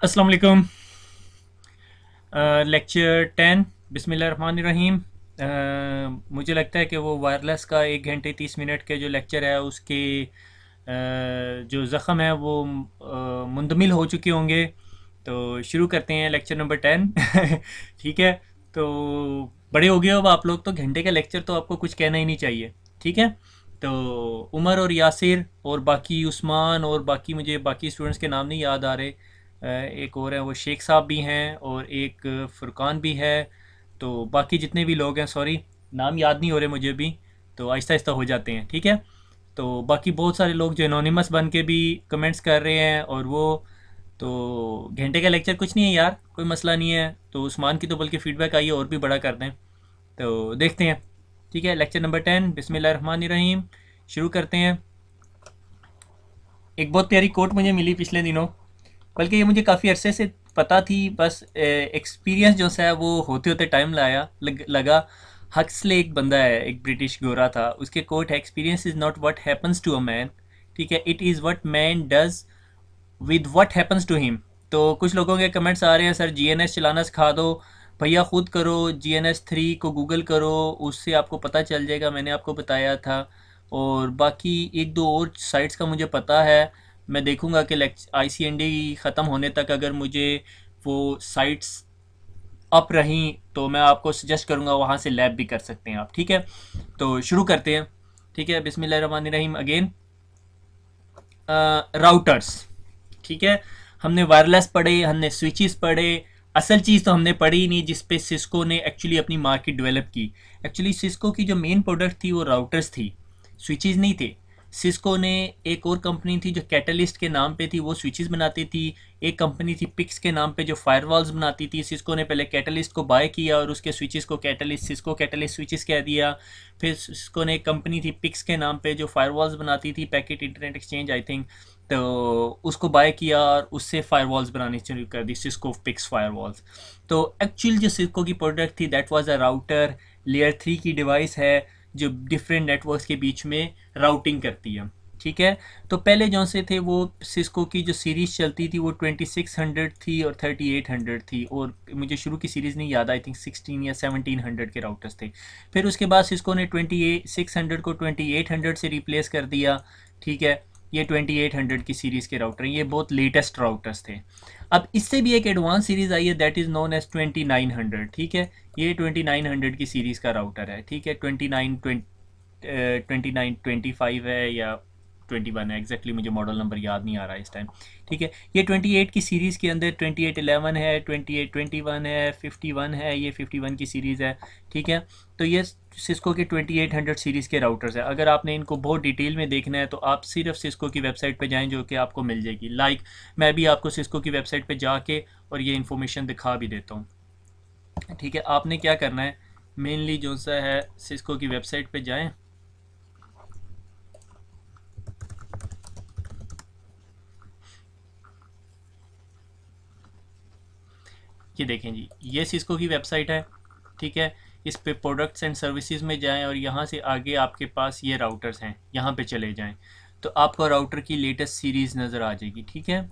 अस्सलाम वालेकुम। लेक्चर 10 बिस्मिल्लाहिर्रहमानिर्रहीम। मुझे लगता है कि वो वायरलेस का 1 घंटे 30 मिनट के जो लेक्चर है उसके जो ज़ख़म है वो मुंदमिल हो चुके होंगे। तो शुरू करते हैं लेक्चर नंबर 10। ठीक है। तो बड़े हो गए हो अब आप लोग, तो घंटे का लेक्चर तो आपको कुछ कहना ही नहीं चाहिए। ठीक है। तो उमर और यासिर और बाकी उस्मान और बाकी, मुझे बाकी स्टूडेंट्स के नाम नहीं याद आ रहे। एक और हैं, वो शेख साहब भी हैं और एक फुरकान भी है। तो बाकी जितने भी लोग हैं, सॉरी नाम याद नहीं हो रहे मुझे भी। तो आहिस्ता आहिस्ता हो जाते हैं। ठीक है। तो बाकी बहुत सारे लोग जो एनोनिमस बन के भी कमेंट्स कर रहे हैं, और वो तो घंटे का लेक्चर कुछ नहीं है यार, कोई मसला नहीं है। तो उस्मान की तो बल्कि फ़ीडबैक आई है, और भी बड़ा कर दें। तो देखते हैं। ठीक है, लेक्चर नंबर 10 बिस्मिल्लाहिर्रहमानिर्रहीम शुरू करते हैं। एक बहुत प्यारी कोट मुझे मिली पिछले दिनों, बल्कि ये मुझे काफ़ी अरसे से पता थी, बस एक्सपीरियंस जो सा है वो होते होते टाइम लगा। हक्सले एक बंदा है, एक ब्रिटिश गोरा था, उसके कोट है, experience is not what happens to a man, ठीक है, it is what man does with what happens to him. तो कुछ लोगों के कमेंट्स आ रहे हैं, सर जीएनएस चलाना सिखा दो। भैया खुद करो, जीएनएस 3 को गूगल करो, उससे आपको पता चल जाएगा, मैंने आपको बताया था। और बाकी एक दो और साइट्स का मुझे पता है, मैं देखूंगा कि आईसीएनडी ख़त्म होने तक अगर मुझे वो साइट्स अप रहीं तो मैं आपको सजेस्ट करूंगा, वहाँ से लैब भी कर सकते हैं आप। ठीक है। तो शुरू करते हैं। ठीक है, बिस्मिल्लाहिर्रहमानिर्रहीम अगेन। राउटर्स। ठीक है। हमने वायरलेस पढ़े, हमने स्विचेस पढ़े, असल चीज़ तो हमने पढ़ी ही नहीं जिस पे सिस्को ने एक्चुअली अपनी मार्केट डेवलप की। एक्चुअली सिस्को की जो मेन प्रोडक्ट थी वो राउटर्स थी, स्विचेस नहीं थे। सिस्को ने, एक और कंपनी थी जो कैटलिस्ट के नाम पे थी, वो स्विचेस बनाती थी। एक कंपनी थी पिक्स के नाम पे जो फायरवॉल्स बनाती थी। सिस्को ने पहले कैटलिस्ट को बाय किया और उसके स्विचेस को कैटलिस्ट, सिस्को कैटलिस्ट स्विचेस कह दिया। फिर सिस्को ने एक कंपनी थी पिक्स के नाम पे जो फायरवॉल्स बनाती थी, packet internet exchange I think. तो उसको बाय किया और उससे फायरवॉल्स बनानी शुरू कर दी, सिस्को पिक्स फायरवॉल्स। तो एक्चुअल जो सिस्को की प्रोडक्ट थी that was a router, layer 3 की डिवाइस है जो डिफरेंट नेटवर्क्स के बीच में राउटिंग करती है। ठीक है। तो पहले जो से थे वो सिस्को की जो सीरीज़ चलती थी वो 2600 थी और 3800 थी, और मुझे शुरू की सीरीज़ नहीं याद, आई थिंक 16 या 1700 के राउटर्स थे। फिर उसके बाद सिस्को ने 2600 को 2800 से रिप्लेस कर दिया। ठीक है। ये 2800 की सीरीज़ के राउटर हैं, ये बहुत लेटेस्ट राउटर्स थे। अब इससे भी एक एडवांस सीरीज़ आई है दैट इज़ नोन एज 2900। ठीक है। ये 2900 की सीरीज़ का राउटर है। ठीक है। 2925 है या 21 है, एग्जैक्टली मुझे मॉडल नंबर याद नहीं आ रहा है इस टाइम। ठीक है। ये 28 की सीरीज़ के अंदर 2811 है, 2821 है, 51 है, ये 51 की सीरीज़ है। ठीक है। तो ये सिस्को के 2800 सीरीज़ के राउटर्स है। अगर आपने इनको बहुत डिटेल में देखना है तो आप सिर्फ सिस्को की वेबसाइट पे जाएं, जो कि आपको मिल जाएगी। मैं भी आपको सिस्को की वेबसाइट पे जाके और ये इन्फॉर्मेशन दिखा भी देता हूँ। ठीक है। आपने क्या करना है, मेनली जो सा है सिस्को की वेबसाइट पे जाएं। ये देखें जी, ये सिस्को की वेबसाइट है। ठीक है। इस पे प्रोडक्ट्स एंड सर्विसेज में जाएं और यहाँ से आगे आपके पास ये राउटर्स हैं, यहाँ पे चले जाएं तो आपको राउटर की लेटेस्ट सीरीज़ नज़र आ जाएगी। ठीक है।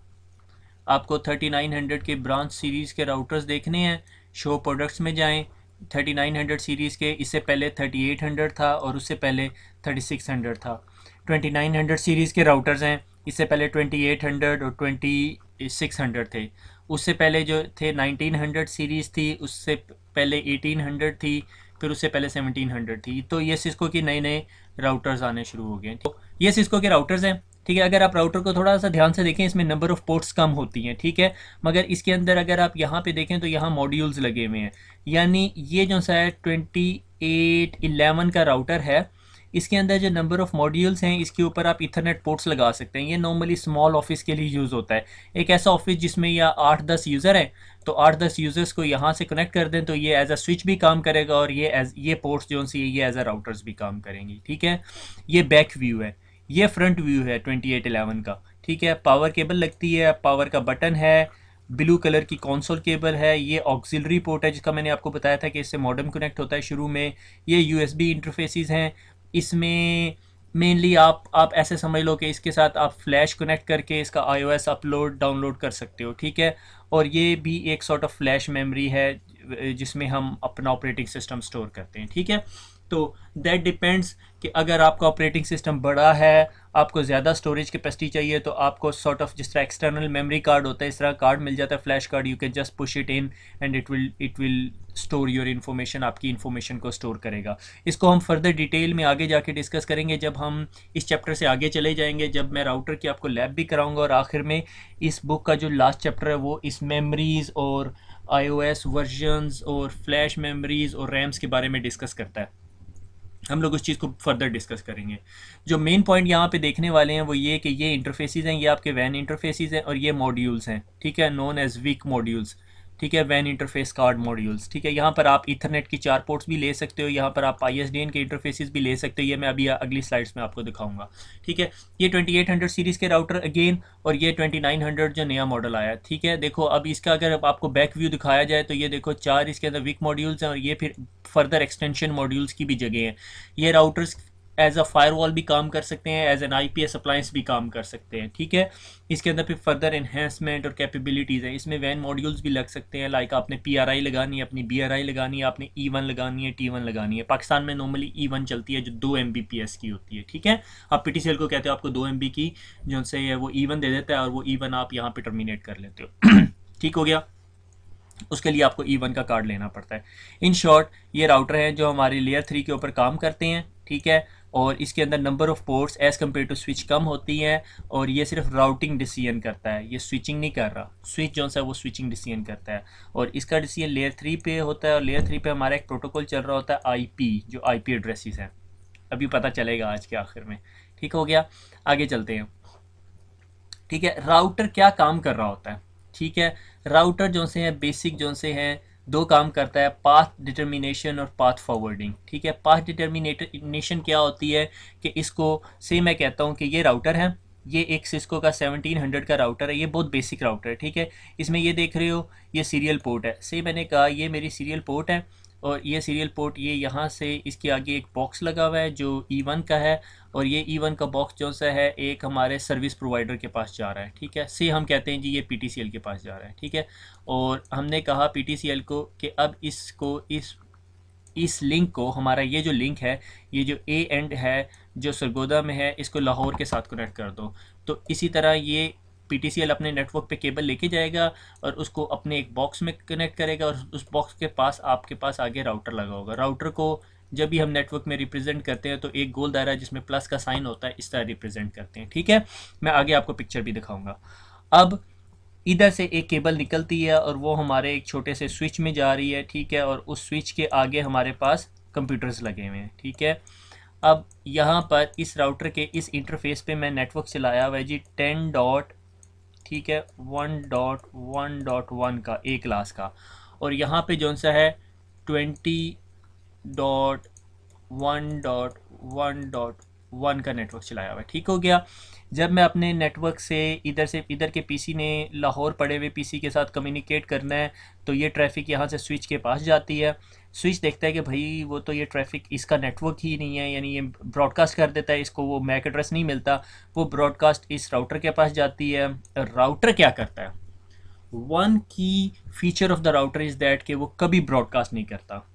आपको 3900 के ब्रांच सीरीज़ के राउटर्स देखने हैं, शो प्रोडक्ट्स में जाएं। 3900 सीरीज़ के, इससे पहले 3800 था और उससे पहले 3600 था। 2900 सीरीज़ के राउटर्स हैं, इससे पहले 2800 और 2600 थे। उससे पहले जो थे 1900 सीरीज़ थी, उससे पहले 1800 थी, फिर उससे पहले 1700 थी। तो ये सिस्को के नए नए राउटर्स आने शुरू हो गए। तो ये सिस्को के राउटर्स हैं। ठीक है। अगर आप राउटर को थोड़ा सा ध्यान से देखें, इसमें नंबर ऑफ़ पोर्ट्स कम होती हैं। ठीक है। मगर इसके अंदर अगर आप यहाँ पे देखें तो यहाँ मॉड्यूल्स लगे हुए हैं, यानी ये जो सा है 2811 का राउटर है, इसके अंदर जो नंबर ऑफ़ मॉड्यूल्स हैं इसके ऊपर आप इथरनेट पोर्ट्स लगा सकते हैं। ये नॉर्मली स्मॉल ऑफिस के लिए यूज़ होता है। एक ऐसा ऑफिस जिसमें या 8-10 यूज़र हैं, तो 8-10 यूज़र्स को यहाँ से कनेक्ट कर दें तो ये एज अ स्विच भी काम करेगा, और ये पोर्ट्स जो सी ये एज अ राउटर्स भी काम करेंगी। ठीक है। ये बैक व्यू है, ये फ्रंट व्यू है 2811 का। ठीक है। पावर केबल लगती है, पावर का बटन है, ब्लू कलर की कंसोल केबल है, ये ऑक्सिलरी पोर्ट है जिसका मैंने आपको बताया था कि इससे मॉडेम कनेक्ट होता है शुरू में। ये यूएसबी इंटरफेसेस हैं, इसमें मेनली आप ऐसे समझ लो कि इसके साथ आप फ्लैश कनेक्ट करके इसका iOS अपलोड डाउनलोड कर सकते हो, ठीक है। और ये भी एक सॉर्ट ऑफ फ्लैश मेमोरी है जिसमें हम अपना ऑपरेटिंग सिस्टम स्टोर करते हैं, ठीक है। तो दैट डिपेंड्स कि अगर आपका ऑपरेटिंग सिस्टम बड़ा है, आपको ज़्यादा स्टोरेज कैपेसिटी चाहिए, तो आपको सॉर्ट ऑफ जिस तरह एक्सटर्नल मेमोरी कार्ड होता है इस तरह कार्ड मिल जाता है, flash card, you can just push it in and it will store your information, आपकी इन्फॉर्मेशन को स्टोर करेगा। इसको हम फर्दर डिटेल में आगे जाके डिस्कस करेंगे जब हम इस चैप्टर से आगे चले जाएंगे, जब मैं राउटर की आपको लैब भी कराऊंगा, और आखिर में इस बुक का जो लास्ट चैप्टर है वो इस मेमोरीज़ और iOS वर्जन्स और फ्लैश मेमोरीज़ और रैम्स के बारे में डिस्कस करता है। हम लोग उस चीज़ को फर्दर डिस्कस करेंगे। जो मेन पॉइंट यहाँ पे देखने वाले हैं वो ये कि ये इंटरफेसेस हैं, ये आपके वैन इंटरफेसेस हैं, और ये मॉड्यूल्स हैं, ठीक है, नोन एज वीक मॉड्यूल्स, ठीक है, वैन इंटरफेस कार्ड मॉड्यूल्स, ठीक है। यहाँ पर आप ईथरनेट की 4 पोर्ट्स भी ले सकते हो, यहाँ पर आप ISDN के इंटरफेसेस भी ले सकते हो, ये मैं अभी अगली स्लाइड्स में आपको दिखाऊंगा, ठीक है। ये 2800 सीरीज़ के राउटर अगेन, और ये 2900 जो नया मॉडल आया, ठीक है। देखो अब इसका अगर आपको बैक व्यू दिखाया जाए तो ये देखो 4 इसके अंदर वीक मॉड्यूल्स हैं, और ये फिर फर्दर एक्सटेंशन मॉड्यूल्स की भी जगह हैं। ये राउटर्स एज अ फायरवॉल भी काम कर सकते हैं, एज एन IPS अप्लायंस भी काम कर सकते हैं, ठीक है। इसके अंदर फिर फर्दर एनहेंसमेंट और कैपेबिलिटीज़ हैं, इसमें वैन मॉड्यूल्स भी लग सकते हैं, लाइक आपने PRI लगानी है, अपनी BRI लगानी है, आपने E1 लगानी है, T1 लगानी है। पाकिस्तान में नॉर्मली E1 चलती है जो 2 Mbps की होती है, ठीक है। आप PTCL को कहते हो आपको 2 MB की जो से है वो E1 दे देता है, और वो E1 आप यहाँ पे टर्मिनेट कर लेते हो ठीक हो गया। उसके लिए आपको E1 का कार्ड लेना पड़ता है। इन शॉर्ट ये राउटर हैं जो हमारी लेयर 3 के ऊपर काम करते हैं, ठीक है। और इसके अंदर number of ports as compare to switch कम होती हैं, और ये सिर्फ राउटिंग डिसीजन करता है, ये स्विचिंग नहीं कर रहा। स्विच जो सा है वो स्विचिंग डिसीजन करता है, और इसका डिसीजन लेयर 3 पे होता है, और लेयर 3 पे हमारा एक प्रोटोकॉल चल रहा होता है IP, जो IP एड्रेसेस हैं, अभी पता चलेगा आज के आखिर में, ठीक हो गया। आगे चलते हैं, ठीक है। राउटर क्या काम कर रहा होता है, ठीक है। राउटर जो से हैं बेसिक जो से हैं 2 काम करता है, पाथ डिटर्मिनेशन और पाथ फॉरवर्डिंग, ठीक है। पाथ डिटर्मिनेशन क्या होती है कि इसको से मैं कहता हूँ कि ये राउटर है, ये एक सिस्को का 1700 का राउटर है, ये बहुत बेसिक राउटर है, ठीक है। इसमें ये देख रहे हो ये सीरियल पोर्ट है, से मैंने कहा ये मेरी सीरियल पोर्ट है, और ये सीरियल पोर्ट ये यहाँ से इसके आगे एक बॉक्स लगा हुआ है जो E1 का है, और ये E1 का बॉक्स जो सा है एक हमारे सर्विस प्रोवाइडर के पास जा रहा है, ठीक है। से हम कहते हैं जी ये PTCL के पास जा रहा है, ठीक है। और हमने कहा PTCL को कि अब इसको इस लिंक को, हमारा ये जो लिंक है, ये जो A एंड है जो सरगोदा में है, इसको लाहौर के साथ कनेक्ट कर दो। तो इसी तरह ये PTCL अपने नेटवर्क पे केबल लेके जाएगा और उसको अपने एक बॉक्स में कनेक्ट करेगा, और उस बॉक्स के पास आपके पास आगे राउटर लगा होगा। राउटर को जब भी हम नेटवर्क में रिप्रेजेंट करते हैं तो एक गोल दायरा जिसमें प्लस का साइन होता है इस तरह रिप्रेजेंट करते हैं, ठीक है। मैं आगे आपको पिक्चर भी दिखाऊंगा। अब इधर से एक केबल निकलती है और वो हमारे एक छोटे से स्विच में जा रही है, ठीक है। और उस स्विच के आगे हमारे पास कंप्यूटर्स लगे हुए हैं, ठीक है। अब यहाँ पर इस राउटर के इस इंटरफेस पे मैं नेटवर्क चलाया हुआ है जी 10 डॉट, ठीक है, 1.1.1 का ए क्लास का, और यहाँ पे जो सा है 20.1.1.1 का नेटवर्क चलाया हुआ है, ठीक हो गया। जब मैं अपने नेटवर्क से इधर के पीसी ने लाहौर पड़े हुए पीसी के साथ कम्युनिकेट करना है, तो ये ट्रैफिक यहाँ से स्विच के पास जाती है। स्विच देखता है कि भाई वो तो ये ट्रैफिक इसका नेटवर्क ही नहीं है, यानी ये ब्रॉडकास्ट कर देता है, इसको वो मैक एड्रेस नहीं मिलता, वो ब्रॉडकास्ट इस राउटर के पास जाती है। राउटर क्या करता है, वन की feature of the router is that कि वो कभी ब्रॉडकास्ट नहीं करता।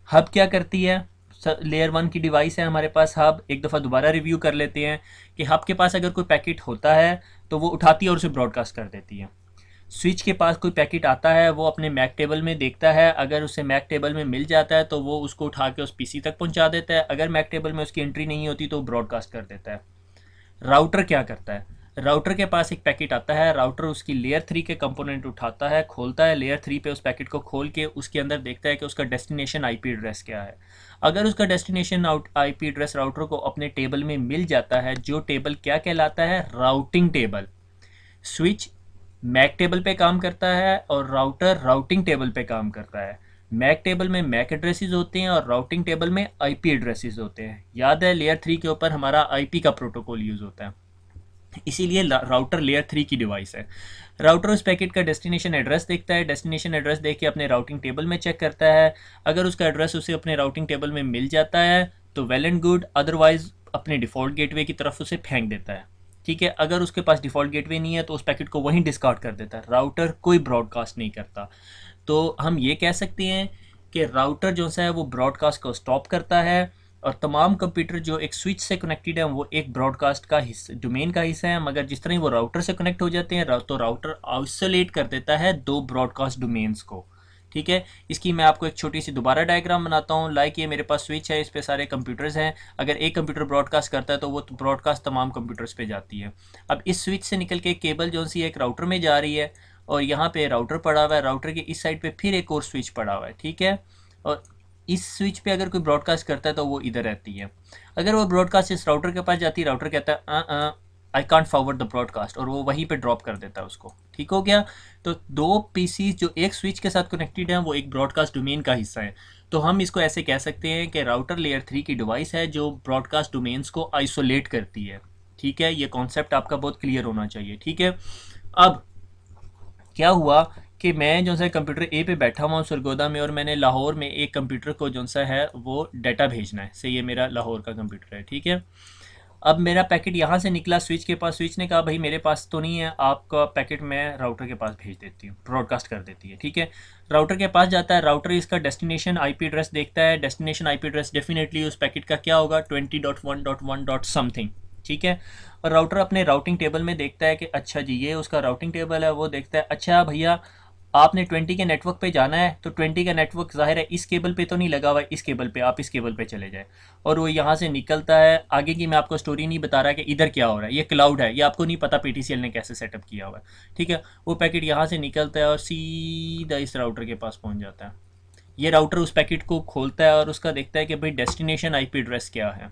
हब क्या करती है, लेयर 1 की डिवाइस है हमारे पास हब, एक दफ़ा दोबारा रिव्यू कर लेते हैं कि हब के पास अगर कोई पैकेट होता है तो वो उठाती है और उसे ब्रॉडकास्ट कर देती है। स्विच के पास कोई पैकेट आता है वो अपने मैक टेबल में देखता है, अगर उसे मैक टेबल में मिल जाता है तो वो उसको उठा के उस पीसी तक पहुंचा देता है, अगर मैक टेबल में उसकी एंट्री नहीं होती तो ब्रॉडकास्ट कर देता है। राउटर क्या करता है, राउटर के पास एक पैकेट आता है, राउटर उसकी लेयर 3 के कंपोनेंट उठाता है, खोलता है लेयर 3 पे उस पैकेट को खोल के उसके अंदर देखता है कि उसका डेस्टिनेशन IP एड्रेस क्या है। अगर उसका डेस्टिनेशन IP एड्रेस राउटर को अपने टेबल में मिल जाता है, जो टेबल क्या कहलाता है, routing table. Switch MAC table पे काम करता है और राउटर राउटिंग टेबल पे काम करता है। मैक टेबल में मैक एड्रेसेस होते हैं और राउटिंग टेबल में IP एड्रेसेस होते हैं। याद है लेयर 3 के ऊपर हमारा IP का प्रोटोकॉल यूज़ होता है, इसीलिए राउटर लेयर 3 की डिवाइस है। राउटर उस पैकेट का डेस्टिनेशन एड्रेस देखता है, डेस्टिनेशन एड्रेस देख के अपने राउटिंग टेबल में चेक करता है, अगर उसका एड्रेस उसे अपने राउटिंग टेबल में मिल जाता है तो वेल एंड गुड, अदरवाइज अपने डिफ़ॉल्ट गेटवे की तरफ उसे फेंक देता है। ठीक है, अगर उसके पास डिफ़ॉल्ट गेटवे नहीं है तो उस पैकेट को वहीं डिस्कार्ड कर देता है। राउटर कोई ब्रॉडकास्ट नहीं करता। तो हम ये कह सकते हैं कि राउटर जो सा है वो ब्रॉडकास्ट को स्टॉप करता है, और तमाम कंप्यूटर जो एक स्विच से कनेक्टेड है वो एक ब्रॉडकास्ट का हिस्सा, डोमेन का हिस्सा है। मगर जिस तरह ही वो राउटर से कनेक्ट हो जाते हैं तो राउटर आइसोलेट कर देता है दो ब्रॉडकास्ट डोमेन्स को। ठीक है, इसकी मैं आपको एक छोटी सी दोबारा डायग्राम बनाता हूँ। लाइक ये मेरे पास स्विच है, इस पे सारे कंप्यूटर्स हैं। अगर एक कंप्यूटर ब्रॉडकास्ट करता है तो वो ब्रॉडकास्ट तमाम कंप्यूटर्स पे जाती है। अब इस स्विच से निकल के केबल जो सी एक राउटर में जा रही है, और यहाँ पे राउटर पड़ा हुआ है, राउटर के इस साइड पे फिर एक और स्विच पड़ा हुआ है। ठीक है, और इस स्विच पे अगर कोई ब्रॉडकास्ट करता है तो वो इधर रहती है। अगर वो ब्रॉडकास्ट इस राउटर के पास जाती है, राउटर कहता है I can't forward the broadcast, और वो वहीं पे ड्रॉप कर देता है उसको। ठीक हो गया। तो दो पीसी जो एक स्विच के साथ कनेक्टेड हैं वो एक ब्रॉडकास्ट डोमेन का हिस्सा है। तो हम इसको ऐसे कह सकते हैं कि राउटर लेयर 3 की डिवाइस है जो ब्रॉडकास्ट डोमेन्स को आइसोलेट करती है। ठीक है, ये कॉन्सेप्ट आपका बहुत क्लियर होना चाहिए। ठीक है, अब क्या हुआ कि मैं जो सा कंप्यूटर ए पे बैठा हुआ हूँ सरगोदा में, और मैंने लाहौर में एक कंप्यूटर को जो सा है वो डाटा भेजना है। से ये मेरा लाहौर का कंप्यूटर है। ठीक है, अब मेरा पैकेट यहाँ से निकला स्विच के पास। स्विच ने कहा भाई मेरे पास तो नहीं है, आपका पैकेट मैं राउटर के पास भेज देती हूँ, ब्रॉडकास्ट कर देती है। ठीक है, राउटर के पास जाता है, राउटर इसका डेस्टिनेशन आईपी एड्रेस देखता है। डेस्टिनेशन आईपी एड्रेस डेफिनेटली उस पैकेट का क्या होगा, 20.1.1. समथिंग। ठीक है, और राउटर अपने राउटिंग टेबल में देखता है कि अच्छा जी ये उसका राउटिंग टेबल है। वो देखता है अच्छा भैया आपने 20 के नेटवर्क पे जाना है, तो 20 का नेटवर्क ज़ाहिर है इस केबल पे तो नहीं लगा हुआ है, इस केबल पे, आप इस केबल पे चले जाए। और वो यहाँ से निकलता है। आगे की मैं आपको स्टोरी नहीं बता रहा कि इधर क्या हो रहा है, ये क्लाउड है, ये आपको नहीं पता पीटीसीएल ने कैसे सेटअप किया हुआ है। ठीक है, वो पैकेट यहाँ से निकलता है और सीधा इस राउटर के पास पहुँच जाता है। ये राउटर उस पैकेट को खोलता है और उसका देखता है कि भाई डेस्टिनेशन आईपी एड्रेस क्या है।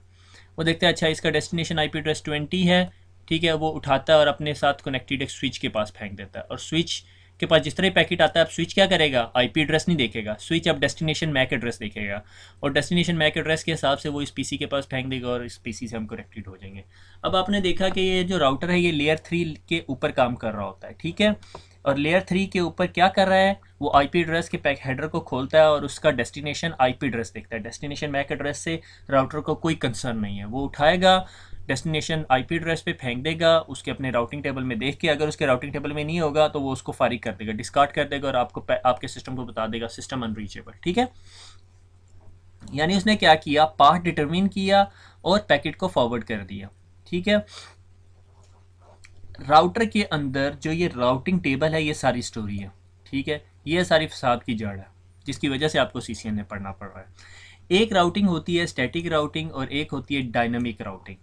वो देखता है अच्छा इसका डेस्टिनेशन आईपी एड्रेस 20 है। ठीक है, वो उठाता है और अपने साथ कनेक्टेड एक स्विच के पास फेंक देता है। और स्विच के पास जिस तरह पैकेट आता है, अब स्विच क्या करेगा, आईपी एड्रेस नहीं देखेगा, स्विच अब डेस्टिनेशन मैक एड्रेस देखेगा, और डेस्टिनेशन मैक एड्रेस के हिसाब से वो इस पीसी के पास फेंक देगा और इस पीसी से हम कनेक्टेड हो जाएंगे। अब आपने देखा कि ये जो राउटर है ये लेयर 3 के ऊपर काम कर रहा होता है। ठीक है, और लेयर 3 के ऊपर क्या कर रहा है, वो आईपी एड्रेस के पैक हेडर को खोलता है और उसका डेस्टिनेशन आईपी एड्रेस देखता है। डेस्टिनेशन मैक एड्रेस से राउटर को कोई कंसर्न नहीं है। वो उठाएगा, डेस्टिनेशन आईपी एड्रेस पे फेंक देगा, उसके अपने राउटिंग टेबल में देख के, अगर उसके राउटिंग टेबल में नहीं होगा तो वो उसको फारिग कर देगा, डिस्कार्ड कर देगा, और आपको आपके सिस्टम को बता देगा सिस्टम अनरीचेबल। ठीक है, यानी उसने क्या किया, पाथ डिटरमिन किया और पैकेट को फॉरवर्ड कर दिया। ठीक है, राउटर के अंदर जो ये राउटिंग टेबल है ये सारी स्टोरी है। ठीक है, ये सारी फसाद की जड़ है जिसकी वजह से आपको सीसीएन में पढ़ना पड़ रहा है। एक राउटिंग होती है स्टैटिक राउटिंग और एक होती है डायनामिक राउटिंग।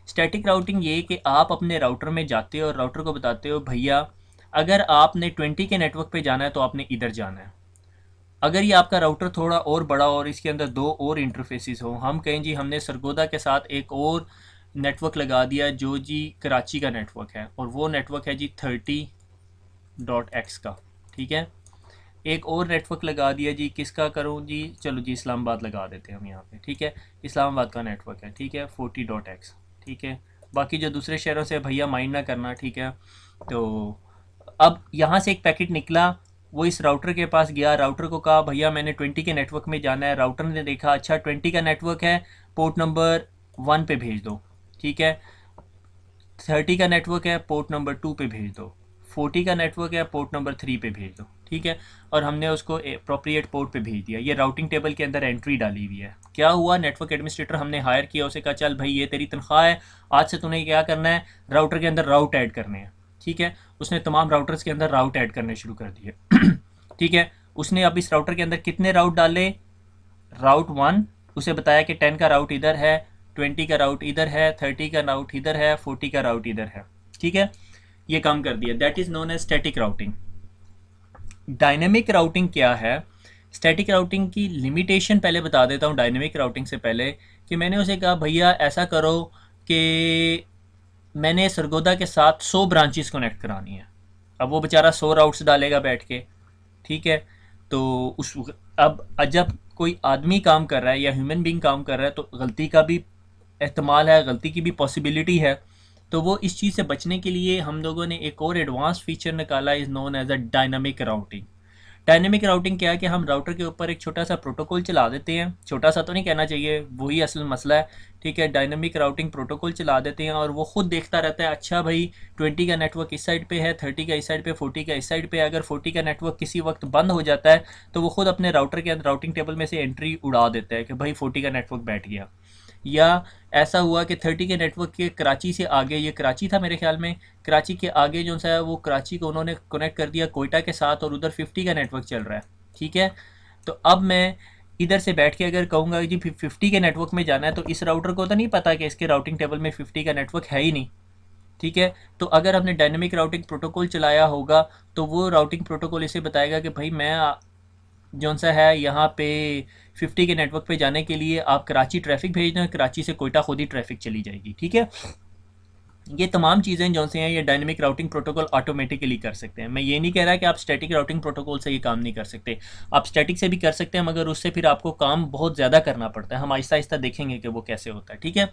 स्टैटिक राउटिंग ये कि आप अपने राउटर में जाते हो और राउटर को बताते हो भैया अगर आपने 20 के नेटवर्क पे जाना है तो आपने इधर जाना है। अगर ये आपका राउटर थोड़ा और बड़ा और इसके अंदर दो और इंटरफेसेस हो, हम कहें जी हमने सरगोदा के साथ एक और नेटवर्क लगा दिया जो जी कराची का नेटवर्क है, और वो नेटवर्क है जी 30.x का। ठीक है, एक और नेटवर्क लगा दिया जी, किसका करूँ जी, चलो जी इस्लामाबाद लगा देते हैं हम यहाँ पे। ठीक है, इस्लामाबाद का नेटवर्क है। ठीक है, 40.x। ठीक है, बाकी जो दूसरे शहरों से भैया माइंड ना करना। ठीक है, तो अब यहाँ से एक पैकेट निकला, वो इस राउटर के पास गया, राउटर को कहा भैया मैंने 20 के नेटवर्क में जाना है। राउटर ने देखा अच्छा 20 का नेटवर्क है, पोर्ट नंबर 1 पे भेज दो। ठीक है, 30 का नेटवर्क है, पोर्ट नंबर 2 पे भेज दो। 40 का नेटवर्क है, पोर्ट नंबर 3 पे भेज दो। ठीक है, और हमने उसको अप्रोप्रिएट पोर्ट पे भेज दिया। ये राउटिंग टेबल के अंदर एंट्री डाली हुई है। क्या हुआ, नेटवर्क एडमिनिस्ट्रेटर हमने हायर किया, उसे कहा चल भाई ये तेरी तनख्वाह है, आज से तूने क्या करना है, राउटर के अंदर राउट ऐड करने हैं। ठीक है, उसने तमाम राउटर्स के अंदर राउट ऐड करने शुरू कर दिए। ठीक है, उसने अब इस राउटर के अंदर कितने राउट डाले, राउट 1 उसे बताया कि 10 का राउट इधर है, 20 का राउट इधर है, 30 का राउट इधर है, 40 का राउट इधर है। ठीक है, ये काम कर दिया। That is known as static routing. Dynamic routing क्या है, स्टैटिक राउटिंग की लिमिटेशन पहले बता देता हूँ डायनेमिक राउटिंग से पहले, कि मैंने उसे कहा भैया ऐसा करो कि मैंने सरगोदा के साथ 100 ब्रांचेस कनेक्ट करानी है। अब वो बेचारा 100 राउट्स डालेगा बैठ के। ठीक है, तो उस अब जब कोई आदमी काम कर रहा है या ह्यूमन बीइंग काम कर रहा है तो गलती का भी एहतमाल है, गलती की भी पॉसिबिलिटी है। तो वो इस चीज़ से बचने के लिए हम लोगों ने एक और एडवांस फीचर निकाला, is known as a dynamic routing. Dynamic routing क्या है कि हम राउटर के ऊपर एक छोटा सा प्रोटोकॉल चला देते हैं, छोटा सा तो नहीं कहना चाहिए, वही असल मसला है, ठीक है। डायनेमिक राउटिंग प्रोटोकॉल चला देते हैं और वो खुद देखता रहता है, अच्छा भाई 20 का नेटवर्क इस साइड पे है, 30 का इस साइड पे, 40 का इस साइड पे है। अगर 40 का नेटवर्क किसी वक्त बंद हो जाता है तो वो खुद अपने राउटर के अंदर राउटिंग टेबल में से एंट्री उड़ा देता है कि भाई 40 का नेटवर्क बैठ गया। या ऐसा हुआ कि 30 के नेटवर्क के कराची से आगे, ये कराची था मेरे ख्याल में, कराची के आगे जो सा है वो कराची को उन्होंने कनेक्ट कर दिया कोयटा के साथ और उधर 50 का नेटवर्क चल रहा है, ठीक है। तो अब मैं इधर से बैठ के अगर कहूँगा जी 50 के नेटवर्क में जाना है तो इस राउटर को तो नहीं पता कि इसके राउटिंग टेबल में 50 का नेटवर्क है ही नहीं, ठीक है। तो अगर हमने डायनेमिक राउटिंग प्रोटोकॉल चलाया होगा तो वो राउटिंग प्रोटोकॉल इसे बताएगा कि भाई मैं जौन सा है यहाँ पे 50 के नेटवर्क पे जाने के लिए आप कराची ट्रैफिक भेज दें, कराची से कोयटा खुद ही ट्रैफिक चली जाएगी, ठीक है। ये तमाम चीज़ें जौन से हैं ये डायनेमिक राउटिंग प्रोटोकॉल ऑटोमेटिकली कर सकते हैं। मैं ये नहीं कह रहा कि आप स्टैटिक राउटिंग प्रोटोकॉल से ये काम नहीं कर सकते, आप स्टैटिक से भी कर सकते हैं, मगर उससे फिर आपको काम बहुत ज़्यादा करना पड़ता है। हम आहिस्ता आहिस्ता देखेंगे कि वो कैसे होता है, ठीक है।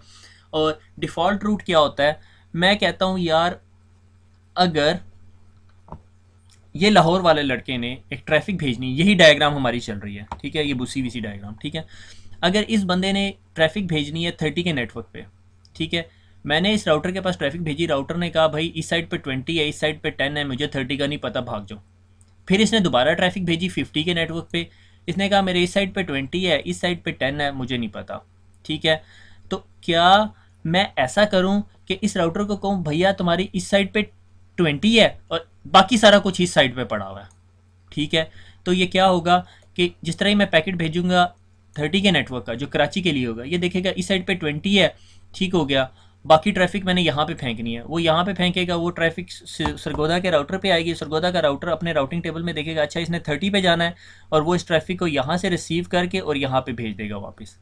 और डिफ़ॉल्ट रूट क्या होता है, मैं कहता हूँ यार अगर ये लाहौर वाले लड़के ने एक ट्रैफिक भेजनी, यही डायग्राम हमारी चल रही है, ठीक है, ये बुसी वीसी डायग्राम, ठीक है। अगर इस बंदे ने ट्रैफिक भेजनी है 30 के नेटवर्क पे, ठीक है, मैंने इस राउटर के पास ट्रैफिक भेजी, राउटर ने कहा भाई इस साइड पे 20 है, इस साइड पे 10 है, मुझे 30 का नहीं पता, भाग जाओ। फिर इसने दोबारा ट्रैफिक भेजी 50 के नेटवर्क पे, इसने कहा मेरे इस साइड पे 20 है, इस साइड पे 10 है, मुझे नहीं पता, ठीक है। तो क्या मैं ऐसा करूं कि इस राउटर को कहूं भैया तुम्हारी इस साइड पे 20 है और बाकी सारा कुछ इस साइड पे पड़ा हुआ है, ठीक है। तो ये क्या होगा कि जिस तरह ही मैं पैकेट भेजूंगा 30 के नेटवर्क का जो कराची के लिए होगा, ये देखेगा इस साइड पे 20 है, ठीक हो गया, बाकी ट्रैफिक मैंने यहाँ पे फेंकनी है, वो यहाँ पे फेंकेगा, वो ट्रैफिक सरगोदा के राउटर पे आएगी, सरगोदा का राउटर अपने राउटिंग टेबल में देखेगा अच्छा इसने 30 पे जाना है, और वो इस ट्रैफिक को यहाँ से रिसीव करके और यहाँ पे भेज देगा वापस,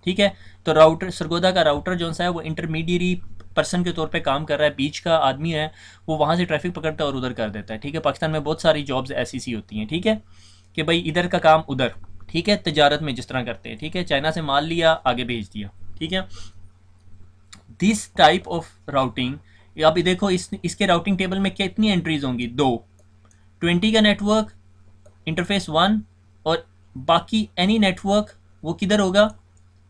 ठीक है। तो राउटर सरगोदा का राउटर जो सा है वो इंटरमीडियरी पर्सन के तौर पे काम कर रहा है, बीच का आदमी है, वो वहाँ से ट्रैफिक पकड़ता है और उधर कर देता है, ठीक है। पाकिस्तान में बहुत सारी जॉब्स ऐसी सी होती हैं, ठीक है, कि भाई इधर का काम उधर, ठीक है, तजारत में जिस तरह करते हैं, ठीक है, चाइना से माल लिया आगे भेज दिया, ठीक है। दिस टाइप ऑफ राउटिंग, आप देखो इसके राउटिंग टेबल में कितनी एंट्रीज होंगी, 2, 20 का नेटवर्क इंटरफेस 1 और बाकी एनी नेटवर्क वो किधर होगा,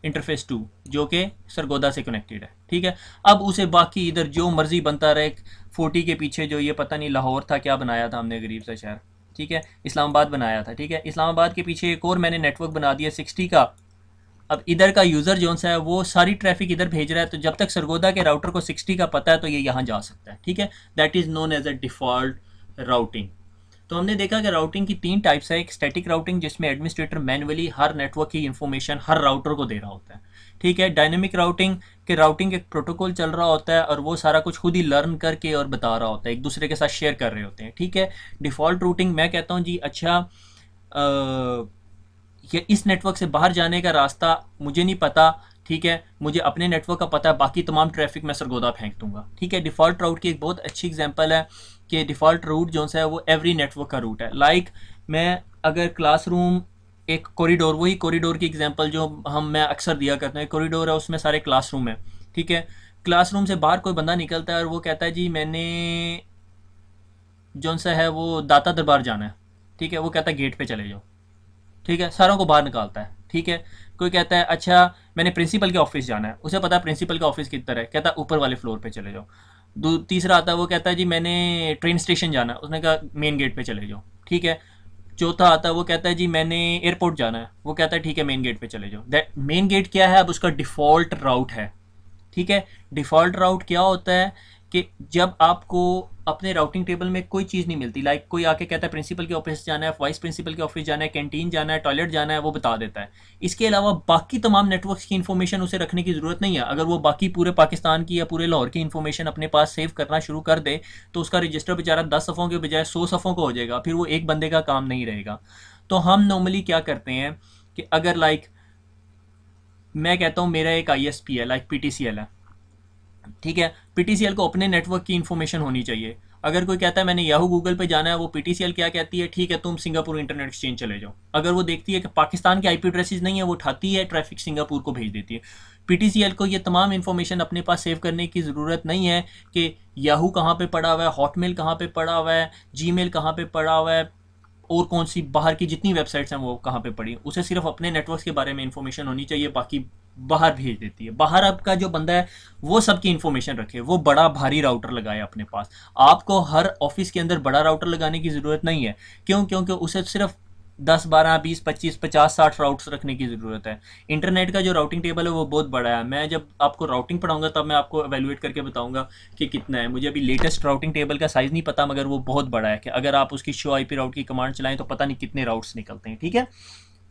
इंटरफेस 2 जो कि सरगोदा से कनेक्टेड है, ठीक है। अब उसे बाकी इधर जो मर्जी बनता रहे, 40 के पीछे जो ये पता नहीं लाहौर था क्या बनाया था हमने, गरीब सा शहर, ठीक है, इस्लामाबाद बनाया था, ठीक है, इस्लामाबाद के पीछे एक और मैंने नेटवर्क बना दिया 60 का। अब इधर का यूज़र जो सा है वो सारी ट्रैफिक इधर भेज रहा है, तो जब तक सरगोदा के राउटर को 60 का पता है तो ये यहाँ जा सकता है, ठीक है। That is known as a default routing. तो हमने देखा कि राउटिंग की 3 टाइप्स है, एक स्टैटिक राउटिंग जिसमें एडमिनिस्ट्रेटर मैनुअली हर नेटवर्क की इंफॉर्मेशन हर राउटर को दे रहा होता है, ठीक है। डायनेमिक राउटिंग के राउटिंग एक प्रोटोकॉल चल रहा होता है और वो सारा कुछ खुद ही लर्न करके और बता रहा होता है, एक दूसरे के साथ शेयर कर रहे होते हैं, ठीक है। डिफ़ॉल्ट रूटिंग मैं कहता हूँ जी अच्छा ये इस नेटवर्क से बाहर जाने का रास्ता मुझे नहीं पता, ठीक है, मुझे अपने नेटवर्क का पता है, बाकी तमाम ट्रैफिक मैं सरगोदा फेंक दूंगा, ठीक है। डिफ़ॉल्ट राउट की एक बहुत अच्छी एग्जांपल है कि डिफ़ॉल्ट रूट जो है वो एवरी नेटवर्क का रूट है। लाइक मैं अगर क्लासरूम एक कॉरिडोर, वही कॉरिडोर की एग्जांपल जो मैं अक्सर दिया करता हूँ, कॉरिडोर है उसमें सारे क्लासरूम है, ठीक है। क्लासरूम से बाहर कोई बंदा निकलता है और वो कहता है जी मैंने जो सा है वो दाता दरबार जाना है, ठीक है, वो कहता है गेट पे चले जाओ, ठीक है, सारों को बाहर निकालता है, ठीक है। कोई कहता है अच्छा मैंने प्रिंसिपल के ऑफिस जाना है, उसे पता है प्रिंसिपल का ऑफिस किधर है, कहता है ऊपर वाले फ्लोर पे चले जाओ। तीसरा आता है वो कहता है जी मैंने ट्रेन स्टेशन जाना है, उसने कहा मेन गेट पे चले जाओ, ठीक है। चौथा आता है वो कहता है जी मैंने एयरपोर्ट जाना है, वो कहता है ठीक है मेन गेट पे चले जाओ। दैट मेन गेट क्या है, अब उसका डिफ़ॉल्ट राउट है, ठीक है। डिफ़ॉल्ट राउट क्या होता है कि जब आपको अपने राउटिंग टेबल में कोई चीज़ नहीं मिलती, लाइक कोई आके कहता है प्रिंसिपल के ऑफिस जाना है, वाइस प्रिंसिपल के ऑफिस जाना है, कैंटीन जाना है, टॉयलेट जाना है, वो बता देता है। इसके अलावा बाकी तमाम नेटवर्क्स की इन्फॉर्मेशन उसे रखने की ज़रूरत नहीं है। अगर वो बाकी पूरे पाकिस्तान की या पूरे लाहौर की इन्फॉर्मेशन अपने पास सेव करना शुरू कर दे तो उसका रजिस्टर बेचारा 10 सफ़ों के बजाय 100 सफ़ों का हो जाएगा, फिर वो एक बंदे का काम नहीं रहेगा। तो हम नॉर्मली क्या करते हैं कि अगर लाइक मैं कहता हूँ मेरा एक ISP है, लाइक PTCL है, ठीक है, PTCL को अपने नेटवर्क की इन्फॉर्मेशन होनी चाहिए। अगर कोई कहता है मैंने याहू गूगल पे जाना है, वो PTCL क्या कहती है, ठीक है तुम सिंगापुर इंटरनेट एक्सचेंज चले जाओ। अगर वो देखती है कि पाकिस्तान के IP एड्रेसेस नहीं है, वो उठाती है ट्रैफिक सिंगापुर को भेज देती है। PTCL को ये तमाम इन्फॉर्मेशन अपने पास सेव करने की ज़रूरत नहीं है कि याहू कहाँ पे पड़ा हुआ है, हॉटमेल कहाँ पे पड़ा हुआ है, जीमेल कहाँ पे पड़ा हुआ है, और कौन सी बाहर की जितनी वेबसाइट्स हैं वो कहाँ पे पड़ी, उसे सिर्फ अपने नेटवर्क्स के बारे में इंफॉर्मेशन होनी चाहिए, बाकी बाहर भेज देती है। बाहर आपका जो बंदा है वो सबकी इंफॉर्मेशन रखे, वो बड़ा भारी राउटर लगाए अपने पास। आपको हर ऑफिस के अंदर बड़ा राउटर लगाने की ज़रूरत नहीं है। क्यों? क्योंकि उसे सिर्फ 10 12 20 25 50 60 राउट्स रखने की ज़रूरत है। इंटरनेट का जो राउटिंग टेबल है वो बहुत बड़ा है। मैं जब आपको राउटिंग पढ़ाऊंगा तब मैं आपको एवेल्युएट करके बताऊंगा कि कितना है। मुझे अभी लेटेस्ट राउटिंग टेबल का साइज़ नहीं पता, मगर वो बहुत बड़ा है कि अगर आप उसकी शो IP राउट की कमांड चलाएं तो पता नहीं कितने राउट्स निकलते हैं। ठीक है,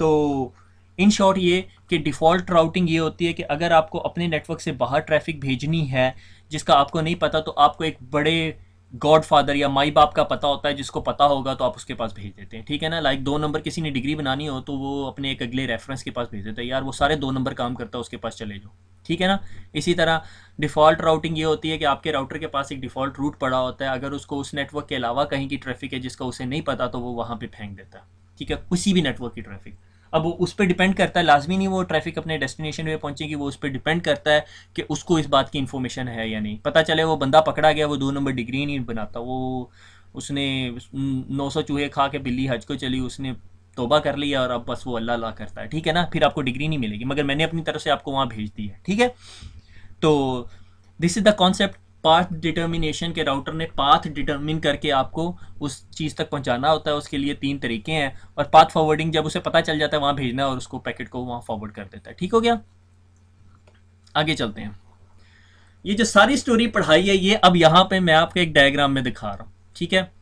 तो इन शॉर्ट ये कि डिफ़ॉल्ट राउटिंग ये होती है कि अगर आपको अपने नेटवर्क से बाहर ट्रैफिक भेजनी है जिसका आपको नहीं पता, तो आपको एक बड़े गॉड फादर या माई बाप का पता होता है, जिसको पता होगा तो आप उसके पास भेज देते हैं। ठीक है ना, लाइक 2 नंबर किसी ने डिग्री बनानी हो तो वो अपने एक अगले रेफरेंस के पास भेज देता है, यार वो सारे 2 नंबर काम करता है, उसके पास चले जाओ। ठीक है ना, इसी तरह डिफ़ॉल्ट राउटिंग ये होती है कि आपके राउटर के पास एक डिफ़ॉल्ट रूट पड़ा होता है, अगर उसको उस नेटवर्क के अलावा कहीं की ट्रैफिक है जिसका उसे नहीं पता तो वो वहाँ पे फेंक देता है। ठीक है, किसी भी नेटवर्क की ट्रैफिक। अब वो उस पर डिपेंड करता है, लाजमी नहीं वो ट्रैफिक अपने डेस्टिनेशन पे पहुंचेगी, वो उस पर डिपेंड करता है कि उसको इस बात की इन्फॉर्मेशन है या नहीं। पता चले वो बंदा पकड़ा गया, वो 2 नंबर डिग्री नहीं बनाता, वो उसने 900 चूहे खा के बिल्ली हज को चली, उसने तोबा कर लिया और अब बस वो अल्लाह अल्लाह करता है। ठीक है ना, फिर आपको डिग्री नहीं मिलेगी, मगर मैंने अपनी तरफ से आपको वहाँ भेज दी है। ठीक है, तो this is the concept path determination के। राउटर ने पाथ डिटर्मिन करके आपको उस चीज़ तक पहुंचाना होता है, उसके लिए 3 तरीके हैं। और पाथ फॉरवर्डिंग जब उसे पता चल जाता है वहाँ भेजना और उसको पैकेट को वहाँ फॉरवर्ड कर देता है। ठीक हो गया, आगे चलते हैं। ये जो सारी स्टोरी पढ़ाई है ये अब यहाँ पे मैं आपको एक डायग्राम में दिखा रहा हूँ। ठीक है,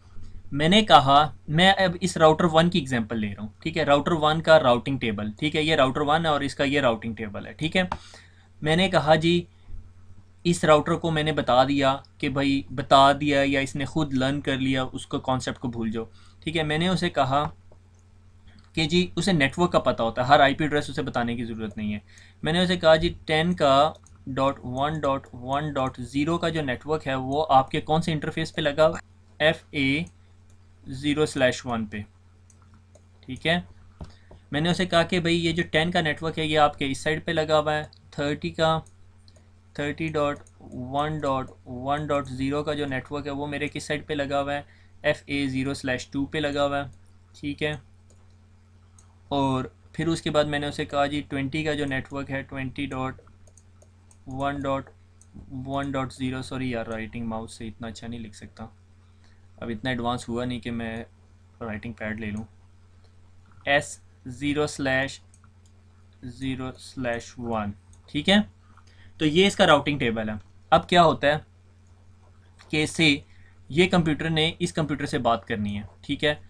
मैंने कहा मैं अब इस राउटर 1 की एग्जांपल ले रहा हूँ। ठीक है, राउटर 1 का राउटिंग टेबल। ठीक है, ये राउटर 1 है और इसका ये राउटिंग टेबल है। ठीक है, मैंने कहा जी इस राउटर को मैंने बता दिया कि भाई बता दिया या इसने खुद लर्न कर लिया, उसको कॉन्सेप्ट को भूल जाओ। ठीक है, मैंने उसे कहा कि जी उसे नेटवर्क का पता होता है, हर IP एड्रेस उसे बताने की ज़रूरत नहीं है। मैंने उसे कहा जी 10 का .1.1.0 का जो नेटवर्क है वो आपके कौन से इंटरफेस पे लगा, FA0/1 पे। ठीक है, मैंने उसे कहा कि भाई ये जो 10 का नेटवर्क है ये आपके इस साइड पे लगा हुआ है, 30.1.1.0 का जो नेटवर्क है वो मेरे किस साइड पे लगा हुआ है, FA0/2 पे लगा हुआ है। ठीक है, और फिर उसके बाद मैंने उसे कहा जी 20 का जो नेटवर्क है 20.1.1.0, सॉरी यार राइटिंग माउस से इतना अच्छा नहीं लिख सकता, अब इतना एडवांस हुआ नहीं कि मैं राइटिंग पैड ले लूँ, S0/0/1। ठीक है, तो ये इसका राउटिंग टेबल है। अब क्या होता है कि से ये कंप्यूटर ने इस कंप्यूटर से बात करनी है। ठीक है,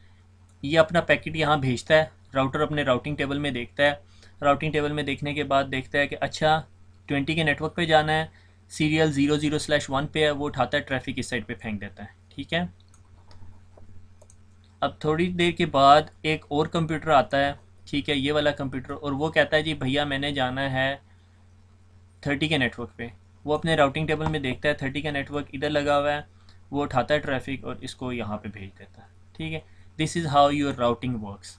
ये अपना पैकेट यहाँ भेजता है, राउटर अपने राउटिंग टेबल में देखता है, राउटिंग टेबल में देखने के बाद देखता है कि अच्छा 20 के नेटवर्क पे जाना है, सीरियल 00/1 पे है, वो उठाता है, ट्रैफिक इस साइड पे फेंक देता है। ठीक है, अब थोड़ी देर के बाद एक और कंप्यूटर आता है। ठीक है, ये वाला कंप्यूटर, और वो कहता है जी भैया मैंने जाना है 30 के नेटवर्क पे। वो अपने राउटिंग टेबल में देखता है 30 का नेटवर्क इधर लगा हुआ है, वो उठाता है ट्रैफिक और इसको यहाँ पे भेज देता है। ठीक है, this is how your routing works.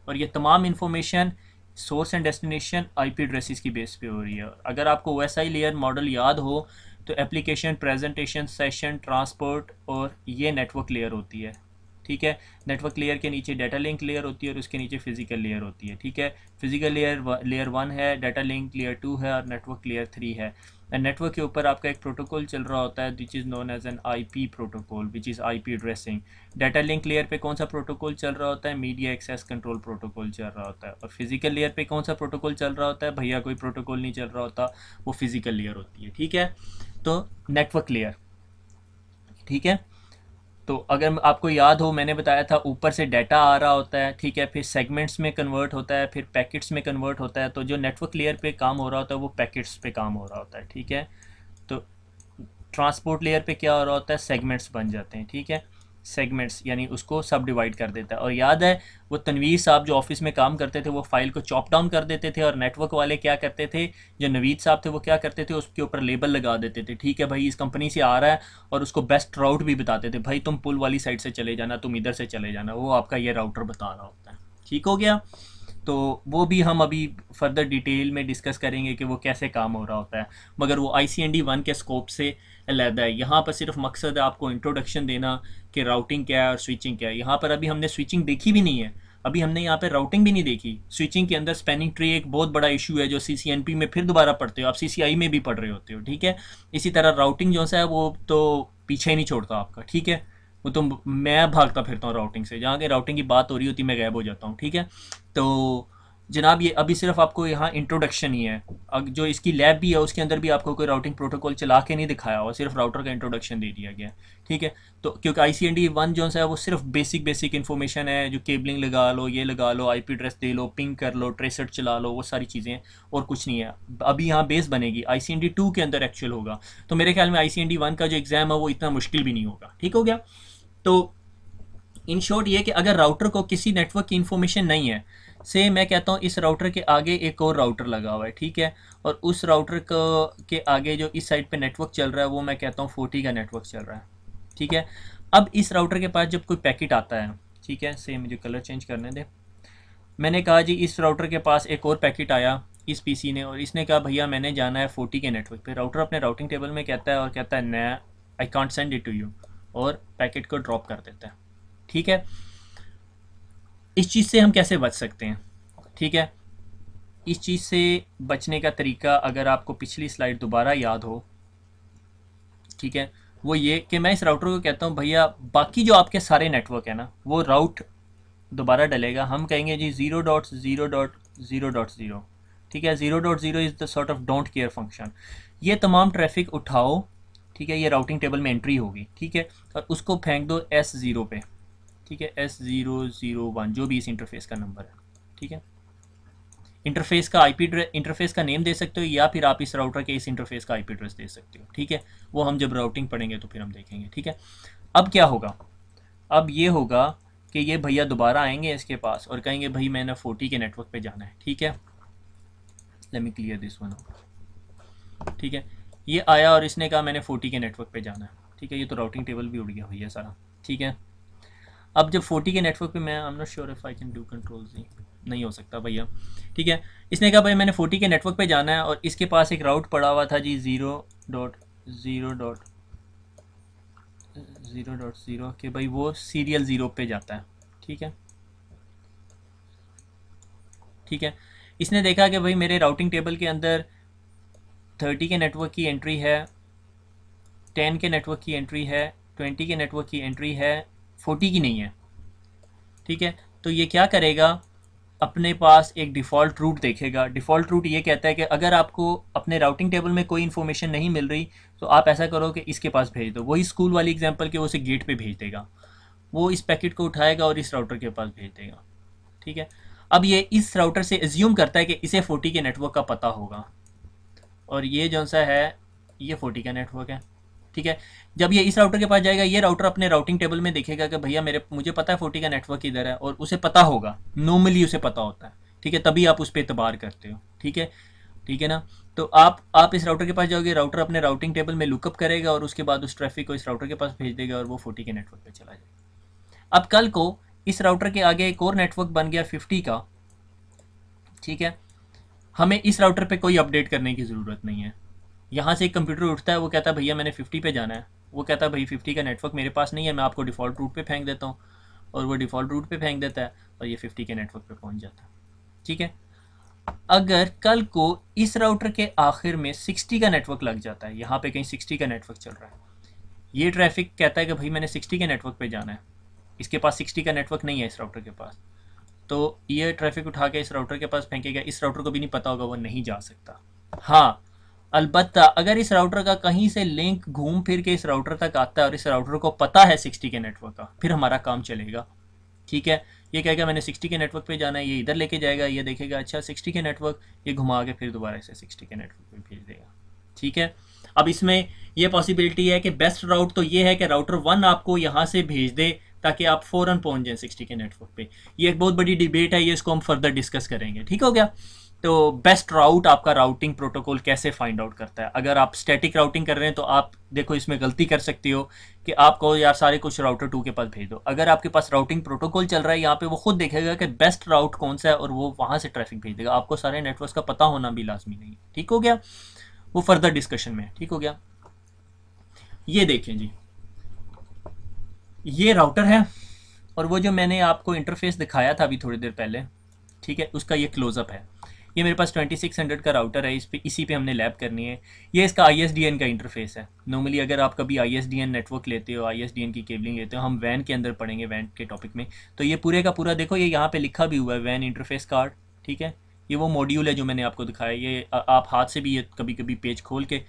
और ये तमाम information source and destination IP addresses की बेस पे हो रही है। अगर आपको OSI लेयर मॉडल याद हो तो एप्लीकेशन, प्रेजेंटेशन, सेशन, ट्रांसपोर्ट और ये नेटवर्क लेयर होती है। ठीक है, नेटवर्क लेयर के नीचे डाटा लिंक लेयर होती है और उसके नीचे फिजिकल लेयर होती है। ठीक है, फिजिकल लेयर 1 है, डाटा लिंक लेयर 2 है और नेटवर्क लेयर 3 है। नेटवर्क के ऊपर आपका एक प्रोटोकॉल चल रहा होता है which is known as an IP protocol which is IP addressing. Data link layer पे कौन सा प्रोटोकॉल चल रहा होता है, मीडिया एक्सेस कंट्रोल प्रोटोकॉल चल रहा होता है। और फिजिकल लेयर पे कौन सा प्रोटोकॉल चल रहा होता है, भैया कोई प्रोटोकॉल नहीं चल रहा होता, वो फिजिकल लेयर होती है। ठीक है, तो नेटवर्क लेयर। ठीक है, तो अगर आपको याद हो मैंने बताया था ऊपर से डाटा आ रहा होता है। ठीक है, फिर सेगमेंट्स में कन्वर्ट होता है, फिर पैकेट्स में कन्वर्ट होता है। तो जो नेटवर्क लेयर पे काम हो रहा होता है वो पैकेट्स पे काम हो रहा होता है। ठीक है, तो ट्रांसपोर्ट लेयर पे क्या हो रहा होता है, सेगमेंट्स बन जाते हैं। ठीक है, सेगमेंट्स यानी उसको सब डिवाइड कर देता है। और याद है वो तनवीर साहब जो ऑफिस में काम करते थे वो फाइल को चॉप डाउन कर देते थे, और नेटवर्क वाले क्या करते थे, जो नवीद साहब थे वो क्या करते थे, उसके ऊपर लेबल लगा देते थे। ठीक है भाई इस कंपनी से आ रहा है, और उसको बेस्ट राउट भी बताते थे, भाई तुम पुल वाली साइड से चले जाना, तुम इधर से चले जाना, वो आपका ये राउटर बता रहा होता है। ठीक हो गया, तो वो भी हम अभी फर्दर डिटेल में डिस्कस करेंगे कि वो कैसे काम हो रहा होता है, मगर वो ICND-1 के स्कोप से अलहदा है। यहाँ पर सिर्फ मकसद है आपको इंट्रोडक्शन देना कि राउटिंग क्या है और स्विचिंग क्या है। यहाँ पर अभी हमने स्विचिंग देखी भी नहीं है, अभी हमने यहाँ पे राउटिंग भी नहीं देखी। स्विचिंग के अंदर स्पैनिंग ट्री एक बहुत बड़ा इशू है जो CCNP में फिर दोबारा पढ़ते हो, आप CCI में भी पढ़ रहे होते हो, ठीक है। इसी तरह राउटिंग जो सा है वो तो पीछे ही नहीं छोड़ता आपका, ठीक है। वो तो मैं भागता फिरता हूँ राउटिंग से, जहाँ के राउटिंग की बात हो रही होती मैं गायब हो जाता हूँ, ठीक है। तो जनाब ये अभी सिर्फ आपको यहाँ इंट्रोडक्शन ही है। जो इसकी लैब भी है उसके अंदर भी आपको कोई राउटिंग प्रोटोकॉल चला के नहीं दिखाया हुआ, सिर्फ राउटर का इंट्रोडक्शन दे दिया गया, ठीक है। तो क्योंकि ICND-1 जो है वो सिर्फ बेसिक इन्फॉर्मेशन है, जो केबलिंग लगा लो, ये लगा लो, IP एड्रेस दे लो, पिंग कर लो, ट्रेसर चला लो, वो सारी चीज़ें, और कुछ नहीं है। अभी यहाँ बेस बनेगी, ICND-2 के अंदर एक्चुअल होगा। तो मेरे ख्याल में ICND-1 का जो एग्ज़ाम है वो इतना मुश्किल भी नहीं होगा, ठीक हो गया। तो इन शॉर्ट ये कि अगर राउटर को किसी नेटवर्क की इन्फॉर्मेशन नहीं है, से मैं कहता हूँ इस राउटर के आगे एक और राउटर लगा हुआ है, ठीक है, और उस राउटर को के आगे जो इस साइड पे नेटवर्क चल रहा है वो मैं कहता हूँ 40 का नेटवर्क चल रहा है, ठीक है। अब इस राउटर के पास जब कोई पैकेट आता है, ठीक है, से मुझे कलर चेंज करने दे, मैंने कहा जी इस राउटर के पास एक और पैकेट आया इस PC ने, और इसने कहा भैया मैंने जाना है 40 के नेटवर्क पे। राउटर अपने राउटिंग टेबल में कहता है और कहता है न, I can't send it to you, और पैकेट को ड्रॉप कर देता है, ठीक है। इस चीज़ से हम कैसे बच सकते हैं, ठीक है। इस चीज़ से बचने का तरीका अगर आपको पिछली स्लाइड दोबारा याद हो, ठीक है, वो ये कि मैं इस राउटर को कहता हूँ भैया बाकी जो आपके सारे नेटवर्क है ना वो राउट दोबारा डलेगा। हम कहेंगे जी 0.0.0.0, ठीक है। 0.0 is the sort of don't care function. ये तमाम ट्रैफिक उठाओ, ठीक है, ये राउटिंग टेबल में एंट्री होगी, ठीक है, और उसको फेंक दो S0 पे, ठीक है, S001 जो भी इस इंटरफेस का नंबर है, ठीक है। इंटरफेस का IP इंटरफेस का नेम दे सकते हो, या फिर आप इस राउटर के इस इंटरफेस का IP एड्रेस दे सकते हो, ठीक है। वो हम जब राउटिंग पढ़ेंगे तो फिर हम देखेंगे, ठीक है। अब क्या होगा, अब ये होगा कि ये भैया दोबारा आएंगे इसके पास और कहेंगे भाई मैंने 40 के नेटवर्क पे जाना है, ठीक है। Let me clear this one, ठीक है। ये आया और इसने कहा मैंने 40 के नेटवर्क पे जाना है, ठीक है। ये तो राउटिंग टेबल भी उड़ गया हुई है सारा, ठीक है। अब जब 40 के नेटवर्क पे मैं I am not sure if I can do control Z, नहीं हो सकता भैया, ठीक है। इसने कहा भाई मैंने 40 के नेटवर्क पे जाना है और इसके पास एक राउट पड़ा हुआ था जी 0.0.0.0 कि भाई वो सीरियल 0 पे जाता है, ठीक है, ठीक है। इसने देखा कि भाई मेरे राउटिंग टेबल के अंदर 30 के नेटवर्क की एंट्री है, 10 के नेटवर्क की एंट्री है, 20 के नेटवर्क की एंट्री है, 40 की नहीं है, ठीक है। तो ये क्या करेगा, अपने पास एक डिफ़ॉल्ट रूट देखेगा। डिफ़ॉल्ट रूट ये कहता है कि अगर आपको अपने राउटिंग टेबल में कोई इन्फॉर्मेशन नहीं मिल रही तो आप ऐसा करो कि इसके पास भेज दो। वही स्कूल वाली एग्जांपल के वो उसे गेट पे भेज देगा, वो इस पैकेट को उठाएगा और इस राउटर के पास भेज देगा, ठीक है। अब ये इस राउटर से एज्यूम करता है कि इसे 40 के नेटवर्क का पता होगा, और ये जो सा है ये 40 का नेटवर्क है, ठीक है। जब ये इस राउटर के पास जाएगा, ये राउटर अपने राउटिंग टेबल में देखेगा कि भैया मुझे पता है 40 का नेटवर्क इधर है, और उसे पता होगा, नॉर्मली उसे पता होता है, ठीक है, तभी आप उस पर एतबार करते हो, ठीक है, ठीक है ना। तो आप इस राउटर के पास जाओगे, राउटर अपने राउटिंग टेबल में लुकअप करेगा और उसके बाद उस ट्रैफिक को इस राउटर के पास भेज देगा और वो 40 के नेटवर्क पे चला जाएगा। अब कल को इस राउटर के आगे एक और नेटवर्क बन गया 50 का, ठीक है। हमें इस राउटर पे कोई अपडेट करने की ज़रूरत नहीं है। यहाँ से एक कंप्यूटर उठता है, वो कहता है भैया मैंने 50 पे जाना है, वो कहता है भाई 50 का नेटवर्क मेरे पास नहीं है, मैं आपको डिफ़ॉल्ट रूट पे फेंक देता हूँ, और वो डिफ़ॉल्ट रूट पे फेंक देता है और ये 50 के नेटवर्क पे पहुँच जाता है, ठीक है। अगर कल को इस राउटर के आखिर में 60 का नेटवर्क लग जाता है, यहाँ पे कहीं 60 का नेटवर्क चल रहा है, ये ट्रैफिक कहता है कि भाई मैंने 60 के नेटवर्क पे जाना है, इसके पास 60 का नेटवर्क नहीं है इस राउटर के पास, तो ये ट्रैफिक उठा के इस राउटर के पास फेंकेगा। इस राउटर को भी नहीं पता होगा, वो नहीं जा सकता। हाँ, अलबत्ता अगर इस राउटर का कहीं से लिंक घूम फिर के इस राउटर तक आता है और इस राउटर को पता है 60 के नेटवर्क का, फिर हमारा काम चलेगा, ठीक है। ये कहेगा मैंने 60 के नेटवर्क पे जाना है, ये इधर लेके जाएगा, ये देखेगा अच्छा 60 के नेटवर्क, ये घुमा के फिर दोबारा इसे 60 के नेटवर्क पे भेज देगा, ठीक है। अब इसमें यह पॉसिबिलिटी है कि बेस्ट राउट तो ये है कि राउटर 1 आपको यहाँ से भेज दे ताकि आप फ़ौरन पहुंच जाएं 60 के नेटवर्क पे। ये एक बहुत बड़ी डिबेट है, ये इसको हम फर्दर डिस्कस करेंगे, ठीक हो गया। तो बेस्ट राउट आपका राउटिंग प्रोटोकॉल कैसे फाइंड आउट करता है। अगर आप स्टैटिक राउटिंग कर रहे हैं तो आप देखो इसमें गलती कर सकते हो कि आप कहो यार सारे कुछ राउटर 2 के पास भेज दो। अगर आपके पास राउटिंग प्रोटोकॉल चल रहा है यहाँ पे, वो खुद देखेगा कि बेस्ट राउट कौन सा है और वो वहाँ से ट्रैफिक भेज देगा। आपको सारे नेटवर्क का पता होना भी लाजमी नहीं है, ठीक हो गया। वो फर्दर डिस्कशन में, ठीक हो गया। ये देखें जी, ये राउटर है और वो जो मैंने आपको इंटरफेस दिखाया था अभी थोड़ी देर पहले, ठीक है, उसका ये क्लोजअप है। ये मेरे पास 2600 का राउटर है, इसी पे हमने लैब करनी है। ये इसका ISDN का इंटरफेस है। नॉर्मली अगर आप कभी ISDN नेटवर्क लेते हो, ISDN की केबलिंग लेते हो, हम वैन के अंदर पढ़ेंगे, वैन के टॉपिक में, तो ये पूरे का पूरा देखो, ये यहाँ पे लिखा भी हुआ है वैन इंटरफेस कार्ड, ठीक है। ये वो मॉड्यूल है जो मैंने आपको दिखाया। ये आप हाथ से भी ये कभी कभी पेज खोल के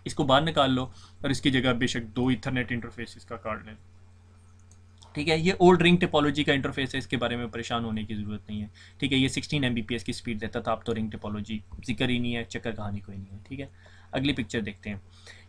इसको बाहर निकाल लो और इसकी जगह बेशक 2 ईथरनेट इंटरफेस इसका कार्ड लें, ठीक है। ये ओल्ड रिंग टिपोलॉजी का इंटरफेस है, इसके बारे में परेशान होने की ज़रूरत नहीं है, ठीक है। ये 16 Mbps की स्पीड देता था, अब तो रिंग टिपोलॉजी जिक्र ही नहीं है, चक्कर कहानी कोई नहीं है, ठीक है। अगली पिक्चर देखते हैं।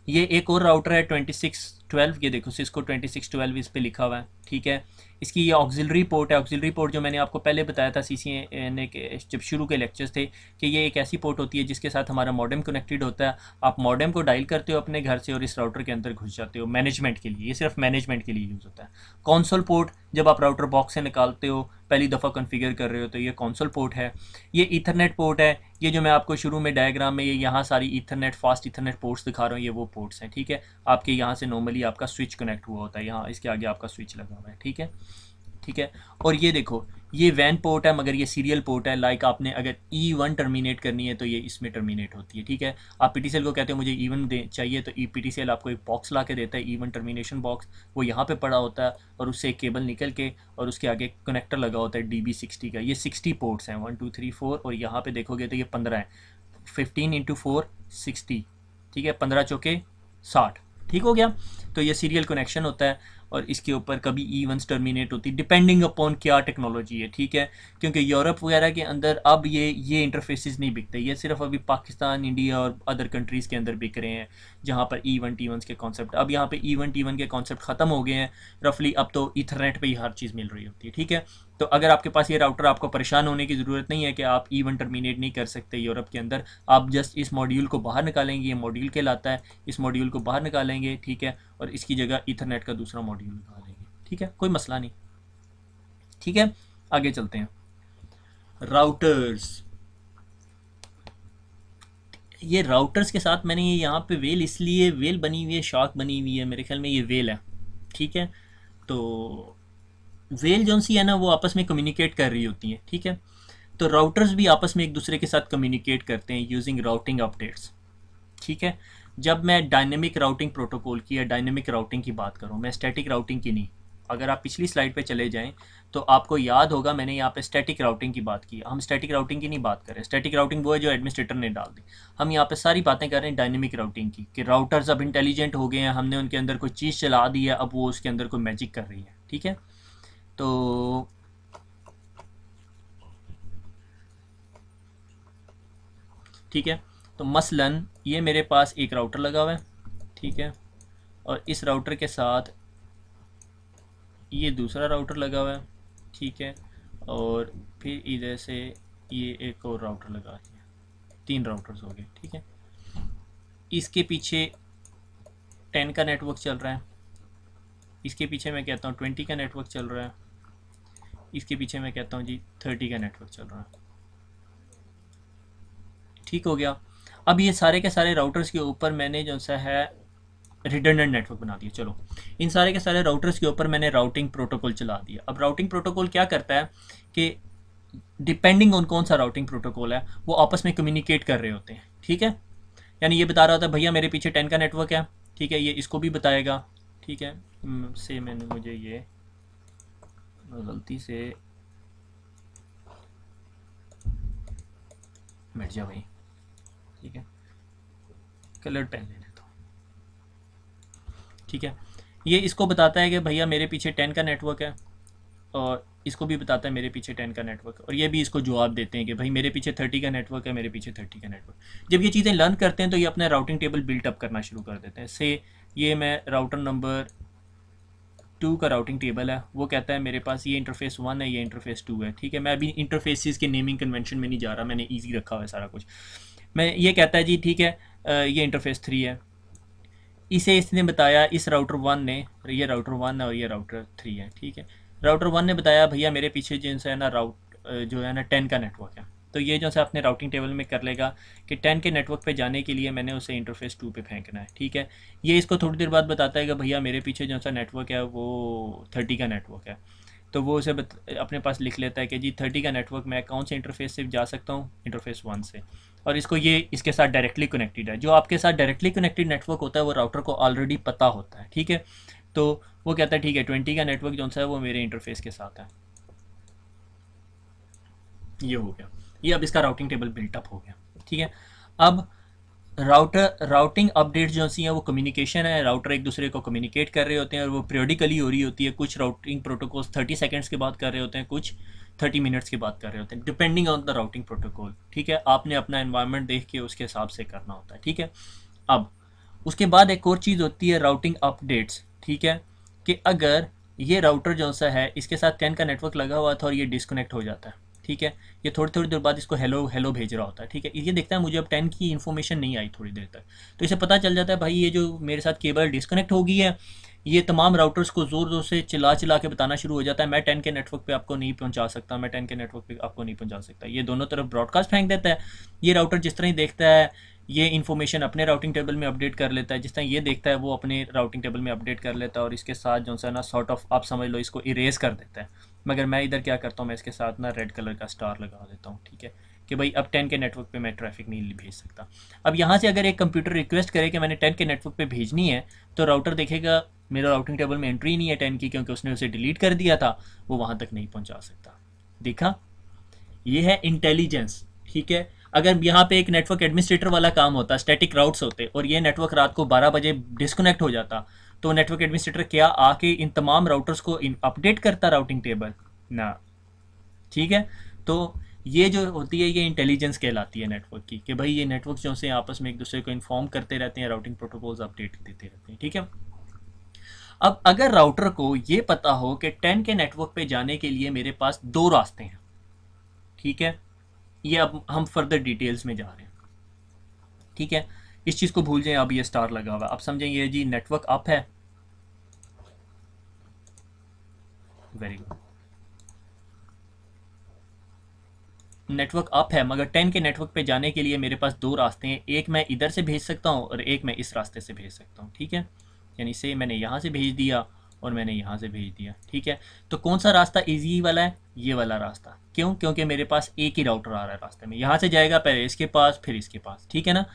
ये एक और राउटर है 2612, ये देखो सिस्को 2612 इस पर लिखा हुआ है, ठीक है। इसकी ये ऑक्सिलरी पोर्ट है। ऑक्सिलरी पोर्ट जो मैंने आपको पहले बताया था CCNA के जब शुरू के लेक्चर्स थे, कि ये एक ऐसी पोर्ट होती है जिसके साथ हमारा मॉडेम कनेक्टेड होता है। आप मॉडेम को डायल करते हो अपने घर से और इस राउटर के अंदर घुस जाते हो मैनेजमेंट के लिए। ये सिर्फ मैनेजमेंट के लिए यूज़ होता है। कॉन्सोल पोर्ट जब आप राउटर बॉक्स से निकालते हो, पहली दफ़ा कॉन्फ़िगर कर रहे हो, तो ये कॉन्सोल पोर्ट है। ये ईथरनेट पोर्ट है। ये जो मैं आपको शुरू में डायग्राम में ये यहाँ सारी ईथरनेट, फास्ट ईथरनेट पोर्ट्स दिखा रहा हूँ, ये वो पोर्ट्स हैं, ठीक है। आपके यहाँ से नॉर्मली आपका स्विच कनेक्ट हुआ होता है, यहाँ इसके आगे आपका स्विच लगा हुआ है, ठीक है, ठीक है। और ये देखो, ये वैन पोर्ट है मगर ये सीरियल पोर्ट है। लाइक आपने अगर E1 टर्मिनेट करनी है तो ये इसमें टर्मिनेट होती है, ठीक है। आप PTCL को कहते हो मुझे E1 चाहिए, तो PTCL आपको एक बॉक्स ला के देता है, E1 टर्मिनेशन बॉक्स, वो यहाँ पे पड़ा होता है और उससे एक केबल निकल के और उसके आगे कनेक्टर लगा होता है DB60 का। ये 60 पोर्ट्स हैं, 1 2 3 4, और यहाँ पे देखोगे तो ये 15 है, 15 × 4 60, ठीक है, 15 चौके 60, ठीक हो गया। तो ये सीरियल कनेक्शन होता है और इसके ऊपर कभी E1 टर्मिनेट होती है, डिपेंडिंग अपॉन क्या टेक्नोलॉजी है, ठीक है। क्योंकि यूरोप वगैरह के अंदर अब ये इंटरफेसेस नहीं बिकते, ये सिर्फ अभी पाकिस्तान, इंडिया और अदर कंट्रीज़ के अंदर बिक रहे हैं, जहाँ पर E1 T1 के कॉन्सेप्ट, अब यहाँ पे E1 T1 के कॉन्सेप्ट ख़त्म हो गए हैं रफली। अब तो ईथरनेट पे ही हर चीज़ मिल रही होती है, ठीक है। तो अगर आपके पास ये राउटर, आपको परेशान होने की ज़रूरत नहीं है कि आप E1 टर्मिनेट नहीं कर सकते यूरोप के अंदर। आप जस्ट इस मॉड्यूल को बाहर निकालेंगे, ये मॉड्यूल कहलाता है, इस मॉड्यूल को बाहर निकालेंगे, ठीक है, और इसकी जगह ईथरनेट का दूसरा मॉड्यूल निकालेंगे, ठीक है, कोई मसला नहीं, ठीक है। आगे चलते हैं। राउटर्स, ये राउटर्स के साथ मैंने ये यहाँ पे वेल, इसलिए वेल बनी हुई है, शार्क बनी हुई है, मेरे ख्याल में ये वेल है, ठीक है। तो वेल जौन सी है ना, वो आपस में कम्युनिकेट कर रही होती हैं, ठीक है। तो राउटर्स भी आपस में एक दूसरे के साथ कम्युनिकेट करते हैं यूजिंग राउटिंग अपडेट्स, ठीक है। जब मैं डायनेमिक राउटिंग प्रोटोकॉल की या डायनेमिक राउटिंग की बात करूँ, मैं स्टैटिक राउटिंग की नहीं। अगर आप पिछली स्लाइड पे चले जाएं तो आपको याद होगा मैंने यहाँ पे स्टैटिक राउटिंग की बात की। हम स्टैटिक राउटिंग की नहीं बात कर रहे। स्टैटिक राउटिंग वो है जो एडमिनिस्ट्रेटर ने डाल दी। हम यहाँ पे सारी बातें कर रहे हैं डायनेमिक राउटिंग की, कि राउटर्स अब इंटेलिजेंट हो गए हैं, हमने उनके अंदर कोई चीज़ चला दी है, अब वो उसके अंदर कोई मैजिक कर रही है, ठीक है। तो ठीक है, तो मसलन ये मेरे पास एक राउटर लगा हुआ है, ठीक है, और इस राउटर के साथ ये दूसरा राउटर लगा हुआ है, ठीक है, और फिर इधर से ये एक और राउटर लगा दिया, 3 राउटर्स हो गए, ठीक है। इसके पीछे 10 का नेटवर्क चल रहा है, इसके पीछे मैं कहता हूँ 20 का नेटवर्क चल रहा है, इसके पीछे मैं कहता हूँ जी 30 का नेटवर्क चल रहा है, ठीक हो गया। अब ये सारे के सारे राउटर्स के ऊपर मैंने जो सा है रिडंडेंट नेटवर्क बना दिया। चलो, इन सारे के सारे राउटर्स के ऊपर मैंने राउटिंग प्रोटोकॉल चला दिया। अब राउटिंग प्रोटोकॉल क्या करता है कि डिपेंडिंग ऑन कौन सा राउटिंग प्रोटोकॉल है, वो आपस में कम्युनिकेट कर रहे होते हैं, ठीक है। यानी ये बता रहा था भैया मेरे पीछे 10 का नेटवर्क है, ठीक है, ये इसको भी बताएगा, ठीक है। से मैंने मुझे ये गलती से मिट जा भाई, ठीक है, कलर पेन ले लेता हूँ, ठीक है। ये इसको बताता है कि भैया मेरे पीछे 10 का नेटवर्क है, और इसको भी बताता है मेरे पीछे 10 का नेटवर्क, और ये भी इसको जवाब देते हैं कि भाई मेरे पीछे 30 का नेटवर्क है, मेरे पीछे 30 का नेटवर्क। जब ये चीज़ें लर्न करते हैं तो ये अपना राउटिंग टेबल बिल्ट अप करना शुरू कर देते हैं। से ये मैं राउटर नंबर 2 का राउटिंग टेबल है, वो कहता है मेरे पास ये इंटरफेस 1 है, ये इंटरफेस 2 है, ठीक है। मैं अभी इंटरफेसिस के नेमिंग कन्वेंशन में नहीं जा रहा, मैंने ईजी रखा हुआ है सारा कुछ। मैं ये कहता है जी ठीक है, ये इंटरफेस 3 है, इसे इसने बताया, इस राउटर 1 ने, ये राउटर 1 है और ये राउटर 3 है, ठीक है। राउटर 1 ने बताया भैया मेरे पीछे जो है ना जो है ना 10 का नेटवर्क है, तो ये जो है अपने राउटिंग टेबल में कर लेगा कि 10 के नेटवर्क पे जाने के लिए मैंने उसे इंटरफेस 2 पे फेंकना है, ठीक है। ये इसको थोड़ी देर बाद बताता है कि भैया मेरे पीछे जो सा नेटवर्क है वो 30 का नेटवर्क है, तो वो उसे अपने पास लिख लेता है कि जी 30 का नेटवर्क मैं कौन से इंटरफेस से जा सकता हूँ, इंटरफेस 1 से, और इसको ये इसके साथ डायरेक्टली कनेक्टेड है। जो आपके साथ डायरेक्टली कनेक्टेड नेटवर्क होता है वो राउटर को ऑलरेडी पता होता है, ठीक है। तो वो कहता है ठीक है 20 का नेटवर्क जो सा है वो मेरे इंटरफेस के साथ है। ये हो गया, ये अब इसका राउटिंग टेबल बिल्टअप हो गया, ठीक है। अब राउटिंग अपडेट जो सी हैं वो कम्युनिकेशन है, राउटर एक दूसरे को कम्युनिकेट कर रहे होते हैं और वो पीरियडिकली हो रही होती है। कुछ राउटिंग प्रोटोकॉल्स 30 सेकंड्स के बाद कर रहे होते हैं, कुछ 30 मिनट्स के बाद कर रहे होते हैं, depending on the routing protocol, ठीक है। आपने अपना एनवायरनमेंट देख के उसके हिसाब से करना होता है, ठीक है। अब उसके बाद एक और चीज़ होती है राउटिंग अपडेट्स, ठीक है, कि अगर ये राउटर जो सा है इसके साथ 10 का नेटवर्क लगा हुआ था और ये डिस्कनेक्ट हो जाता है, ठीक है, ये थोड़ी थोड़ी देर बाद इसको हेलो हेलो भेज रहा होता है, ठीक है। ये देखता है मुझे अब 10 की इन्फॉर्मेशन नहीं आई थोड़ी देर तक, तो इसे पता चल जाता है भाई ये जो मेरे साथ केबल डिस्कनेक्ट हो गई है, ये तमाम राउटर्स को ज़ोर ज़ोर से चिल्ला चिल्ला के बताना शुरू हो जाता है मैं 10 के नेटवर्क पे आपको नहीं पहुंचा सकता, मैं 10 के नेटवर्क पे आपको नहीं पहुंचा सकता। ये दोनों तरफ ब्रॉडकास्ट फेंक देता है। ये राउटर जिस तरह ही देखता है ये इन्फॉर्मेशन अपने राउटिंग टेबल में अपडेट कर लेता है, जिस तरह ये देखता है वो अपने राउटिंग टेबल में अपडेट कर लेता है, और इसके साथ जो है ना सॉर्ट ऑफ आप समझ लो इसको इरेज कर देता है। मगर मैं इधर क्या करता हूँ, मैं इसके साथ ना रेड कलर का स्टार लगा देता हूँ, ठीक है, कि भाई अब 10 के नेटवर्क पे मैं ट्रैफिक नहीं भेज सकता। अब यहाँ से अगर एक कंप्यूटर रिक्वेस्ट करे कि मैंने 10 के नेटवर्क पे भेजनी है, तो राउटर देखेगा मेरा राउटिंग टेबल में एंट्री नहीं है 10 की, क्योंकि उसने उसे डिलीट कर दिया था, वो वहाँ तक नहीं पहुँचा सकता। देखा, ये है इंटेलिजेंस, ठीक है। अगर यहाँ पे एक नेटवर्क एडमिनिस्ट्रेटर वाला काम होता, स्टैटिक राउट्स होते, और ये नेटवर्क रात को 12 बजे डिस्कनेक्ट हो जाता, तो नेटवर्क एडमिनिस्ट्रेटर क्या आके इन तमाम राउटर्स को अपडेट करता राउटिंग टेबल ना, ठीक है। तो ये जो होती है ये इंटेलिजेंस कहलाती है नेटवर्क की, कि भाई ये नेटवर्क जो से आपस में एक दूसरे को इन्फॉर्म करते रहते हैं, राउटिंग प्रोटोकॉल्स अपडेट देते रहते हैं, ठीक है। अब अगर राउटर को ये पता हो कि 10 के नेटवर्क पे जाने के लिए मेरे पास 2 रास्ते हैं, ठीक है, ये अब हम फर्दर डिटेल्स में जा रहे हैं, ठीक है। इस चीज़ को भूल जाएं, अब ये स्टार लगा हुआ है, अब समझें ये जी नेटवर्क अप है, वेरी गुड, नेटवर्क अप है, मगर 10 के नेटवर्क पे जाने के लिए मेरे पास 2 रास्ते हैं, एक मैं इधर से भेज सकता हूँ और एक मैं इस रास्ते से भेज सकता हूँ, ठीक है। यानी से मैंने यहाँ से भेज दिया और मैंने यहाँ से भेज दिया, ठीक है। तो कौन सा रास्ता इजी वाला है, ये वाला रास्ता, क्यों, क्योंकि मेरे पास एक ही राउटर आ रहा है रास्ते में, यहाँ से जाएगा पहले इसके पास फिर इसके पास, ठीक है ना।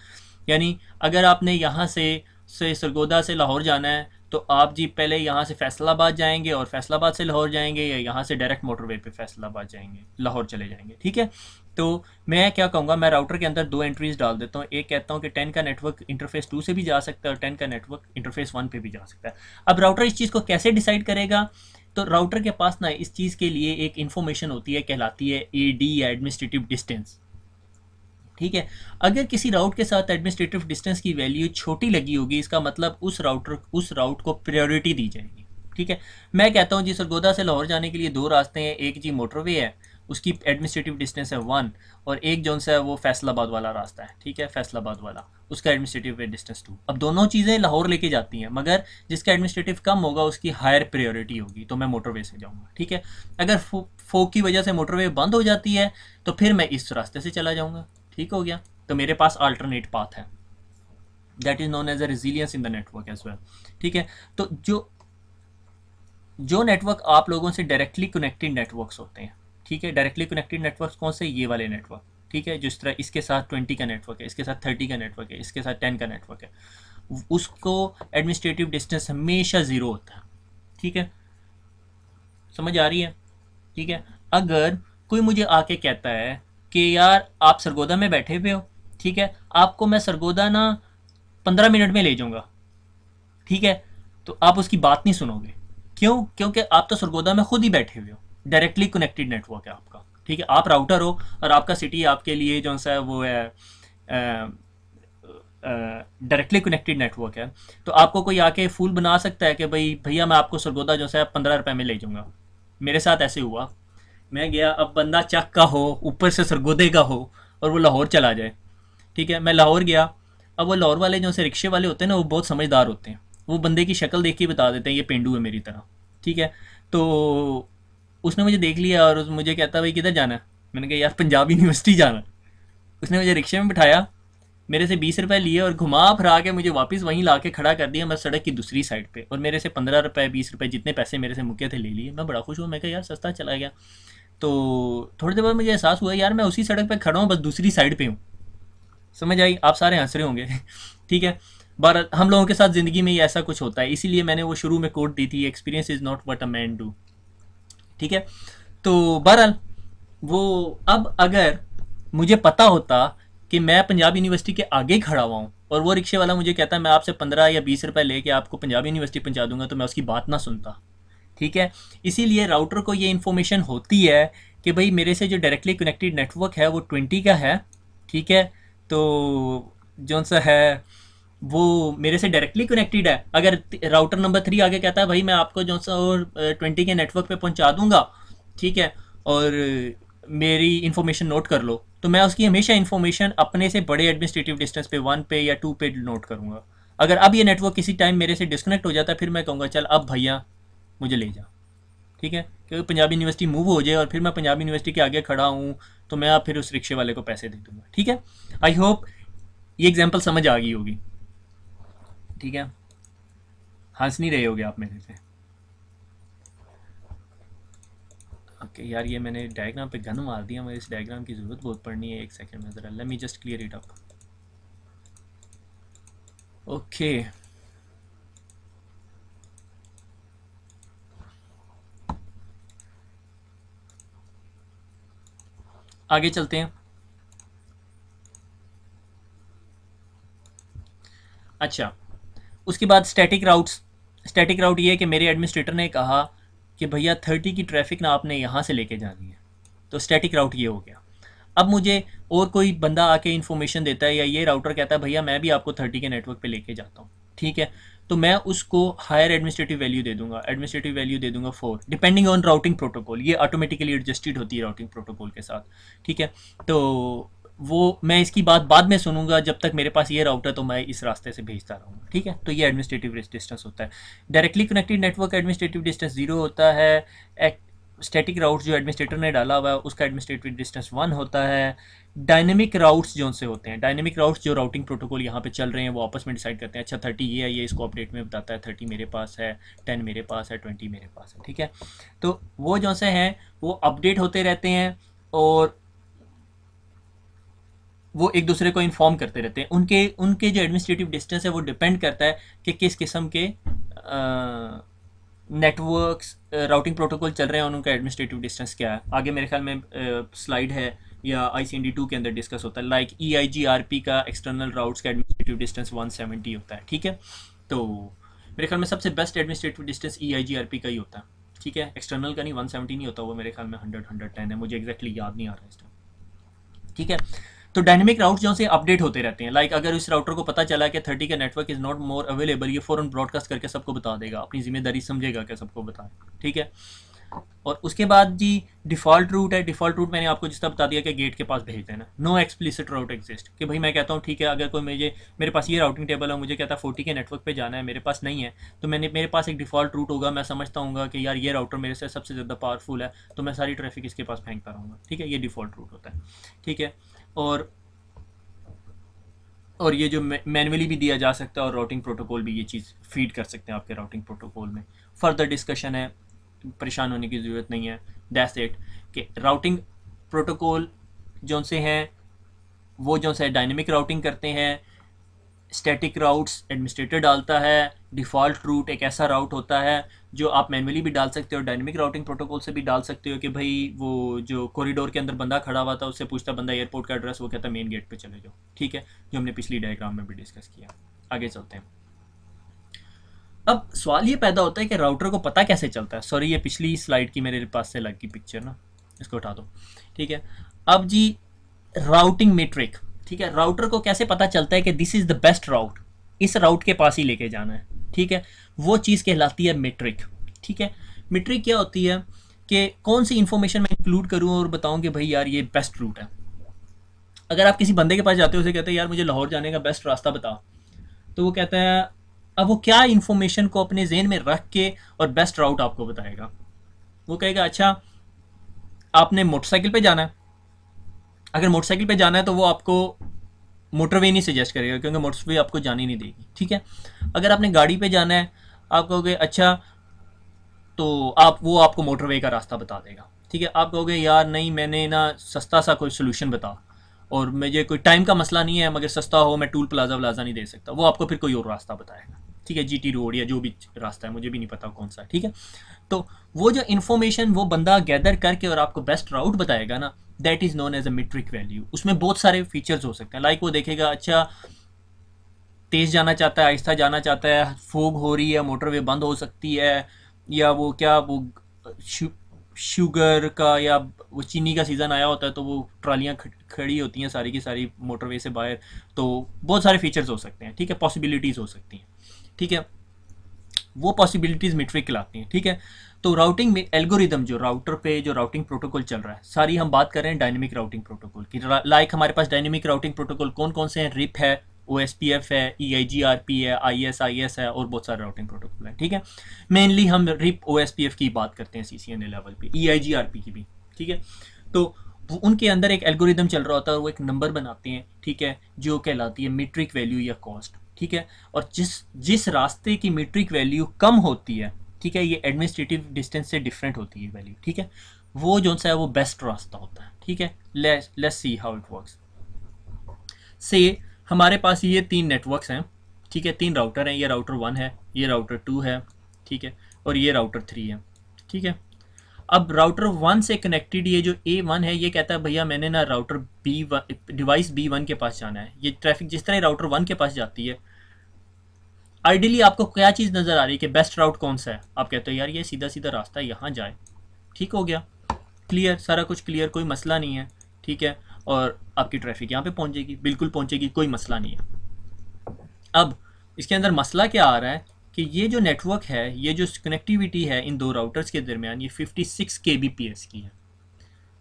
यानी अगर आपने यहाँ से सरगोदा से लाहौर जाना है, तो आप जी पहले यहाँ से फैसलाबाद जाएंगे और फैसलाबाद से लाहौर जाएंगे, या यहाँ से डायरेक्ट मोटरवे पे फैसलाबाद जाएंगे, लाहौर चले जाएंगे, ठीक है। तो मैं क्या कहूँगा, मैं राउटर के अंदर 2 एंट्रीज डाल देता हूँ, एक कहता हूँ कि 10 का नेटवर्क इंटरफेस 2 से भी जा सकता है और 10 का नेटवर्क इंटरफेस 1 पे भी जा सकता है। अब राउटर इस चीज़ को कैसे डिसाइड करेगा, तो राउटर के पास ना इस चीज़ के लिए एक इन्फॉर्मेशन होती है, कहलाती है AD या एडमिनिस्ट्रेटिव डिस्टेंस, ठीक है। अगर किसी राउट के साथ एडमिनिस्ट्रेटिव डिस्टेंस की वैल्यू छोटी लगी होगी, इसका मतलब उस राउट को प्रायोरिटी दी जाएगी, ठीक है। मैं कहता हूँ जी सरगोदा से लाहौर जाने के लिए 2 रास्ते हैं, एक जी मोटरवे है, उसकी एडमिनिस्ट्रेटिव डिस्टेंस है 1, और एक जो है वो फैसलाबाद वाला रास्ता है, ठीक है, फैसलाबाद वाला, उसका एडमिनिस्ट्रेटिव डिस्टेंस 2। अब दोनों चीज़ें लाहौर लेके जाती हैं, मगर जिसका एडमिनिस्ट्रेटिव कम होगा उसकी हायर प्रायोरिटी होगी, तो मैं मोटरवे से जाऊँगा, ठीक है। अगर फोक की वजह से मोटरवे बंद हो जाती है तो फिर मैं इस रास्ते से चला जाऊँगा, ठीक हो गया। तो मेरे पास अल्टरनेट पाथ है, that is known as a resilience in the network as well, ठीक है। तो जो नेटवर्क आप लोगों से डायरेक्टली कनेक्टेड नेटवर्क्स होते हैं, ठीक है, डायरेक्टली कनेक्टेड नेटवर्क्स कौन से, ये वाले नेटवर्क, ठीक है, जिस तरह इसके साथ 20 का नेटवर्क है, इसके साथ 30 का नेटवर्क है, इसके साथ 10 का नेटवर्क है, उसको एडमिनिस्ट्रेटिव डिस्टेंस हमेशा 0 होता है, ठीक है, समझ आ रही है, ठीक है। अगर कोई मुझे आके कहता है कि यार आप सरगोदा में बैठे हुए हो, ठीक है, आपको मैं सरगोदा ना 15 मिनट में ले जाऊंगा, ठीक है, तो आप उसकी बात नहीं सुनोगे, क्यों, क्योंकि आप तो सरगोदा में खुद ही बैठे हुए हो, डायरेक्टली कनेक्टेड नेटवर्क है आपका, ठीक है, आप राउटर हो और आपका सिटी आपके लिए जो सा वो है डायरेक्टली कनेक्टेड नेटवर्क है, तो आपको कोई आके फूल बना सकता है कि भाई भैया मैं आपको सरगोदा जो है 15 रुपये में ले जाऊँगा। मेरे साथ ऐसे हुआ, मैं गया, अब बंदा चक का हो, ऊपर से सरगोदे का हो, और वो लाहौर चला जाए। ठीक है, मैं लाहौर गया। अब वो लाहौर वाले जो से रिक्शे वाले होते हैं ना, वो बहुत समझदार होते हैं, वो बंदे की शक्ल देख के बता देते हैं ये पेंडू है मेरी तरह। ठीक है, तो उसने मुझे देख लिया और मुझे कहता भाई किधर जाना है। मैंने कहा यार पंजाब यूनिवर्सिटी जाना। उसने मुझे रिक्शे में बिठाया, मेरे से 20 रुपए लिए और घुमा फिरा के मुझे वापस वहीं ला के खड़ा कर दिया, मैं सड़क की दूसरी साइड पे, और मेरे से 15 रुपए 20 रुपए जितने पैसे मेरे से मुके थे ले लिए। मैं बड़ा खुश हुआ, मैं कहा यार सस्ता चला गया। तो थोड़ी देर बाद मुझे एहसास हुआ यार मैं उसी सड़क पे खड़ा हूँ, बस दूसरी साइड पे हूँ। समझ आई? आप सारे हंस रहे होंगे। ठीक है, बार हम लोगों के साथ ज़िंदगी में ये ऐसा कुछ होता है, इसीलिए मैंने वो शुरू में कोट दी थी, experience is not what a man do. ठीक है, तो बहरहाल वो, अब अगर मुझे पता होता कि मैं पंजाब यूनिवर्सिटी के आगे खड़ा हुआ हूँ और वो रिक्शे वाला मुझे कहता है मैं आपसे 15 या 20 रुपए लेके आपको पंजाब यूनिवर्सिटी पहुंचा दूंगा, तो मैं उसकी बात ना सुनता। ठीक है, इसीलिए राउटर को ये इन्फॉर्मेशन होती है कि भाई मेरे से जो डायरेक्टली कनेक्टेड नेटवर्क है वो 20 का है। ठीक है, तो जो सा है वो मेरे से डायरेक्टली कनेक्टेड है। अगर राउटर नंबर 3 आगे कहता है भाई मैं आपको जो सा और 20 के नेटवर्क पे पहुंचा दूंगा, ठीक है, और मेरी इन्फॉर्मेशन नोट कर लो, तो मैं उसकी हमेशा इन्फॉर्मेशन अपने से बड़े एडमिनिस्ट्रेटिव डिस्टेंस पे 1 पे या 2 पे नोट करूँगा। अगर अब ये नेटवर्क किसी टाइम मेरे से डिस्कनेक्ट हो जाता है, फिर मैं कहूँगा चल अब भैया मुझे ले जा। ठीक है, क्योंकि पंजाब यूनिवर्सिटी मूव हो जाए और फिर मैं पंजाब यूनिवर्सिटी के आगे खड़ा हूँ, तो मैं अब फिर उस रिक्शे वाले को पैसे दे दूँगा। ठीक है, आई होप ये एग्जाम्पल समझ आ गई होगी। ठीक है, हंस नहीं रहे होगे आप मेरे से। ओके यार, ये मैंने डायग्राम पे गन मार दिया, मुझे इस डायग्राम की ज़रूरत बहुत पड़नी है। एक सेकंड में ज़रा, let me just clear it up. Okay, आगे चलते हैं। अच्छा, उसके बाद स्टैटिक राउट्स। स्टैटिक राउट ये है कि मेरे एडमिनिस्ट्रेटर ने कहा कि भैया 30 की ट्रैफिक ना आपने यहाँ से लेके जानी है, तो स्टैटिक राउट ये हो गया। अब मुझे और कोई बंदा आके इन्फॉर्मेशन देता है या ये राउटर कहता है भैया मैं भी आपको 30 के नेटवर्क पे लेके जाता हूँ। ठीक है, तो मैं उसको हायर एडमिनिस्ट्रेटिव वैल्यू दे दूंगा, एडमिनिस्ट्रेटिव वैल्यू दे दूंगा 4, डिपेंडिंग ऑन राउटिंग प्रोटोकॉल। ये ऑटोमेटिकली एडजस्टेड होती है राउटिंग प्रोटोकॉल के साथ। ठीक है, तो वो मैं इसकी बात बाद में सुनूंगा, जब तक मेरे पास ये राउटर, तो मैं इस रास्ते से भेजता रहूँगा। ठीक है, तो ये एडमिनिस्ट्रेटिव डिस्टेंस होता है। Directly connected network administrative distance 0 होता है। स्टैटिक राउट जो एडमिनिस्ट्रेटर ने डाला हुआ है उसका एडमिनिस्ट्रेटिव डिस्टेंस 1 होता है। डायनेमिक राउट्स जो से होते हैं, डायनेमिक राउट्स जो राउटिंग प्रोटोकॉल यहाँ पे चल रहे हैं वो आपस में डिसाइड करते हैं, अच्छा 30 ये है, ये इसको अपडेट में बताता है, 30 मेरे पास है, 10 मेरे पास है, 20 मेरे पास है। ठीक है, तो वो जो से हैं वो अपडेट होते रहते हैं और वो एक दूसरे को इन्फॉर्म करते रहते हैं। उनके उनके जो एडमिनिस्ट्रेटिव डिस्टेंस है वो डिपेंड करता है कि किस किस्म के नेटवर्क्स राउटिंग प्रोटोकॉल चल रहे हैं और उनका एडमिनिस्ट्रेटिव डिस्टेंस क्या है। आगे मेरे ख्याल में स्लाइड है या ICND2 के अंदर डिस्कस होता है। लाइक EIGRP का एक्सटर्नल राउट्स का एडमिनिस्ट्रेटिव डिस्टेंस 170 होता है। ठीक है, तो मेरे ख्याल में सबसे बेस्ट एडमिनिस्ट्रेटिव डिस्टेंस EIGRP का ही होता है। ठीक है, एक्सटर्नल का नहीं, 170 नहीं होता, वो मेरे ख्याल में 110 है, मुझे एग्जैक्टली याद नहीं आ रहा इस टाइम। ठीक है, तो डायनेमिक राउट जो से अपडेट होते रहते हैं। लाइक अगर इस राउटर को पता चला कि 30 का network is not more available, ये फ़ौरन ब्रॉडकास्ट करके सबको बता देगा, अपनी जिम्मेदारी समझेगा कि सबको बताए। ठीक है, और उसके बाद जी डिफ़ॉल्ट रूट है। डिफ़ॉल्ट रूट मैंने आपको जिस तरह बता दिया कि गेट के पास भेज देना। नो एक्सप्लिसिट राउट एग्जिस्ट कि भाई मैं कहता हूँ ठीक है, अगर कोई मेरे पास ये राउटिंग टेबल है, मुझे कहता है 40 के नेटवर्क पे जाना है, मेरे पास नहीं है, तो मेरे पास एक डिफ़ॉल्ट रूट होगा। मैं समझता हूँ कि यार ये राउटर मेरे से सबसे ज़्यादा पावरफुल है, तो मैं सारी ट्रैफिक इसके पास फेंकता रहूँगा। ठीक है, ये डिफ़ॉल्ट रूट होता है। ठीक है, और ये जो मैनुअली भी दिया जा सकता है और राउटिंग प्रोटोकॉल भी ये चीज़ फीड कर सकते हैं आपके राउटिंग प्रोटोकॉल में। फर्दर डिस्कशन है, परेशान होने की ज़रूरत नहीं है। दैट्स इट कि राउटिंग प्रोटोकॉल जो से हैं वो जो से डायनेमिक राउटिंग करते हैं। स्टैटिक राउट्स एडमिनिस्ट्रेटर डालता है। डिफ़ॉल्ट रूट एक ऐसा राउट होता है जो आप मैनुअली भी डाल सकते हो, डायनेमिक राउटिंग प्रोटोकॉल से भी डाल सकते हो कि भाई वो जो कॉरिडोर के अंदर बंदा खड़ा हुआ था उससे पूछता बंदा एयरपोर्ट का एड्रेस, वो कहता मेन गेट पे चले जाओ। ठीक है, जो हमने पिछली डायग्राम में भी डिस्कस किया। आगे चलते हैं। अब सवाल ये पैदा होता है कि राउटर को पता कैसे चलता है। सॉरी, ये पिछली स्लाइड की मेरे पास से लग गई पिक्चर ना, इसको उठा दो। ठीक है, अब जी राउटिंग मीट्रिक। ठीक है, राउटर को कैसे पता चलता है कि this is the best route, इस राउट के पास ही लेके जाना है, ठीक है, वो चीज़ कहलाती है मीट्रिक। ठीक है, मीट्रिक क्या होती है कि कौन सी इन्फॉर्मेशन मैं इंक्लूड करूँ और बताऊँ कि भाई यार ये बेस्ट रूट है। अगर आप किसी बंदे के पास जाते हो, उसे कहते हैं यार मुझे लाहौर जाने का बेस्ट रास्ता बता, तो वो कहता है, अब वो क्या इन्फॉर्मेशन को अपने जहन में रख के और बेस्ट राउट आपको बताएगा। वो कहेगा अच्छा आपने मोटरसाइकिल पे जाना है, अगर मोटरसाइकिल पे जाना है तो वो आपको मोटरवे नहीं सजेस्ट करेगा, क्योंकि मोटरवे आपको जानी नहीं देगी। ठीक है, अगर आपने गाड़ी पे जाना है, आप कहोगे अच्छा, तो आप वो आपको मोटरवे का रास्ता बता देगा। ठीक है, आप कहोगे यार नहीं, मैंने ना सस्ता सा कोई सोल्यूशन बता, और मुझे कोई टाइम का मसला नहीं है, मगर सस्ता हो, मैं टूल प्लाजा व्लाजा नहीं दे सकता, वो आपको फिर कोई और रास्ता बताएगा। ठीक है, जीटी रोड या जो भी रास्ता है, मुझे भी नहीं पता कौन सा है। ठीक है, तो वो जो इन्फॉर्मेशन वो बंदा गैदर करके और आपको बेस्ट राउट बताएगा ना, that is known as a metric value. उसमें बहुत सारे फीचर्स हो सकते हैं, लाइक वो देखेगा अच्छा तेज़ जाना चाहता है, आहिस्ता जाना चाहता है, फोग हो रही है, मोटरवे बंद हो सकती है, या वो क्या वो शुगर का या वो चीनी का सीज़न आया होता है, तो वो ट्रालियाँ खड़ी होती हैं सारी की सारी मोटरवे से बाहर। तो बहुत सारे फीचर्स हो सकते हैं। ठीक है, पॉसिबिलिटीज़ हो सकती हैं। ठीक है, वो पॉसिबिलिटीज़ मीट्रिक कहलाती हैं। ठीक है, तो राउटिंग में एल्गोरिदम जो राउटर पे जो राउटिंग प्रोटोकॉल चल रहा है, सारी हम बात कर रहे हैं डायनेमिक राउटिंग प्रोटोकॉल की। लाइक हमारे पास डायनेमिक राउटिंग प्रोटोकॉल कौन कौन से हैं? रिप है, OSPF है, EIGRP है, ISIS है, और बहुत सारे राउटिंग प्रोटोकॉल हैं। ठीक है, मेनली हम रिप OSPF की बात करते हैं CCNA लेवल पे, EIGRP की भी। ठीक है, तो उनके अंदर एक एल्गोरिदम चल रहा होता है और वो एक नंबर बनाते हैं। ठीक है, जो कहलाती है मीट्रिक वैल्यू या कॉस्ट। ठीक है, और जिस जिस रास्ते की मीट्रिक वैल्यू कम होती है, ठीक है, ये एडमिनिस्ट्रेटिव डिस्टेंस से डिफरेंट होती है वैल्यू। ठीक है, वो जो सा है वो बेस्ट रास्ता होता है। ठीक है, let's see how it works. से हमारे पास ये 3 नेटवर्क्स हैं। ठीक है, 3 राउटर हैं, ये राउटर 1 है, ये राउटर 2 है, ठीक है, और ये राउटर 3 है। ठीक है, अब राउटर 1 से कनेक्टेड ये जो A1 है, ये कहता है भैया मैंने ना राउटर B1 डिवाइस B1 के पास जाना है। ये ट्रैफिक जिस तरह राउटर 1 के पास जाती है, आइडियली आपको क्या चीज़ नज़र आ रही है कि बेस्ट राउट कौन सा है? आप कहते हो यार ये सीधा सीधा रास्ता है, यहाँ जाए। ठीक हो गया, क्लियर, सारा कुछ क्लियर, कोई मसला नहीं है। ठीक है, और आपकी ट्रैफिक यहाँ पे पहुँचेगी, बिल्कुल पहुँचेगी, कोई मसला नहीं है। अब इसके अंदर मसला क्या आ रहा है कि ये जो नेटवर्क है, ये जो कनेक्टिविटी है इन 2 राउटर्स के दरमियान, ये 56 kbps की है,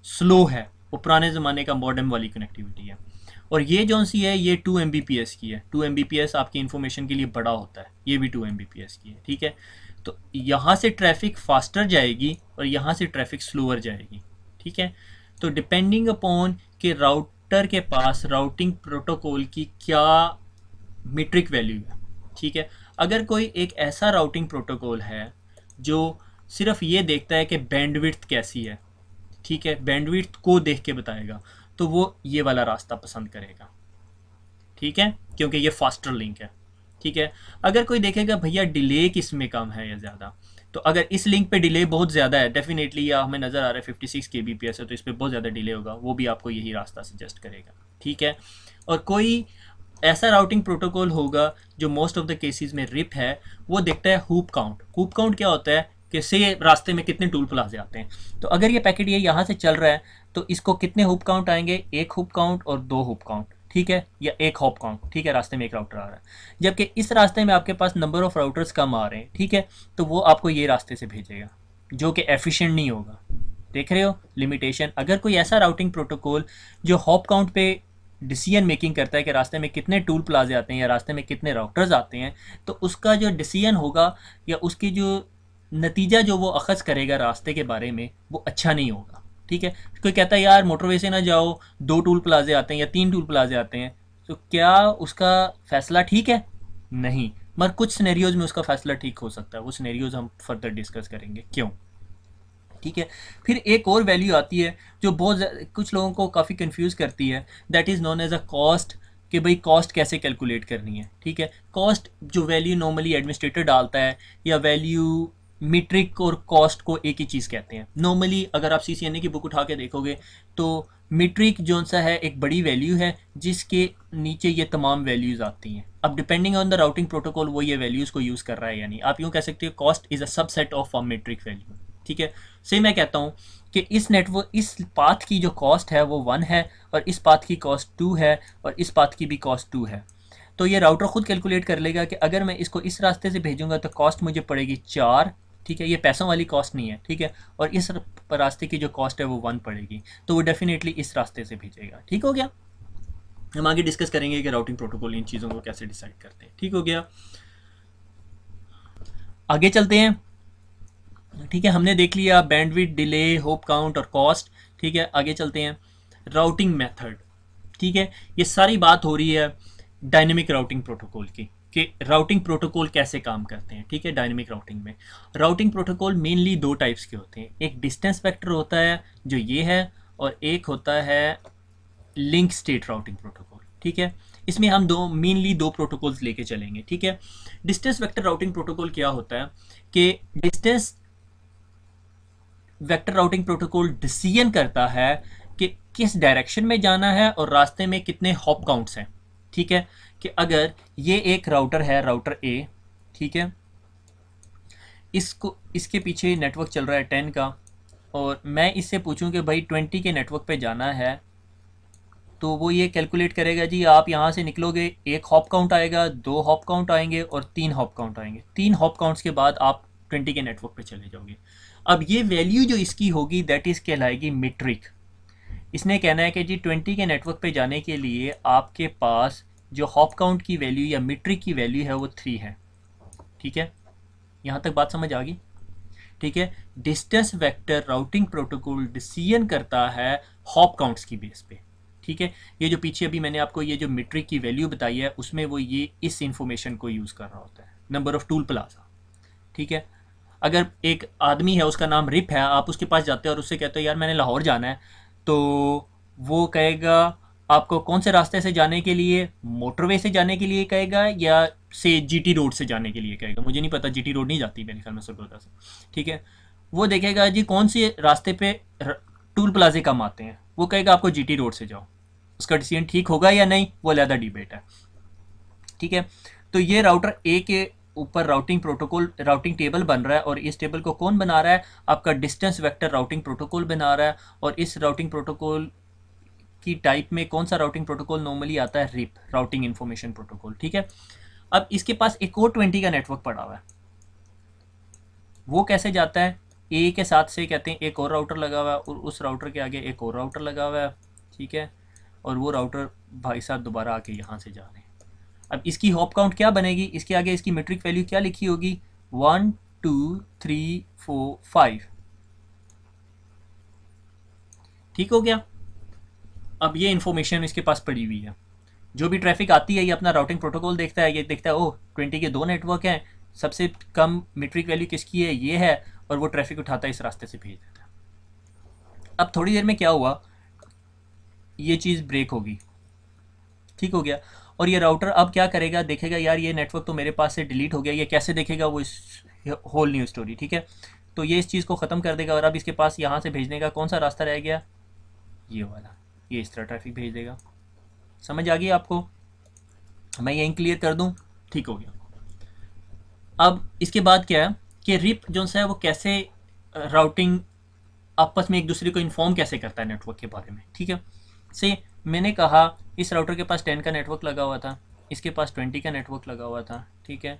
स्लो है, वो पुराने ज़माने का मॉडेम वाली कनेक्टिविटी है। और ये जो सी है ये 2 Mbps की है। 2 Mbps आपकी इन्फॉर्मेशन के लिए बड़ा होता है, ये भी 2 Mbps की है। ठीक है, तो यहाँ से ट्रैफिक फास्टर जाएगी और यहाँ से ट्रैफिक स्लोअर जाएगी। ठीक है, तो डिपेंडिंग अपॉन कि राउटर के पास राउटिंग प्रोटोकॉल की क्या मीट्रिक वैल्यू है। ठीक है, अगर कोई एक ऐसा राउटिंग प्रोटोकॉल है जो सिर्फ ये देखता है कि बैंडविड्थ कैसी है, ठीक है, बैंडविड्थ को देख के बताएगा, तो वो ये वाला रास्ता पसंद करेगा। ठीक है, क्योंकि ये फास्टर लिंक है। ठीक है, अगर कोई देखेगा भैया डिले किस में कम है या ज़्यादा, तो अगर इस लिंक पे डिले बहुत ज़्यादा है, डेफिनेटली या हमें नज़र आ रहा है 56 kbps है, तो इस पर बहुत ज़्यादा डिले होगा, वो भी आपको यही रास्ता सजेस्ट करेगा। ठीक है, और कोई ऐसा राउटिंग प्रोटोकॉल होगा जो मोस्ट ऑफ द केसेस में रिप है, वो देखता है हुप काउंट। हुप काउंट क्या होता है कि से रास्ते में कितने टूल प्लाजे आते हैं, तो अगर ये पैकेट ये यहाँ से चल रहा है तो इसको कितने हुप काउंट आएंगे, 1 हुप काउंट और 2 हुप काउंट। ठीक है, या 1 हॉप काउंट। ठीक है, रास्ते में एक राउटर आ रहा है, जबकि इस रास्ते में आपके पास नंबर ऑफ राउटर्स कम आ रहे हैं। ठीक है, तो वो आपको ये रास्ते से भेजेगा जो कि एफिशिएंट नहीं होगा। देख रहे हो लिमिटेशन। अगर कोई ऐसा राउटिंग प्रोटोकॉल जो हॉप काउंट पे डिसीजन मेकिंग करता है कि रास्ते में कितने टूल प्लाजे आते हैं या रास्ते में कितने राउटर्स आते हैं, तो उसका जो डिसीजन होगा या उसकी जो नतीजा जो वो अखज़ करेगा रास्ते के बारे में, वो अच्छा नहीं होगा। ठीक है, कोई कहता है यार मोटरवे से ना जाओ, 2 टूल प्लाजे आते हैं या 3 टूल प्लाजे आते हैं, तो क्या उसका फ़ैसला ठीक है? नहीं, मगर कुछ सिनेरियोज़ में उसका फ़ैसला ठीक हो सकता है। वो सिनेरियोज़ हम फर्दर डिस्कस करेंगे क्यों। ठीक है, फिर एक और वैल्यू आती है जो बहुत कुछ लोगों को काफ़ी कंफ्यूज करती है, that is known as a cost, कि भाई कॉस्ट कैसे कैलकुलेट करनी है। ठीक है, कॉस्ट जो वैल्यू नॉर्मली एडमिनिस्ट्रेटर डालता है, या वैल्यू मीट्रिक और कॉस्ट को एक ही चीज़ कहते हैं नॉर्मली। अगर आप CCNA की बुक उठा के देखोगे तो मीट्रिक जो सा है एक बड़ी वैल्यू है जिसके नीचे ये तमाम वैल्यूज़ आती हैं। अब depending on the routing protocol वो ये वैल्यूज़ को यूज़ कर रहा है या नहीं। आप यूँ कह सकते हो cost is a subset of a metric value. ठीक है, से मैं कहता हूँ कि इस नेटवर्क इस पाथ की जो कॉस्ट है वो 1 है और इस पाथ की कॉस्ट 2 है और इस पाथ की भी कॉस्ट 2 है। तो ये राउटर खुद कैलकुलेट कर लेगा कि अगर मैं इसको इस रास्ते से भेजूंगा तो कॉस्ट मुझे पड़ेगी 4, ठीक है, ये पैसों वाली कॉस्ट नहीं है, ठीक है, और इस रास्ते की जो कॉस्ट है वो 1 पड़ेगी, तो वो डेफिनेटली इस रास्ते से भेजेगा। ठीक हो गया। हम आगे डिस्कस करेंगे कि राउटिंग प्रोटोकॉल इन चीज़ों को कैसे डिसाइड करते हैं। ठीक हो गया, आगे चलते हैं। ठीक है, हमने देख लिया बैंडविड्थ, डिले, होप काउंट और कॉस्ट। ठीक है, आगे चलते हैं। राउटिंग मेथड, ठीक है, ये सारी बात हो रही है डायनेमिक राउटिंग प्रोटोकॉल की कि राउटिंग प्रोटोकॉल कैसे काम करते हैं। ठीक है, डायनेमिक राउटिंग में राउटिंग प्रोटोकॉल मेनली 2 टाइप्स के होते हैं। एक डिस्टेंस वेक्टर होता है जो ये है, और एक होता है लिंक स्टेट राउटिंग प्रोटोकॉल। ठीक है, इसमें हम मेनली दो प्रोटोकॉल्स लेके चलेंगे। ठीक है, डिस्टेंस वेक्टर राउटिंग प्रोटोकॉल क्या होता है कि distance vector routing protocol decision करता है कि किस डायरेक्शन में जाना है और रास्ते में कितने हॉप काउंट्स हैं। ठीक है, कि अगर ये एक राउटर है, राउटर ए, ठीक है, इसके पीछे नेटवर्क चल रहा है 10 का, और मैं इससे पूछूं कि भाई 20 के नेटवर्क पे जाना है, तो वो ये कैलकुलेट करेगा जी आप यहाँ से निकलोगे, 1 हॉप काउंट आएगा, 2 हॉप काउंट आएंगे और 3 हॉप काउंट आएंगे। 3 हॉप काउंट्स के बाद आप 20 के नेटवर्क पे चले जाओगे। अब ये वैल्यू जो इसकी होगी दैट इज़ कहलाएगी मीट्रिक। इसने कहना है कि जी 20 के नेटवर्क पे जाने के लिए आपके पास जो हॉप काउंट की वैल्यू या मीट्रिक की वैल्यू है वो 3 है। ठीक है, यहाँ तक बात समझ आ गई। ठीक है, distance vector routing protocol decision करता है हॉप काउंट्स की बेस पे। ठीक है, ये जो पीछे अभी मैंने आपको ये जो मीट्रिक की वैल्यू बताई है उसमें वो ये इस इंफॉर्मेशन को यूज़ कर रहा होता है, नंबर ऑफ टूल प्लाजा। ठीक है, अगर एक आदमी है उसका नाम रिप है, आप उसके पास जाते हैं और उससे कहते हो यार मैंने लाहौर जाना है, तो वो कहेगा आपको कौन से रास्ते से जाने के लिए, मोटरवे से जाने के लिए कहेगा या से जीटी रोड से जाने के लिए कहेगा, मुझे नहीं पता, जीटी रोड नहीं जाती मेरे ख्याल में सरगोदा से। ठीक है, वो देखेगा जी कौन से रास्ते पे टूल प्लाजे कम आते हैं, वो कहेगा आपको जीटी रोड से जाओ। उसका डिसीजन ठीक होगा या नहीं वो अलग डिबेट है। ठीक है, तो ये राउटर ए के ऊपर राउटिंग प्रोटोकॉल, राउटिंग टेबल बन रहा है, और इस टेबल को कौन बना रहा है, आपका डिस्टेंस वेक्टर राउटिंग प्रोटोकॉल बना रहा है। और इस राउटिंग प्रोटोकॉल की टाइप में कौन सा राउटिंग प्रोटोकॉल नॉर्मली आता है, रिप, राउटिंग इन्फॉर्मेशन प्रोटोकॉल। ठीक है, अब इसके पास एक और 20 का नेटवर्क पड़ा हुआ है, वो कैसे जाता है, ए के साथ से कहते हैं एक और राउटर लगा हुआ है और उस राउटर के आगे एक और राउटर लगा हुआ है। ठीक है, और वो राउटर भाई साहब दोबारा आके यहाँ से जा रहे हैं। अब इसकी हॉप काउंट क्या बनेगी, इसके आगे इसकी मीट्रिक वैल्यू क्या लिखी होगी, 1 2 3 4 5। ठीक हो गया। अब ये इंफॉर्मेशन इसके पास पड़ी हुई है, जो भी ट्रैफिक आती है ये अपना राउटिंग प्रोटोकॉल देखता है, ये देखता है ओह 20 के 2 नेटवर्क हैं, सबसे कम मीट्रिक वैल्यू किसकी है, ये है, और वो ट्रैफिक उठाता है इस रास्ते से भेज देता है। अब थोड़ी देर में क्या हुआ, ये चीज़ ब्रेक होगी। ठीक हो गया, और ये राउटर अब क्या करेगा, देखेगा यार ये नेटवर्क तो मेरे पास से डिलीट हो गया, ये कैसे देखेगा, वो इस होल न्यू स्टोरी। ठीक है, तो ये इस चीज़ को ख़त्म कर देगा और अब इसके पास यहाँ से भेजने का कौन सा रास्ता रह गया, ये वाला, ये इस तरह ट्रैफिक भेज देगा। समझ आ गई आपको, मैं यहीं क्लियर कर दूँ। ठीक हो गया। अब इसके बाद क्या है कि रिप जो है वो कैसे राउटिंग आपस में एक दूसरे को इन्फॉर्म कैसे करता है नेटवर्क के बारे में। ठीक है, से मैंने कहा इस राउटर के पास 10 का नेटवर्क लगा हुआ था, इसके पास 20 का नेटवर्क लगा हुआ था। ठीक है,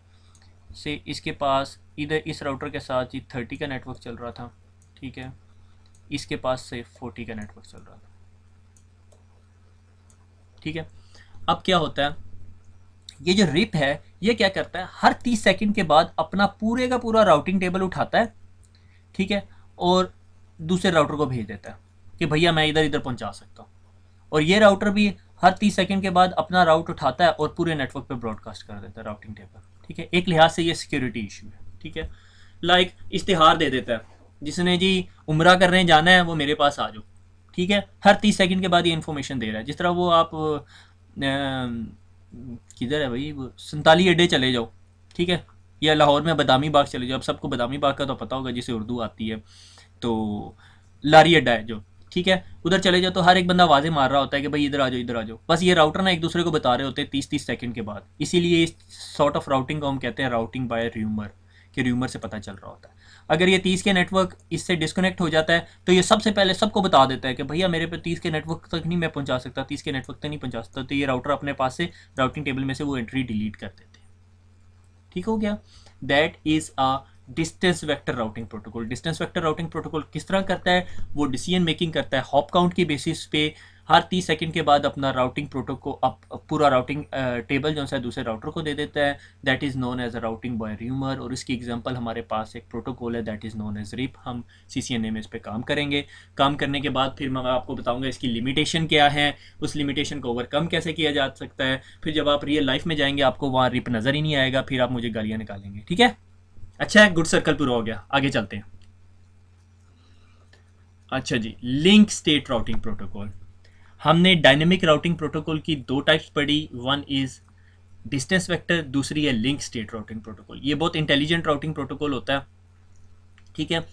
से इसके पास इधर इस राउटर के साथ ही 30 का नेटवर्क चल रहा था। ठीक है, इसके पास से 40 का नेटवर्क चल रहा था। ठीक है, अब क्या होता है, ये जो रिप है ये क्या करता है, हर 30 सेकंड के बाद अपना पूरे का पूरा राउटिंग टेबल उठाता है। ठीक है, और दूसरे राउटर को भेज देता है कि भैया मैं इधर इधर पहुंचा सकता हूँ, और ये राउटर भी हर 30 सेकंड के बाद अपना राउट उठाता है और पूरे नेटवर्क पे ब्रॉडकास्ट कर देता है राउटिंग टेबल। ठीक है, एक लिहाज से ये सिक्योरिटी इशू है। ठीक है, लाइक इश्तिहार दे देता है, जिसने जी उम्रा करने जाना है वो मेरे पास आ जाओ। ठीक है, हर 30 सेकंड के बाद ये इन्फॉर्मेशन दे रहा है, जिस तरह वो आप किधर है भाई, वो संताली अड्डे चले जाओ। ठीक है, या लाहौर में बदामी बाग चले जाओ, अब सबको बदामी बाग का तो पता होगा जिसे उर्दू आती है, तो लारी अड्डा है जो। ठीक है, उधर चले जाओ तो हर एक बंदा आवाज़ें मार रहा होता है कि भाई इधर आ जाओ इधर आ जाओ, बस ये राउटर ना एक दूसरे को बता रहे होते हैं 30-30 सेकंड के बाद। इसीलिए इस सॉर्ट ऑफ राउटिंग को हम कहते हैं राउटिंग बाय र्यूमर, कि र्यूमर से पता चल रहा होता है। अगर ये 30 के नेटवर्क इससे डिस्कनेक्ट हो जाता है तो ये सबसे पहले सबको बता देता है कि भैया मेरे पे 30 के नेटवर्क तक नहीं मैं पहुंचा सकता, 30 के नेटवर्क तक नहीं पहुंचा सकता, तो ये राउटर अपने पास से राउटिंग टेबल में से वो एंट्री डिलीट कर देते हैं। ठीक हो गया। That is a distance vector routing protocol. Distance vector routing protocol किस तरह करता है, वो डिसीजन मेकिंग करता है हॉप काउंट की बेसिस पे। हर 30 सेकंड के बाद अपना राउटिंग प्रोटोकॉल पूरा राउटिंग टेबल जो है दूसरे राउटर को दे देता है। That is known as a routing by rumour. और इसकी एग्जांपल हमारे पास एक प्रोटोकॉल है that is known as RIP. हम CCNA में इस पर काम करेंगे। काम करने के बाद फिर मैं आपको बताऊंगा इसकी लिमिटेशन क्या है, उस लिमिटेशन को ओवरकम कैसे किया जा सकता है। फिर जब आप रियल लाइफ में जाएंगे आपको वहाँ रिप नज़र ही नहीं आएगा, फिर आप मुझे गालियाँ निकालेंगे। ठीक है, अच्छा है, गुड सर्कल पूरा हो गया, आगे चलते हैं। अच्छा जी, लिंक स्टेट राउटिंग प्रोटोकॉल। हमने डायनेमिक राउटिंग प्रोटोकॉल की दो टाइप्स पढ़ी, वन इज डिस्टेंस वेक्टर, दूसरी है लिंक स्टेट राउटिंग प्रोटोकॉल। ये बहुत इंटेलिजेंट राउटिंग प्रोटोकॉल होता है। ठीक है,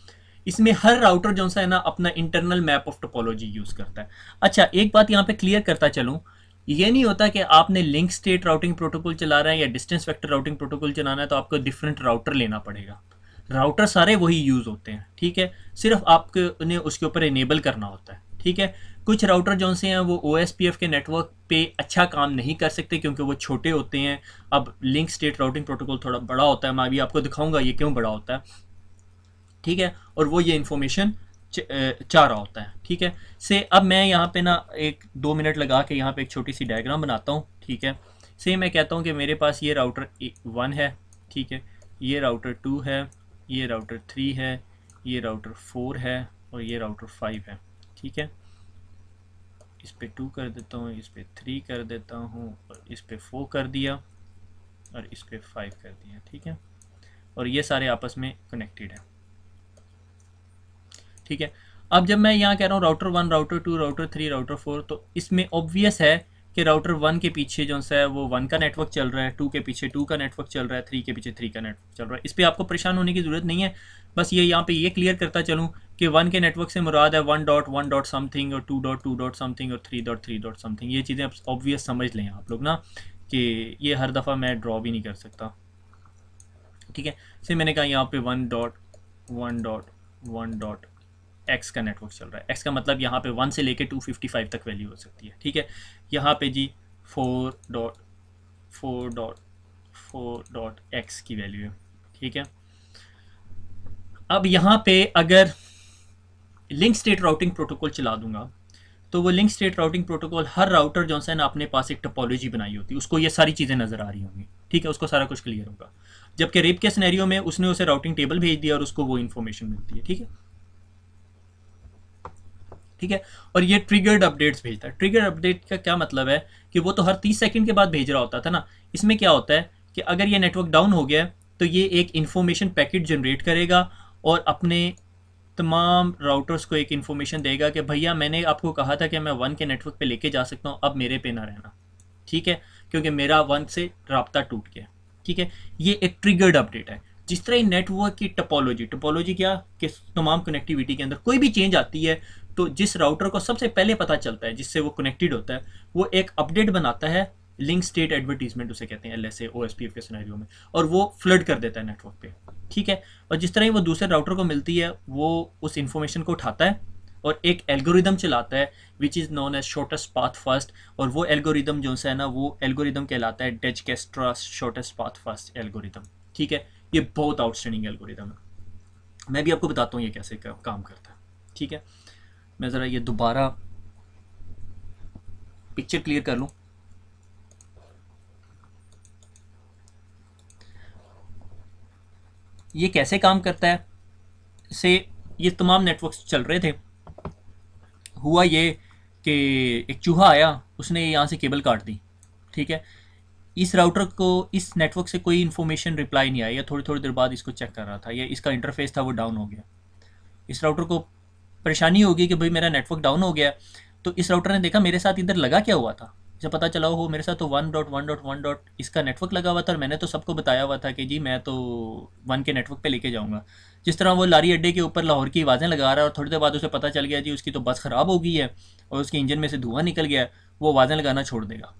इसमें हर राउटर जो है ना अपना internal map of topology use करता है। अच्छा, एक बात यहाँ पे क्लियर करता चलूँ, ये नहीं होता कि आपने लिंक स्टेट राउटिंग प्रोटोकॉल चला रहा है या डिस्टेंस वेक्टर राउटिंग प्रोटोकॉल चलाना है तो आपको डिफरेंट राउटर लेना पड़ेगा। राउटर सारे वही यूज होते हैं। ठीक है, सिर्फ आपको उन्हें उसके ऊपर इनेबल करना होता है। ठीक है, कुछ राउटर जो से हैं वो OSPF के नेटवर्क पे अच्छा काम नहीं कर सकते क्योंकि वो छोटे होते हैं। अब लिंक स्टेट राउटिंग प्रोटोकॉल थोड़ा बड़ा होता है, मैं अभी आपको दिखाऊंगा ये क्यों बड़ा होता है। ठीक है, और वो ये इन्फॉर्मेशन चाह रहा होता है। ठीक है, से अब मैं यहाँ पे ना 1-2 मिनट लगा के यहाँ पे एक छोटी सी डायग्राम बनाता हूँ। ठीक है, से मैं कहता हूँ कि मेरे पास ये राउटर 1 है। ठीक है, ये राउटर 2 है, ये राउटर 3 है, ये राउटर 4 है और ये राउटर 5 है। ठीक है, इस पे 2 कर देता हूँ, इस पे 3 कर देता हूँ और इस पे 4 कर दिया और इस पे 5 कर दिया। ठीक है, और ये सारे आपस में कनेक्टेड है। ठीक है, अब जब मैं यहाँ कह रहा हूँ राउटर 1, राउटर 2, राउटर 3, राउटर 4, तो इसमें ऑब्वियस है कि राउटर 1 के पीछे जो है वो 1 का नेटवर्क चल रहा है, 2 के पीछे 2 का नेटवर्क चल रहा है, 3 के पीछे 3 का नेटवर्क चल रहा है। इस पर आपको परेशान होने की ज़रूरत नहीं है। बस ये यहाँ पे ये क्लियर करता चलूँ कि 1 के नेटवर्क से मुराद है 1.1 समथिंग और 2.2 समथिंग और 3.3 समथिंग। ये चीज़ें ऑब्वियस समझ लें आप लोग ना, कि ये हर दफ़ा मैं ड्रॉ भी नहीं कर सकता। ठीक है, से मैंने कहा यहाँ पे 1.1.1 एक्स का नेटवर्क चल रहा है। एक्स का मतलब यहाँ पे 1 से लेके 255 तक वैल्यू हो सकती है। ठीक है, यहाँ पे जी 4.4.4.x की वैल्यू है। ठीक है, अब यहाँ पे अगर लिंक स्टेट राउटिंग प्रोटोकॉल चला दूंगा तो वो लिंक स्टेट राउटिंग प्रोटोकॉल हर राउटर जो है ना अपने पास एक टोपोलॉजी बनाई होती है, उसको ये सारी चीज़ें नज़र आ रही होंगी। ठीक है, उसको सारा कुछ क्लियर होगा। जबकि रिप के सिनेरियो में उसने उसे राउटिंग टेबल भेज दिया और उसको वो इन्फॉर्मेशन मिलती है। ठीक है, ठीक है, और ये ट्रिगर्ड अपडेट्स भेजता है। ट्रिगर अपडेट का क्या मतलब है कि वो तो हर 30 सेकंड के बाद भेज रहा होता था ना। इसमें क्या होता है कि अगर ये नेटवर्क डाउन हो गया तो ये एक इन्फॉर्मेशन पैकेट जनरेट करेगा और अपने तमाम राउटर्स को एक इन्फॉर्मेशन देगा कि भैया मैंने आपको कहा था कि मैं 1 के नेटवर्क पे लेके जा सकता हूँ, अब मेरे पे ना रहना। ठीक है, क्योंकि मेरा 1 से राब्ता टूट गया। ठीक है, ये एक ट्रिगर्ड अपडेट है। जिस तरह नेटवर्क की टोपोलॉजी क्या कि तमाम कनेक्टिविटी के अंदर कोई भी चेंज आती है तो जिस राउटर को सबसे पहले पता चलता है जिससे वो कनेक्टेड होता है वो एक अपडेट बनाता है, लिंक स्टेट एडवर्टीजमेंट उसे कहते हैं LSA OSPF के सिनेरियो में, और वो फ्लड कर देता है नेटवर्क पे। ठीक है, और जिस तरह ही वो दूसरे राउटर को मिलती है वो उस इंफॉर्मेशन को उठाता है और एक एल्गोरिदम चलाता है which is known as shortest path first. और वो एल्गोरिदम जो है ना वो एल्गोरिदम कहलाता है डिजक्स्ट्रा शॉर्टेस्ट पाथ फर्स्ट एल्गोरिदम। ठीक है, ये बहुत आउटस्टैंडिंग एल्गोरिदम है, मैं भी आपको बताता हूँ ये कैसे काम करता है। ठीक है, मैं ज़रा ये दोबारा पिक्चर क्लियर कर लूँ। ये कैसे काम करता है, से ये तमाम नेटवर्क्स चल रहे थे। हुआ ये कि एक चूहा आया, उसने यहाँ से केबल काट दी। ठीक है, इस राउटर को इस नेटवर्क से कोई इन्फॉर्मेशन रिप्लाई नहीं आई, या थोड़ी थोड़ी देर बाद इसको चेक कर रहा था, या इसका इंटरफेस था वो डाउन हो गया। इस राउटर को परेशानी होगी कि भाई मेरा नेटवर्क डाउन हो गया, तो इस राउटर ने देखा मेरे साथ इधर लगा क्या हुआ था। जब पता चला हो मेरे साथ तो 1.1.1. इसका नेटवर्क लगा हुआ था और मैंने तो सबको बताया हुआ था कि जी मैं तो 1 के नेटवर्क पे लेके जाऊंगा। जिस तरह वो लारी अड्डे के ऊपर लाहौर की आवाज़ें लगा रहा है और थोड़ी देर बाद उसे पता चल गया जी उसकी तो बस ख़राब हो गई है और उसके इंजन में से धुआं निकल गया, वो आवाज़ें लगाना छोड़ देगा।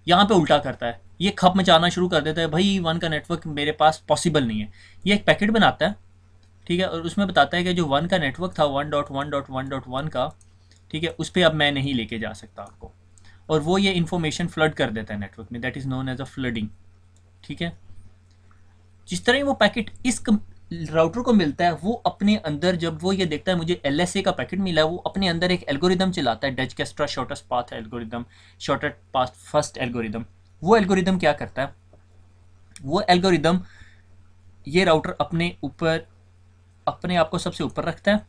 यहाँ पे उल्टा करता है, ये खप मचाना शुरू कर देता है, भाई वन का नेटवर्क मेरे पास पॉसिबल नहीं है। ये एक पैकेट बनाता है, ठीक है, और उसमें बताता है कि जो वन का नेटवर्क था 1.1.1.1 का, ठीक है, उस पर अब मैं नहीं लेके जा सकता आपको, और वो ये इन्फॉर्मेशन फ्लड कर देता है नेटवर्क में, that is known as a flooding. ठीक है, जिस तरह ही वो पैकेट इस राउटर को मिलता है, वो अपने अंदर जब वो ये देखता है मुझे LSA का पैकेट मिला है, वो अपने अंदर एक एल्गोरिदम चलाता है, Dijkstra shortest path algorithm, shortest path first algorithm. वो एल्गोरिदम क्या करता है, वो एल्गोरिदम ये राउटर अपने ऊपर, अपने आप को सबसे ऊपर रखता है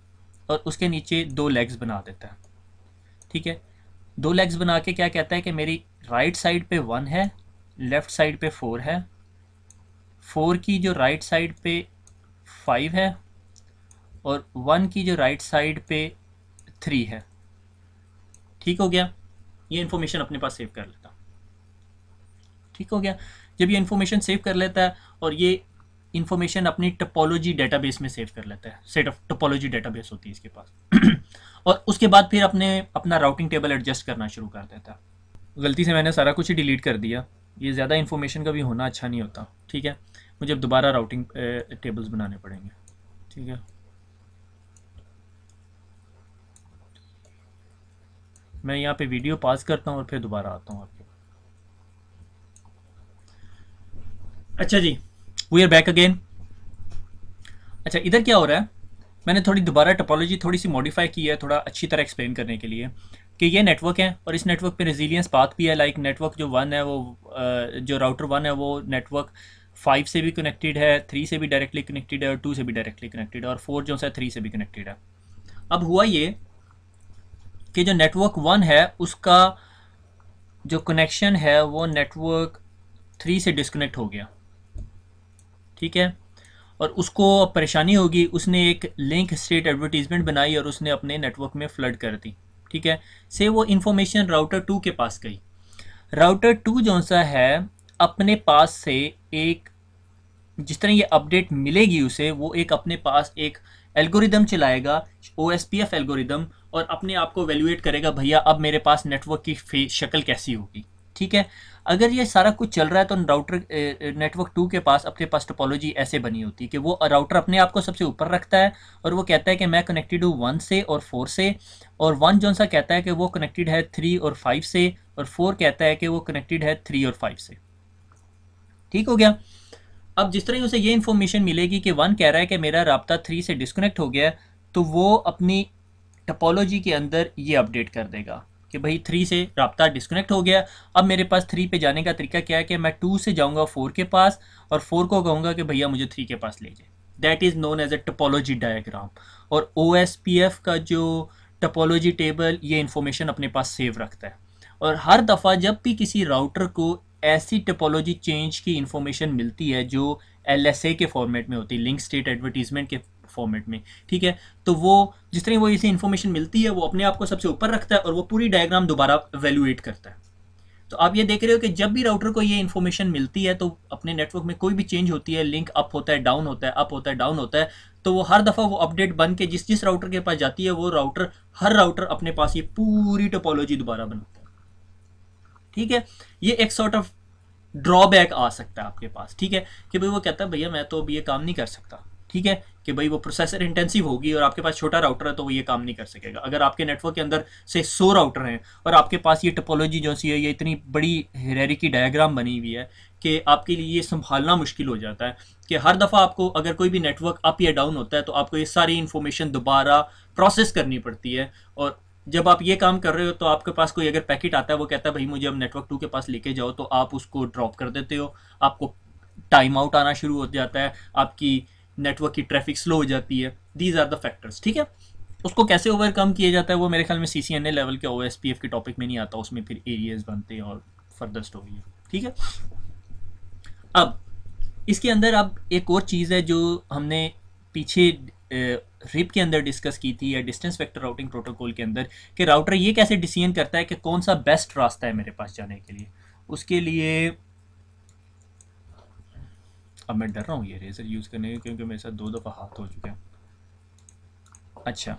और उसके नीचे दो लेग्स बना देता है। ठीक है, दो लेग्स बना के क्या कहता है कि मेरी राइट साइड पे 1 है, लेफ्ट साइड पे 4 है, 4 की जो राइट साइड पे 5 है, और 1 की जो राइट साइड पे 3 है। ठीक हो गया, ये इन्फॉर्मेशन अपने पास सेव कर लेता। ठीक हो गया, जब ये इन्फॉर्मेशन सेव कर लेता है और ये इन्फॉर्मेशन अपनी टोपोलॉजी डेटाबेस में सेव कर लेता है, सेट ऑफ टोपोलॉजी डेटाबेस होती है इसके पास और उसके बाद फिर अपना राउटिंग टेबल एडजस्ट करना शुरू कर देता है। गलती से मैंने सारा कुछ ही डिलीट कर दिया, ये ज़्यादा इन्फॉर्मेशन का भी होना अच्छा नहीं होता। ठीक है, मुझे अब दोबारा राउटिंग टेबल्स बनाने पड़ेंगे। ठीक है, मैं यहाँ पे वीडियो पॉज करता हूँ और फिर दोबारा आता हूँ आपके। अच्छा जी, वी आर बैक अगेन। अच्छा, इधर क्या हो रहा है, मैंने थोड़ी दोबारा टोपोलॉजी थोड़ी सी मॉडिफाई की है, थोड़ा अच्छी तरह एक्सप्लेन करने के लिए कि ये नेटवर्क है और इस नेटवर्क पे रेजिलियंस पाथ भी है। लाइक नेटवर्क जो 1 है वो जो राउटर 1 है वो नेटवर्क 5 से भी कनेक्टेड है, 3 से भी डायरेक्टली कनेक्टेड है, और 2 से भी डायरेक्टली कनेक्टेड है, और 4 जो है 3 से भी कनेक्टेड है। अब हुआ ये कि जो नेटवर्क 1 है उसका जो कनेक्शन है वो नेटवर्क 3 से डिस्कनेक्ट हो गया। ठीक है, और उसको अब परेशानी होगी, उसने एक लिंक स्टेट एडवर्टीजमेंट बनाई और उसने अपने नेटवर्क में फ्लड कर दी। ठीक है, से वो इन्फॉर्मेशन राउटर 2 के पास गई। राउटर 2 जो सा है अपने पास से एक, जिस तरह ये अपडेट मिलेगी उसे, वो एक अपने पास एक एल्गोरिदम चलाएगा, OSPF एल्गोरिदम, और अपने आप को वैल्यूएट करेगा भैया अब मेरे पास नेटवर्क की शक्ल कैसी होगी। ठीक है, अगर ये सारा कुछ चल रहा है तो राउटर नेटवर्क 2 के पास अपने पास टोपोलॉजी ऐसे बनी होती है कि वो राउटर अपने आप को सबसे ऊपर रखता है और वो कहता है कि मैं कनेक्टेड हूँ 1 से और 4 से, और 1 जो सा कहता है कि वो कनेक्टेड है 3 और 5 से, और 4 कहता है कि वो कनेक्टेड है 3 और 5 से। ठीक हो गया, अब जिस तरह उसे ये इन्फॉर्मेशन मिलेगी कि 1 कह रहा है कि मेरा राब्ता 3 से डिस्कनेक्ट हो गया है, तो वो अपनी टोपोलॉजी के अंदर ये अपडेट कर देगा कि भाई 3 से राब्ता डिस्कनेक्ट हो गया। अब मेरे पास 3 पे जाने का तरीका क्या है कि मैं 2 से जाऊंगा 4 के पास और 4 को कहूँगा कि भैया मुझे 3 के पास ले जाए। That is known as a topology diagram. और OSPF का जो टोपोलॉजी टेबल ये इन्फॉर्मेशन अपने पास सेव रखता है, और हर दफ़ा जब भी किसी राउटर को ऐसी टोपोलॉजी चेंज की इन्फॉर्मेशन मिलती है जो LSA के फॉर्मेट में होती है, लिंक स्टेट एडवर्टीजमेंट के फॉर्मेट में, ठीक है, तो वो जिस तरह वो इसे इन्फॉर्मेशन मिलती है वो अपने आप को सबसे ऊपर रखता है और वो पूरी डायग्राम दोबारा वैल्यूएट करता है। तो आप ये देख रहे हो कि जब भी राउटर को ये इन्फॉर्मेशन मिलती है तो अपने नेटवर्क में कोई भी चेंज होती है, लिंक अप होता है डाउन होता है, अप होता है डाउन होता है, तो वो हर दफ़ा वो अपडेट बन के जिस जिस राउटर के पास जाती है वो राउटर, हर राउटर अपने पास ये पूरी टोपोलॉजी दोबारा बनाता है। ठीक है, ये एक सॉर्ट ऑफ ड्रॉबैक आ सकता है आपके पास। ठीक है, कि भाई वो कहता है भैया मैं तो अभी ये काम नहीं कर सकता। ठीक है, कि भाई वो प्रोसेसर इंटेंसिव होगी और आपके पास छोटा राउटर है तो वो ये काम नहीं कर सकेगा। अगर आपके नेटवर्क के अंदर से 100 राउटर हैं और आपके पास ये टोपोलॉजी जो सी है ये इतनी बड़ी हायरार्की डायग्राम बनी हुई है कि आपके लिए ये संभालना मुश्किल हो जाता है कि हर दफ़ा आपको अगर कोई भी नेटवर्क अप या डाउन होता है तो आपको ये सारी इन्फॉर्मेशन दोबारा प्रोसेस करनी पड़ती है। और जब आप ये काम कर रहे हो तो आपके पास कोई अगर पैकेट आता है वो कहता है भाई मुझे अब नेटवर्क 2 के पास लेके जाओ, तो आप उसको ड्रॉप कर देते हो, आपको टाइम आउट आना शुरू हो जाता है, आपकी नेटवर्क की ट्रैफिक स्लो हो जाती है। These are the factors. ठीक है, उसको कैसे ओवरकम किया जाता है वो मेरे ख्याल में CCNA लेवल के OSPF के टॉपिक में नहीं आता, उसमें फिर एरियाज बनते हैं और फर्दर स्टोरी है। ठीक है, अब इसके अंदर अब एक और चीज़ है जो हमने पीछे रिप के अंदर डिस्कस की थी, या डिस्टेंस वेक्टर राउटिंग प्रोटोकॉल के अंदर, कि राउटर ये कैसे डिसीजन करता है कि कौन सा बेस्ट रास्ता है मेरे पास जाने के लिए। उसके लिए अब मैं डर रहा हूँ ये रेजर यूज़ करने के, क्योंकि मेरे साथ 2 दफ़ा हाथ हो चुके हैं। अच्छा,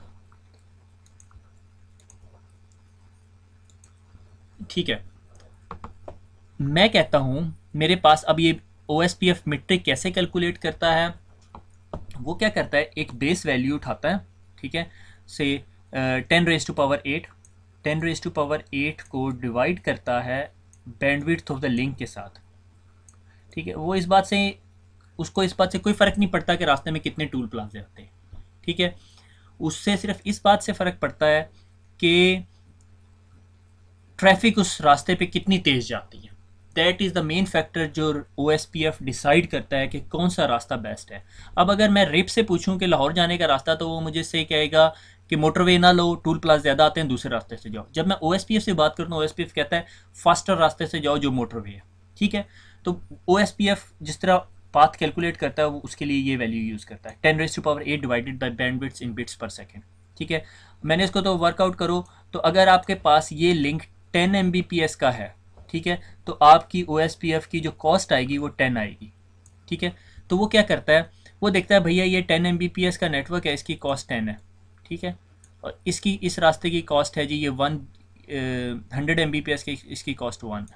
ठीक है, मैं कहता हूँ मेरे पास अब ये OSPF मीट्रिक कैसे कैलकुलेट करता है, वो क्या करता है, एक बेस वैल्यू उठाता है, ठीक है, से 10⁻8, 10⁻8 को डिवाइड करता है बैंडविड्थ ऑफ द लिंक के साथ, ठीक है। वो इस बात से, उसको इस बात से कोई फ़र्क नहीं पड़ता कि रास्ते में कितने टूल प्लाजे आते हैं, ठीक है। उससे सिर्फ इस बात से फ़र्क पड़ता है कि ट्रैफिक उस रास्ते पे कितनी तेज़ जाती है। That is the main factor जो OSPF डिसाइड करता है कि कौन सा रास्ता बेस्ट है। अब अगर मैं रिप से पूछूं कि लाहौर जाने का रास्ता, तो वो मुझे से कहेगा कि मोटरवे ना लो, टूल प्लाजा ज़्यादा आते हैं, दूसरे रास्ते से जाओ। जब मैं OSPF से बात करता हूँ, OSPF कहता है फास्टर रास्ते से जाओ जो मोटरवे है, ठीक है। तो OSPF जिस तरह पाथ कैलकुलेट करता है वो उसके लिए ये वैल्यू यूज़ करता है, 10⁻8 divided by bandwidth in bits पर सेकेंड, ठीक है। मैंने इसको तो वर्कआउट करो, तो अगर आपके पास ये लिंक 10 Mbps का है, ठीक है, तो आपकी OSPF की जो कॉस्ट आएगी वो 10 आएगी, ठीक है। तो वो क्या करता है, वो देखता है भैया ये 10 Mbps का नेटवर्क है, इसकी कॉस्ट 10 है, ठीक है, और इसकी इस रास्ते की कॉस्ट है जी ये 100 Mbps की, इसकी कॉस्ट 1,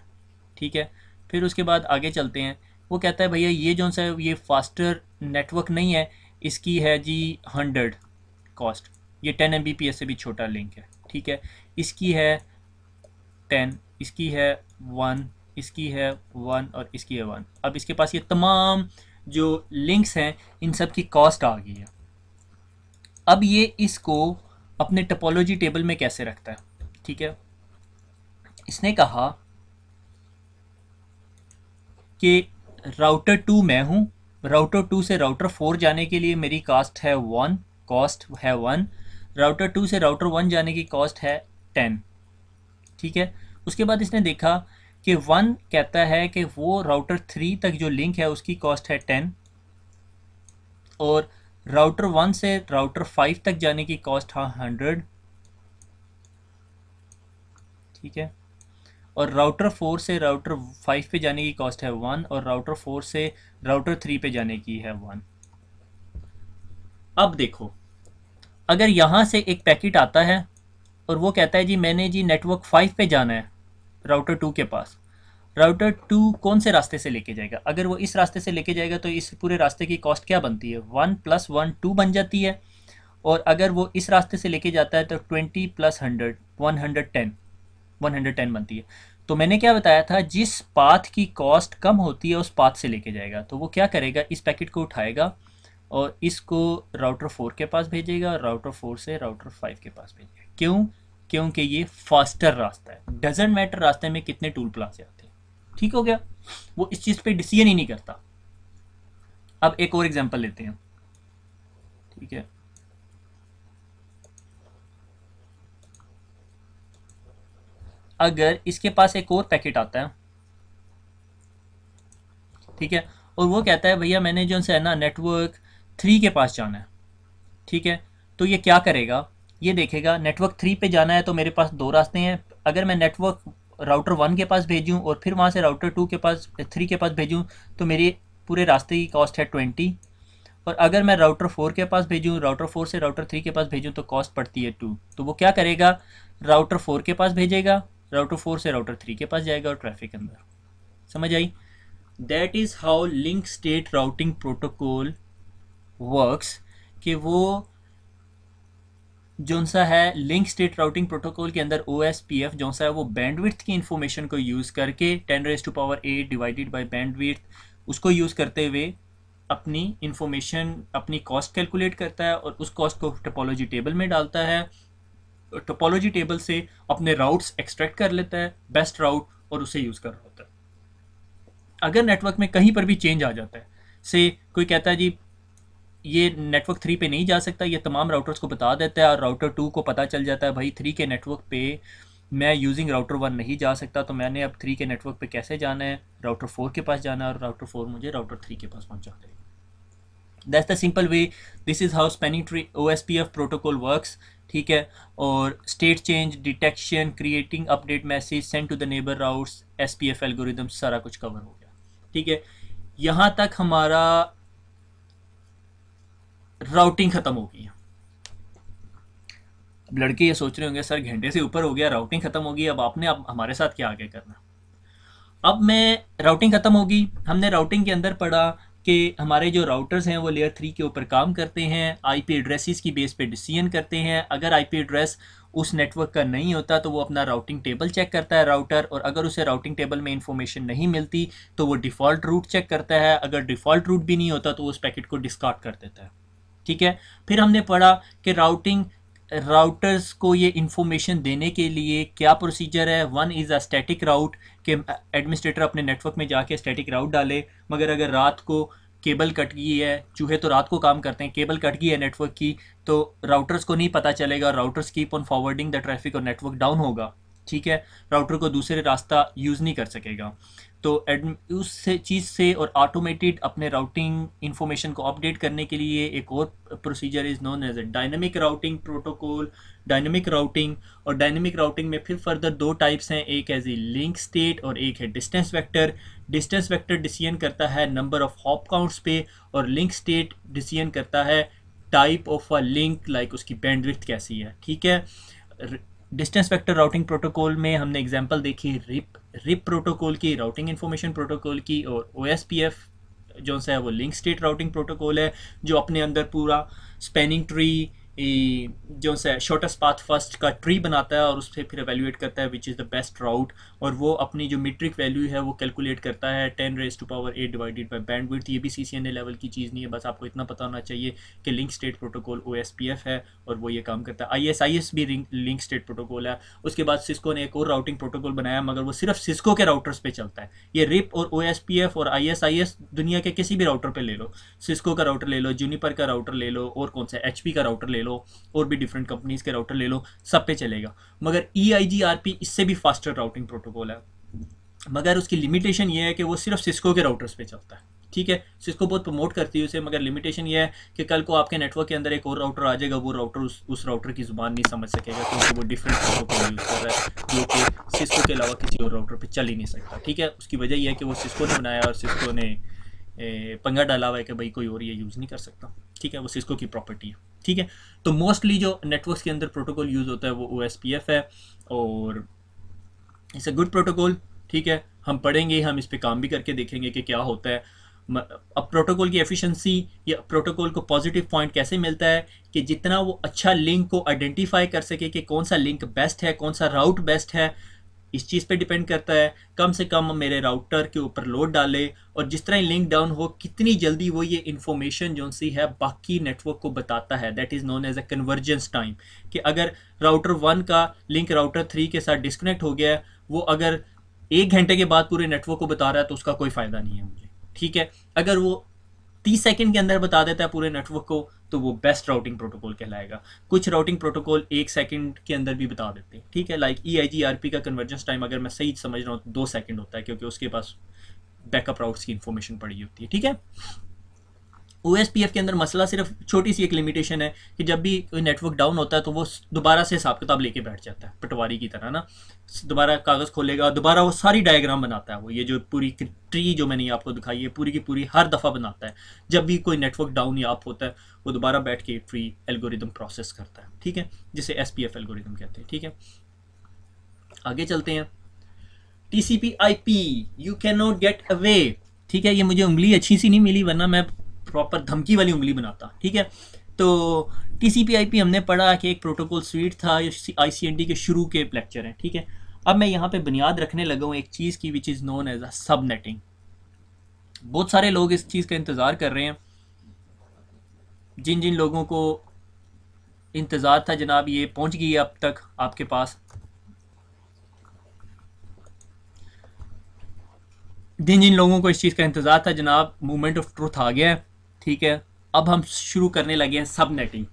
ठीक है। फिर उसके बाद आगे चलते हैं, वो कहता है भैया ये जो सा ये फास्टर नेटवर्क नहीं है, इसकी है जी 100 कॉस्ट, ये 10 Mbps से भी छोटा लिंक है, ठीक है, इसकी है 10, इसकी है 1, इसकी है 1 और इसकी है 1। अब इसके पास ये तमाम जो लिंक्स हैं इन सब की कॉस्ट आ गई है। अब ये इसको अपने टोपोलॉजी टेबल में कैसे रखता है, ठीक है। इसने कहा कि राउटर 2 मैं हूँ, राउटर 2 से राउटर 4 जाने के लिए मेरी कॉस्ट है 1, राउटर 2 से राउटर 1 जाने की कॉस्ट है 10, ठीक है। उसके बाद इसने देखा कि 1 कहता है कि वो राउटर 3 तक जो लिंक है उसकी कॉस्ट है 10, और राउटर 1 से राउटर 5 तक जाने की कॉस्ट है 100, ठीक है, और राउटर 4 से राउटर 5 पे जाने की कॉस्ट है 1, और राउटर 4 से राउटर 3 पे जाने की है 1। अब देखो, अगर यहाँ से एक पैकेट आता है और वो कहता है जी मैंने जी नेटवर्क 5 पे जाना है राउटर 2 के पास, राउटर 2 कौन से रास्ते से लेके जाएगा, अगर वो इस रास्ते से लेके जाएगा तो इस पूरे रास्ते की कॉस्ट क्या बनती है, 1 + 1 2 बन जाती है, और अगर वो इस रास्ते से लेके जाता है तो 20 + 100 110 बनती है। तो मैंने क्या बताया था, जिस पाथ की कॉस्ट कम होती है उस पाथ से लेके जाएगा। तो वो क्या करेगा, इस पैकेट को उठाएगा और इसको राउटर 4 के पास भेजेगा और राउटर 4 से राउटर 5 के पास भेजेगा। क्यों, क्योंकि ये फास्टर रास्ता है, डजेंट मैटर रास्ते में कितने टूल प्लाजे आते हैं, ठीक हो गया। वो इस चीज़ पे डिसीजन ही नहीं करता। अब एक और एग्जांपल लेते हैं, ठीक है। अगर इसके पास एक और पैकेट आता है, ठीक है, और वो कहता है भैया मैंने जो है ना नेटवर्क 3 के पास जाना है, ठीक है, तो ये क्या करेगा, ये देखेगा नेटवर्क 3 पे जाना है तो मेरे पास दो रास्ते हैं, अगर मैं नेटवर्क राउटर 1 के पास भेजूँ और फिर वहाँ से राउटर 2 के पास 3 के पास भेजूँ तो मेरी पूरे रास्ते की कॉस्ट है 20, और अगर मैं राउटर 4 के पास भेजूँ, राउटर 4 से राउटर 3 के पास भेजूँ तो कॉस्ट पड़ती है 2। तो वो क्या करेगा, राउटर 4 के पास भेजेगा, राउटर 4 से राउटर 3 के पास जाएगा और ट्रैफिक अंदर। समझ आई? That is how link state routing protocol works, कि वो जो सा है लिंक स्टेट राउटिंग प्रोटोकॉल के अंदर OSPF जो सा है वो बैंडविड्थ की इंफॉर्मेशन को यूज़ करके 10⁻8 डिवाइडेड बाय बैंडविड्थ उसको यूज़ करते हुए अपनी इंफॉर्मेशन, अपनी कॉस्ट कैलकुलेट करता है और उस कॉस्ट को टोपोलॉजी टेबल में डालता है। टोपोलॉजी टेबल से अपने राउट्स एक्सट्रैक्ट कर लेता है, बेस्ट राउट, और उसे यूज़ कर रहा होता है। अगर नेटवर्क में कहीं पर भी चेंज आ जाता है, से कोई कहता है जी ये नेटवर्क 3 पे नहीं जा सकता, ये तमाम राउटर्स को बता देता है और राउटर 2 को पता चल जाता है भाई 3 के नेटवर्क पे मैं यूजिंग राउटर 1 नहीं जा सकता, तो मैंने अब 3 के नेटवर्क पे कैसे जाना है, राउटर 4 के पास जाना है, और राउटर 4 मुझे राउटर 3 के पास पहुंचा देगा। That's the simple way, this is how spanning tree OSPF protocol works, ठीक है। और state change detection, creating update message, send to the neighbour routes, SPF algorithm, सारा कुछ कवर हो गया, ठीक है। यहाँ तक हमारा राउटिंग ख़त्म हो गई है। अब लड़के ये सोच रहे होंगे सर घंटे से ऊपर हो गया, राउटिंग ख़त्म हो गई, अब आपने अब हमारे साथ क्या आगे करना। अब मैं राउटिंग ख़त्म होगी, हमने राउटिंग के अंदर पढ़ा कि हमारे जो राउटर्स हैं वो लेयर 3 के ऊपर काम करते हैं, आईपी एड्रेसेस की बेस पे डिसीजन करते हैं। अगर आईपी एड्रेस उस नेटवर्क का नहीं होता तो वो अपना राउटिंग टेबल चेक करता है राउटर, और अगर उसे राउटिंग टेबल में इंफॉर्मेशन नहीं मिलती तो वो डिफ़ॉल्ट रूट चेक करता है। अगर डिफ़ॉल्ट रूट भी नहीं होता तो वो उस पैकेट को डिस्कार्ड कर देता है। ठीक है। फिर हमने पढ़ा कि राउटर्स को ये इंफॉर्मेशन देने के लिए क्या प्रोसीजर है। वन इज़ अ स्टैटिक राउट, कि एडमिनिस्ट्रेटर अपने नेटवर्क में जाके स्टैटिक राउट डाले, मगर अगर रात को केबल कट गई है, चूहे तो रात को काम करते हैं, केबल कट गई है नेटवर्क की, तो राउटर्स को नहीं पता चलेगा, routers keep on forwarding the traffic और नेटवर्क डाउन होगा। ठीक है, राउटर को दूसरे रास्ता यूज़ नहीं कर सकेगा। तो उस चीज़ से और ऑटोमेटेड अपने राउटिंग इंफॉर्मेशन को अपडेट करने के लिए एक और procedure is known as a dynamic routing protocol. Dynamic routing, और डायनेमिक राउटिंग में फिर फर्दर दो टाइप्स हैं, एक है जी लिंक स्टेट और एक है distance vector. Distance vector decision करता है नंबर ऑफ हॉप काउंट्स पे, और लिंक स्टेट डिसीजन करता है type of a link, like उसकी बैंडविड्थ कैसी है। ठीक है। डिस्टेंस वेक्टर राउटिंग प्रोटोकॉल में हमने एग्जांपल देखी रिप प्रोटोकॉल की, राउटिंग इन्फॉर्मेशन प्रोटोकॉल की, और OSPF जो सा है वो लिंक स्टेट राउटिंग प्रोटोकॉल है, जो अपने अंदर पूरा स्पैनिंग ट्री जो सा शॉर्टेस्ट पाथ फर्स्ट का ट्री बनाता है और उससे फिर एवेल्यूएट करता है which is the best route, और वो अपनी जो मीट्रिक वैल्यू है वो कैलकुलेट करता है 10⁻⁸ डिवाइडेड बाय बैंडविड्थ। ये भी CCNA लेवल की चीज़ नहीं है, बस आपको इतना पता होना चाहिए कि लिंक स्टेट प्रोटोकॉल OSPF है और वो ये काम करता है। ISIS भी लिंक स्टेट प्रोटोकॉल है। उसके बाद सिस्को ने एक और राउटिंग प्रोटोकॉल बनाया, मगर वो सिर्फ सिस्को के राउटर्स पे चलता है। ये रिप और OSPF और ISIS दुनिया के किसी भी राउटर पे ले लो, सिस्को का राउटर ले लो, जूनिपर का राउटर ले लो, और कौन सा HP का राउटर ले लो, और भी डिफरेंट कंपनीज के राउटर ले लो, सब पे चलेगा। मगर EIGRP इससे भी फास्टर राउटिंग प्रोटोकॉल है, मगर उसकी लिमिटेशन ये है कि वो सिर्फ सिस्को के राउटर्स पे चलता है। ठीक है, सिस्को बहुत प्रमोट करती है उसे, मगर लिमिटेशन ये है कि कल को आपके नेटवर्क के अंदर एक और राउटर आ जाएगा, वो राउटर उस राउटर की ज़ुबान नहीं समझ सकेगा, क्योंकि वो डिफरेंट प्रोटोकॉल यूज़ कर रहा है जो कि सिस्को के अलावा किसी और राउटर पे चल ही नहीं सकता। ठीक है, उसकी वजह यह है कि वो सिस्को ने बनाया और सिस्को ने पंगा डाला हुआ है कि भाई कोई और ये यूज़ नहीं कर सकता। ठीक है, वो सिस्को की प्रॉपर्टी है। ठीक है, तो मोस्टली जो नेटवर्क्स के अंदर प्रोटोकॉल यूज़ होता है वो OSPF है, और इट्स अ गुड प्रोटोकॉल। ठीक है, हम पढ़ेंगे, हम इस पे काम भी करके देखेंगे कि क्या होता है। अब प्रोटोकॉल की एफिशिएंसी या प्रोटोकॉल को पॉजिटिव पॉइंट कैसे मिलता है कि जितना वो अच्छा लिंक को आइडेंटिफाई कर सके कि कौन सा लिंक बेस्ट है, कौन सा राउट बेस्ट है, इस चीज़ पे डिपेंड करता है। कम से कम मेरे राउटर के ऊपर लोड डाले, और जिस तरह ही लिंक डाउन हो कितनी जल्दी वो ये इन्फॉर्मेशन जो सी है बाकी नेटवर्क को बताता है, that is known as a convergence time. कि अगर राउटर 1 का लिंक राउटर 3 के साथ डिस्कनेक्ट हो गया है, वो अगर 1 घंटे के बाद पूरे नेटवर्क को बता रहा है तो उसका कोई फ़ायदा नहीं है मुझे। ठीक है, अगर वो 30 सेकंड के अंदर बता देता है पूरे नेटवर्क को तो वो बेस्ट राउटिंग प्रोटोकॉल कहलाएगा। कुछ राउटिंग प्रोटोकॉल 1 सेकंड के अंदर भी बता देते हैं। ठीक है, लाइक EIGRP का कन्वर्जेंस टाइम अगर मैं सही समझ रहा हूँ तो 2 सेकंड होता है, क्योंकि उसके पास बैकअप राउट्स की इन्फॉर्मेशन पड़ी होती है। ठीक है, OSPF के अंदर मसला सिर्फ छोटी सी एक लिमिटेशन है कि जब भी कोई नेटवर्क डाउन होता है तो वो दोबारा से हिसाब किताब लेके बैठ जाता है, पटवारी की तरह ना, दोबारा कागज़ खोलेगा, दोबारा वो सारी डायग्राम बनाता है। वो ये जो पूरी ट्री जो मैंने आपको दिखाई है पूरी की पूरी हर दफ़ा बनाता है। जब भी कोई नेटवर्क डाउन या अप होता है वो दोबारा बैठ के ट्री एल्गोरिदम प्रोसेस करता है। ठीक है, जिसे SPF एल्गोरिदम कहते हैं। ठीक है, आगे चलते हैं। TCP/IP you can not get away. ठीक है, ये मुझे उंगली अच्छी सी नहीं मिली, वरना मैं प्रॉपर धमकी वाली उंगली बनाता। ठीक है, तो TCP/IP हमने पढ़ा कि एक प्रोटोकॉल स्वीट था, ICND के शुरू के लेक्चर हैं। ठीक है, अब मैं यहाँ पे बुनियाद रखने लगा हूँ एक चीज़ की which is known as a subnetting. बहुत सारे लोग इस चीज़ का इंतज़ार कर रहे हैं। जिन जिन लोगों को इंतज़ार था जनाब, ये पहुँच गई अब तक आपके पास। जिन जिन लोगों को इस चीज़ का इंतज़ार था जनाब, मूवमेंट ऑफ ट्रूथ आ गया है। ठीक है, अब हम शुरू करने लगे हैं सब नेटिंग।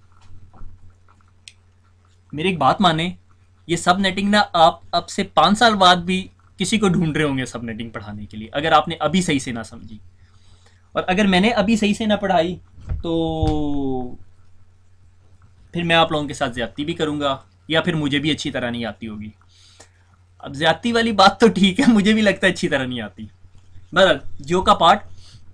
मेरी एक बात माने, ये सब नेटिंग ना आप अब से 5 साल बाद भी किसी को ढूंढ रहे होंगे सब नेटिंग पढ़ाने के लिए, अगर आपने अभी सही से ना समझी। और अगर मैंने अभी सही से ना पढ़ाई तो फिर मैं आप लोगों के साथ ज़्यादती भी करूँगा, या फिर मुझे भी अच्छी तरह नहीं आती होगी। अब ज़्यादती वाली बात तो ठीक है, मुझे भी लगता है अच्छी तरह नहीं आती। बहरहाल जो का पार्ट,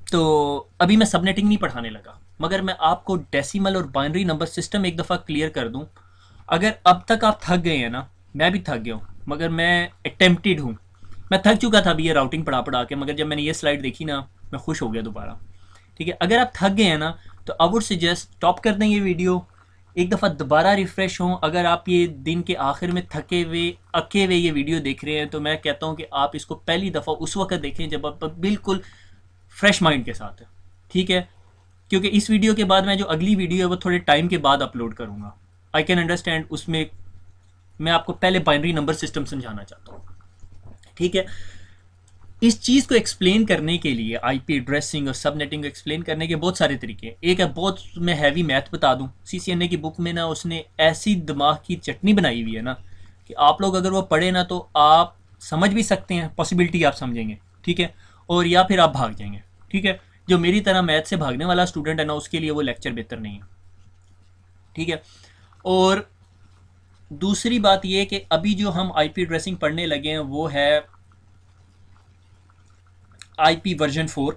तो अभी मैं सबनेटिंग नहीं पढ़ाने लगा, मगर मैं आपको डेसिमल और बाइनरी नंबर सिस्टम एक दफ़ा क्लियर कर दूं। अगर अब तक आप थक गए हैं ना, मैं भी थक गया हूँ, मगर मैं अटेम्प्टेड हूँ मैं थक चुका था अभी ये राउटिंग पढ़ा पढ़ा के, मगर जब मैंने ये स्लाइड देखी ना मैं खुश हो गया दोबारा। ठीक है, अगर आप थक गए हैं ना तो आई वुड सजेस्ट स्टॉप कर दें ये वीडियो, एक दफ़ा दोबारा रिफ़्रेश हों। अगर आप ये दिन के आखिर में थके हुए अके हुए ये वीडियो देख रहे हैं तो मैं कहता हूँ कि आप इसको पहली दफ़ा उस वक्त देखें जब आप बिल्कुल फ्रेश माइंड के साथ है। ठीक है, क्योंकि इस वीडियो के बाद मैं जो अगली वीडियो है वो थोड़े टाइम के बाद अपलोड करूँगा। आई कैन अंडरस्टैंड, उसमें मैं आपको पहले बाइनरी नंबर सिस्टम समझाना चाहता हूँ। ठीक है, इस चीज़ को एक्सप्लेन करने के लिए आईपी एड्रेसिंग और सबनेटिंग को एक्सप्लेन करने के बहुत सारे तरीके हैं। एक है बहुत मैं हैवी मैथ बता दूं, सीसीएनए की बुक में ना उसने ऐसी दिमाग की चटनी बनाई हुई है ना कि आप लोग अगर वो पढ़े ना तो आप समझ भी सकते हैं, पॉसिबिलिटी आप समझेंगे। ठीक है, और या फिर आप भाग जाएंगे। ठीक है, जो मेरी तरह मैथ से भागने वाला स्टूडेंट है ना उसके लिए वो लेक्चर बेहतर नहीं है। ठीक है, और दूसरी बात ये कि अभी जो हम आईपी एड्रेसिंग पढ़ने लगे हैं वो है आईपी वर्जन 4।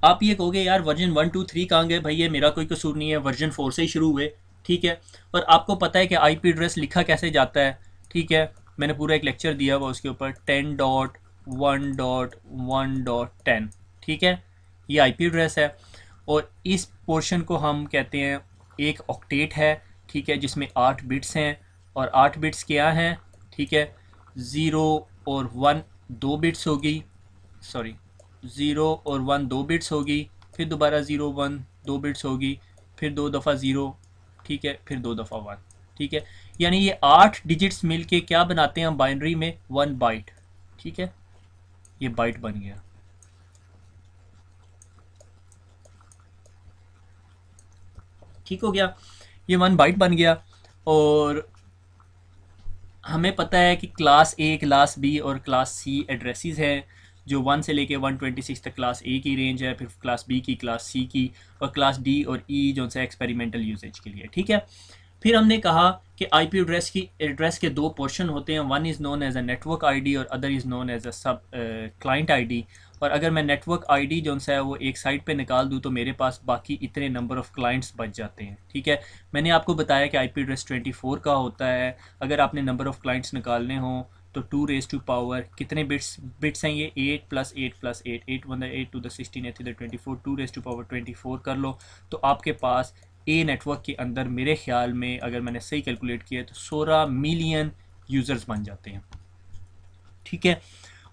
आप ये कहोगे यार वर्जन 1 2 3 कहाँ गए भाई, ये मेरा कोई कसूर नहीं है, वर्जन 4 से ही शुरू हुए। ठीक है, और आपको पता है कि आईपी एड्रेस लिखा कैसे जाता है। ठीक है, मैंने पूरा एक लेक्चर दिया हुआ उसके ऊपर 10.1.1.10। ठीक है, ये आईपी एड्रेस है और इस पोर्शन को हम कहते हैं एक ऑक्टेट है। ठीक है, जिसमें 8 बिट्स हैं और 8 बिट्स क्या हैं। ठीक है, 0 और 1 2 बिट्स होगी, सॉरी 0 और 1 2 बिट्स होगी, फिर दोबारा 0 1 2 बिट्स होगी, फिर 2 दफ़ा 0। ठीक है, फिर 2 दफ़ा 1। ठीक है, यानी ये 8 डिजिट्स मिल के क्या बनाते हैं हम बाइनरी में 1 बाइट। ठीक है, ये बाइट बन गया। ठीक हो गया, ये 1 बाइट बन गया। और हमें पता है कि क्लास ए क्लास बी और क्लास सी एड्रेसेस हैं, जो 1 से लेके 126 तक क्लास ए की रेंज है, फिर क्लास बी की, क्लास सी की, और क्लास डी और ई जो से एक्सपेरिमेंटल यूसेज के लिए। ठीक है, फिर हमने कहा कि आईपी एड्रेस के दो पोर्शन होते हैं, one is known as a network ID और other is known as a sub client ID. और अगर मैं नेटवर्क आईडी जो है वो एक साइड पे निकाल दूँ तो मेरे पास बाकी इतने नंबर ऑफ़ क्लाइंट्स बच जाते हैं। ठीक है, मैंने आपको बताया कि आईपी एड्रेस 24 का होता है। अगर आपने नंबर ऑफ़ क्लाइंट्स निकालने हों तो 2 रेज़ टू पावर कितने बिट्स हैं ये 8 + 8 + 8 8 1 8 2 16 8 24 2 रेज़ टू पावर 24 कर लो तो आपके पास ए नेटवर्क के अंदर मेरे ख्याल में अगर मैंने सही कैलकुलेट किया तो 16 मिलियन यूज़र्स बन जाते हैं। ठीक है,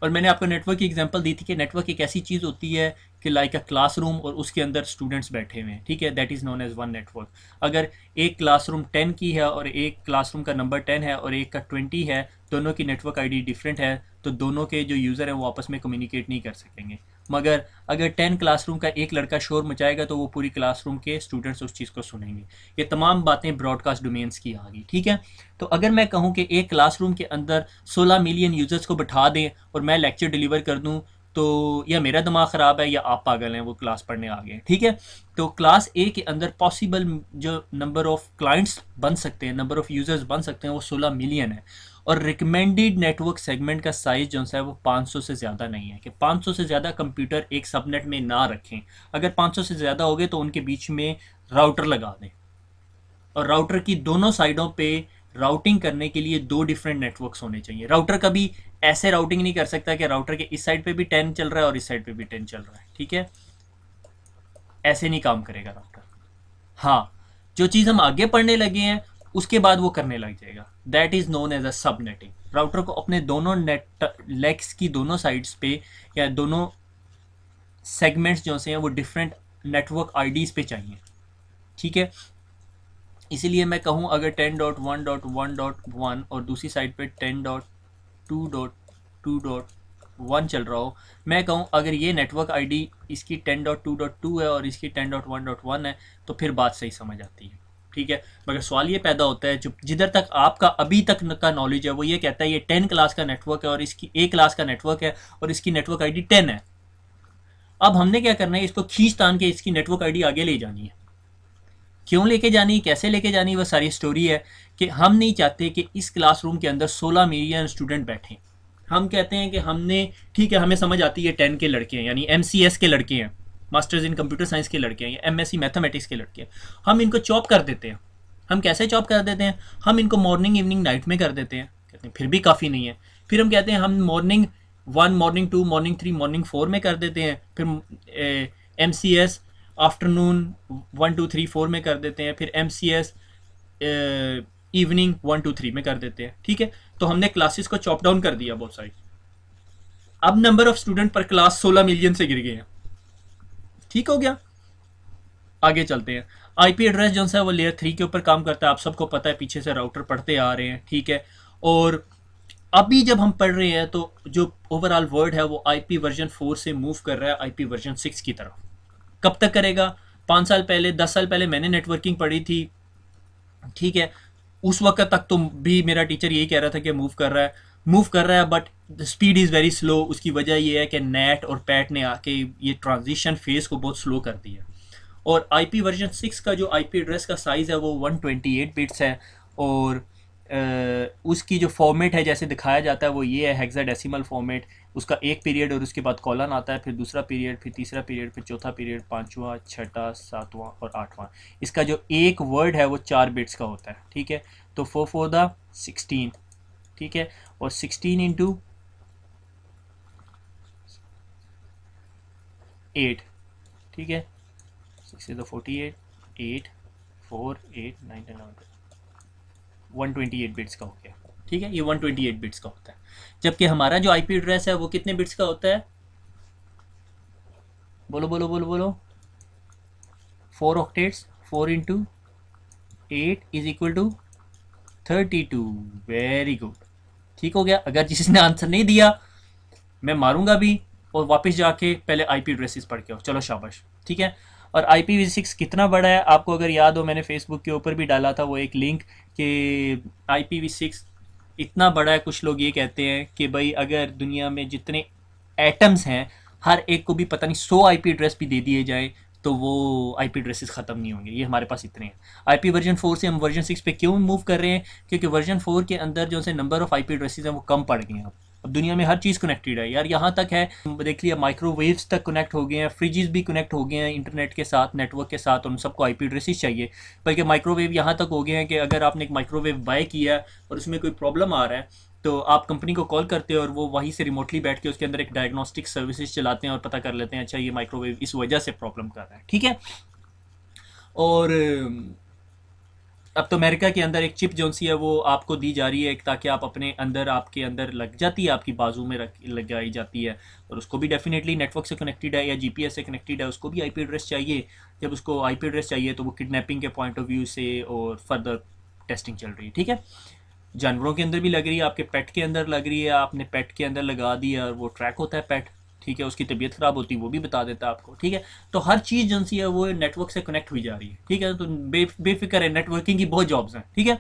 और मैंने आपको नेटवर्क की एग्जांपल दी थी कि नेटवर्क एक ऐसी चीज़ होती है कि लाइक अ क्लासरूम और उसके अंदर स्टूडेंट्स बैठे हुए हैं। ठीक है, that is known as one network. अगर एक क्लासरूम 10 की है और एक क्लासरूम का नंबर 10 है और एक का 20 है, दोनों की नेटवर्क आईडी डिफरेंट है तो दोनों के जो यूज़र हैं वो आपस में कम्युनिकेट नहीं कर सकेंगे। मगर अगर 10 क्लासरूम का एक लड़का शोर मचाएगा तो वो पूरी क्लासरूम के स्टूडेंट्स उस चीज़ को सुनेंगे। ये तमाम बातें ब्रॉडकास्ट डोमेन्स की आ गई। ठीक है, तो अगर मैं कहूँ कि एक क्लासरूम के अंदर 16 मिलियन यूज़र्स को बिठा दें और मैं लेक्चर डिलीवर कर दूँ तो या मेरा दिमाग ख़राब है या आप पागल हैं, वो क्लास पढ़ने आ गए। ठीक है, तो क्लास ए के अंदर पॉसिबल जो नंबर ऑफ़ क्लाइंट्स बन सकते हैं, नंबर ऑफ़ यूज़र्स बन सकते हैं वो 16 मिलियन है। और रिकमेंडेड नेटवर्क सेगमेंट का साइज़ जो है वो 500 से ज़्यादा नहीं है, कि 500 से ज़्यादा कंप्यूटर एक सबनेट में ना रखें। अगर 500 से ज़्यादा हो गए तो उनके बीच में राउटर लगा दें और राउटर की दोनों साइडों पे राउटिंग करने के लिए 2 डिफरेंट नेटवर्क्स होने चाहिए। राउटर कभी ऐसे राउटिंग नहीं कर सकता कि राउटर के इस साइड पे भी 10 चल रहा है और इस साइड पे भी 10 चल रहा है। ठीक है, ऐसे नहीं काम करेगा राउटर। हाँ, जो चीज़ हम आगे पढ़ने लगे हैं उसके बाद वो करने लग जाएगा, that is known as a subnetting. Router को अपने दोनों नेट लेग्स की दोनों साइड्स पे या दोनों सेगमेंट्स जो से हैं वो डिफरेंट नेटवर्क आईडीज़ पे चाहिए। ठीक है, इसीलिए मैं कहूँ अगर 10.1.1.1 और दूसरी साइड पे 10.2.2.1 चल रहा हो, मैं कहूँ अगर ये नेटवर्क आईडी इसकी 10.2.2 है और इसकी 10.1.1 है तो फिर बात सही समझ आती है। ठीक है, मगर सवाल ये पैदा होता है जो जिधर तक आपका अभी तक का नॉलेज है वो ये कहता है ये 10 क्लास का नेटवर्क है और इसकी ए क्लास का नेटवर्क है और इसकी नेटवर्क आईडी 10 है। अब हमने क्या करना है, इसको खींच तान के इसकी नेटवर्क आईडी आगे ले जानी है। क्यों लेके जानी, कैसे लेके जानी, वह सारी स्टोरी है कि हम नहीं चाहते कि इस क्लासरूम के अंदर 16 मिलियन स्टूडेंट बैठें। हम कहते हैं कि हमने, ठीक है हमें समझ आती है 10 के लड़के हैं यानी MCS के लड़के हैं, मास्टर्स इन कंप्यूटर साइंस के लड़के हैं या MSc मैथमेटिक्स के लड़के हैं, हम इनको चॉप कर देते हैं। हम कैसे चॉप कर देते हैं, हम इनको मॉर्निंग इवनिंग नाइट में कर देते हैं, कहते हैं फिर भी काफ़ी नहीं है। फिर हम कहते हैं हम मॉर्निंग 1 मॉर्निंग 2 मॉर्निंग 3 मॉर्निंग 4 में कर देते हैं, फिर MCS आफ्टरनून 1 2 3 4 में कर देते हैं, फिर MCS इवनिंग 1 2 3 में कर देते हैं। ठीक है, तो हमने क्लासेस को चॉप डाउन कर दिया बहुत सारी। अब नंबर ऑफ स्टूडेंट पर क्लास 16 मिलियन से गिर गए हैं। ठीक हो गया, आगे चलते हैं। आईपी एड्रेस जो है वो लेयर 3 के ऊपर काम करता है, आप सबको पता है, पीछे से राउटर पढ़ते आ रहे हैं। ठीक है, और अभी जब हम पढ़ रहे हैं तो जो ओवरऑल वर्ड है वो आईपी वर्जन 4 से मूव कर रहा है आईपी वर्जन 6 की तरफ। कब तक करेगा? 5 साल पहले, 10 साल पहले मैंने नेटवर्किंग पढ़ी थी। ठीक है, उस वक्त तक तो भी मेरा टीचर यही कह रहा था कि मूव कर रहा है, but speed is very slow. उसकी वजह यह है कि नेट और पैट ने आके ये ट्रांजिशन फेज को बहुत स्लो कर दिया। और आईपी वर्जन 6 का जो आईपी एड्रेस का साइज़ है वो 128 बिट्स है, और उसकी जो फॉर्मेट है जैसे दिखाया जाता है वो ये है, हेक्साडेसिमल फॉर्मेट। उसका एक पीरियड और उसके बाद कॉलन आता है, फिर दूसरा पीरियड, फिर तीसरा पीरियड, फिर चौथा पीरियड, पाँचवा, छठा, सातवां और आठवां। इसका जो एक वर्ड है वो 4 बिट्स का होता है। ठीक है, तो 4 4 द 16। ठीक है, और 16 इंटू 8। ठीक है, 6 द 48, 8 4 8 9 10 11 128 बिट्स का हो गया। ठीक है, ये 128 बिट्स का होता है, जबकि हमारा जो आईपी एड्रेस है वो कितने बिट्स का होता है? बोलो बोलो बोलो बोलो। 4 octets, 4 into 8 is equal to 32। Very good, ठीक हो गया। अगर जिसने आंसर नहीं दिया मैं मारूंगा भी, और वापस जाके पहले आईपी एड्रेसेस पढ़ के आओ। चलो शाबाश। ठीक है, और IPv6 कितना बड़ा है आपको अगर याद हो, मैंने फेसबुक के ऊपर भी डाला था वो एक लिंक कि IPv6 इतना बड़ा है। कुछ लोग ये कहते हैं कि भाई अगर दुनिया में जितने एटम्स हैं हर एक को भी पता नहीं 100 आईपी एड्रेस भी दे दिए जाए तो वो आईपी एड्रेसेस ख़त्म नहीं होंगे। ये हमारे पास इतने हैं। आईपी वर्जन 4 से हम वर्जन 6 पे क्यों मूव कर रहे हैं? क्योंकि वर्जन 4 के अंदर जो से नंबर ऑफ़ आईपी एड्रेसेस हैं वो कम पड़ गए हैं। अब दुनिया में हर चीज़ कनेक्टेड है यार, यहाँ तक है देख लिया माइक्रोवेव्स तक कनेक्ट हो गए हैं, फ्रिजेस भी कनेक्ट हो गए हैं इंटरनेट के साथ, नेटवर्क के साथ, और उन सबको आईपी एड्रेसेस चाहिए। बल्कि माइक्रोवेव यहाँ तक हो गए हैं कि अगर आपने एक माइक्रोवेव बाय किया है और उसमें कोई प्रॉब्लम आ रहा है तो आप कंपनी को कॉल करते हैं और वो वहीं से रिमोटली बैठ के उसके अंदर एक डायग्नोस्टिक सर्विसेज चलाते हैं और पता कर लेते हैं अच्छा ये माइक्रोवेव इस वजह से प्रॉब्लम कर रहा है। ठीक है, और अब तो अमेरिका के अंदर एक चिप जो सी है वो आपको दी जा रही है ताकि आप अपने अंदर, आपके अंदर लग जाती है, आपकी बाजू में लगाई जाती है, और उसको भी डेफिनेटली नेटवर्क से कनेक्टेड है या जीपीएस से कनेक्टेड है, उसको भी आईपी एड्रेस चाहिए। जब उसको आईपी एड्रेस चाहिए तो वो किडनैपिंग के पॉइंट ऑफ व्यू से और फर्दर टेस्टिंग चल रही है। ठीक है, जानवरों के अंदर भी लग रही है, आपके पेट के अंदर लग रही है, आपने पेट के अंदर लगा दिया और वो ट्रैक होता है पेट। ठीक है, उसकी तबीयत ख़राब होती है वो भी बता देता है आपको। ठीक है, तो हर चीज़ जो सी है वो नेटवर्क से कनेक्ट हुई जा रही है। ठीक है, तो बेफिक्र है, नेटवर्किंग की बहुत जॉब्स हैं। ठीक है,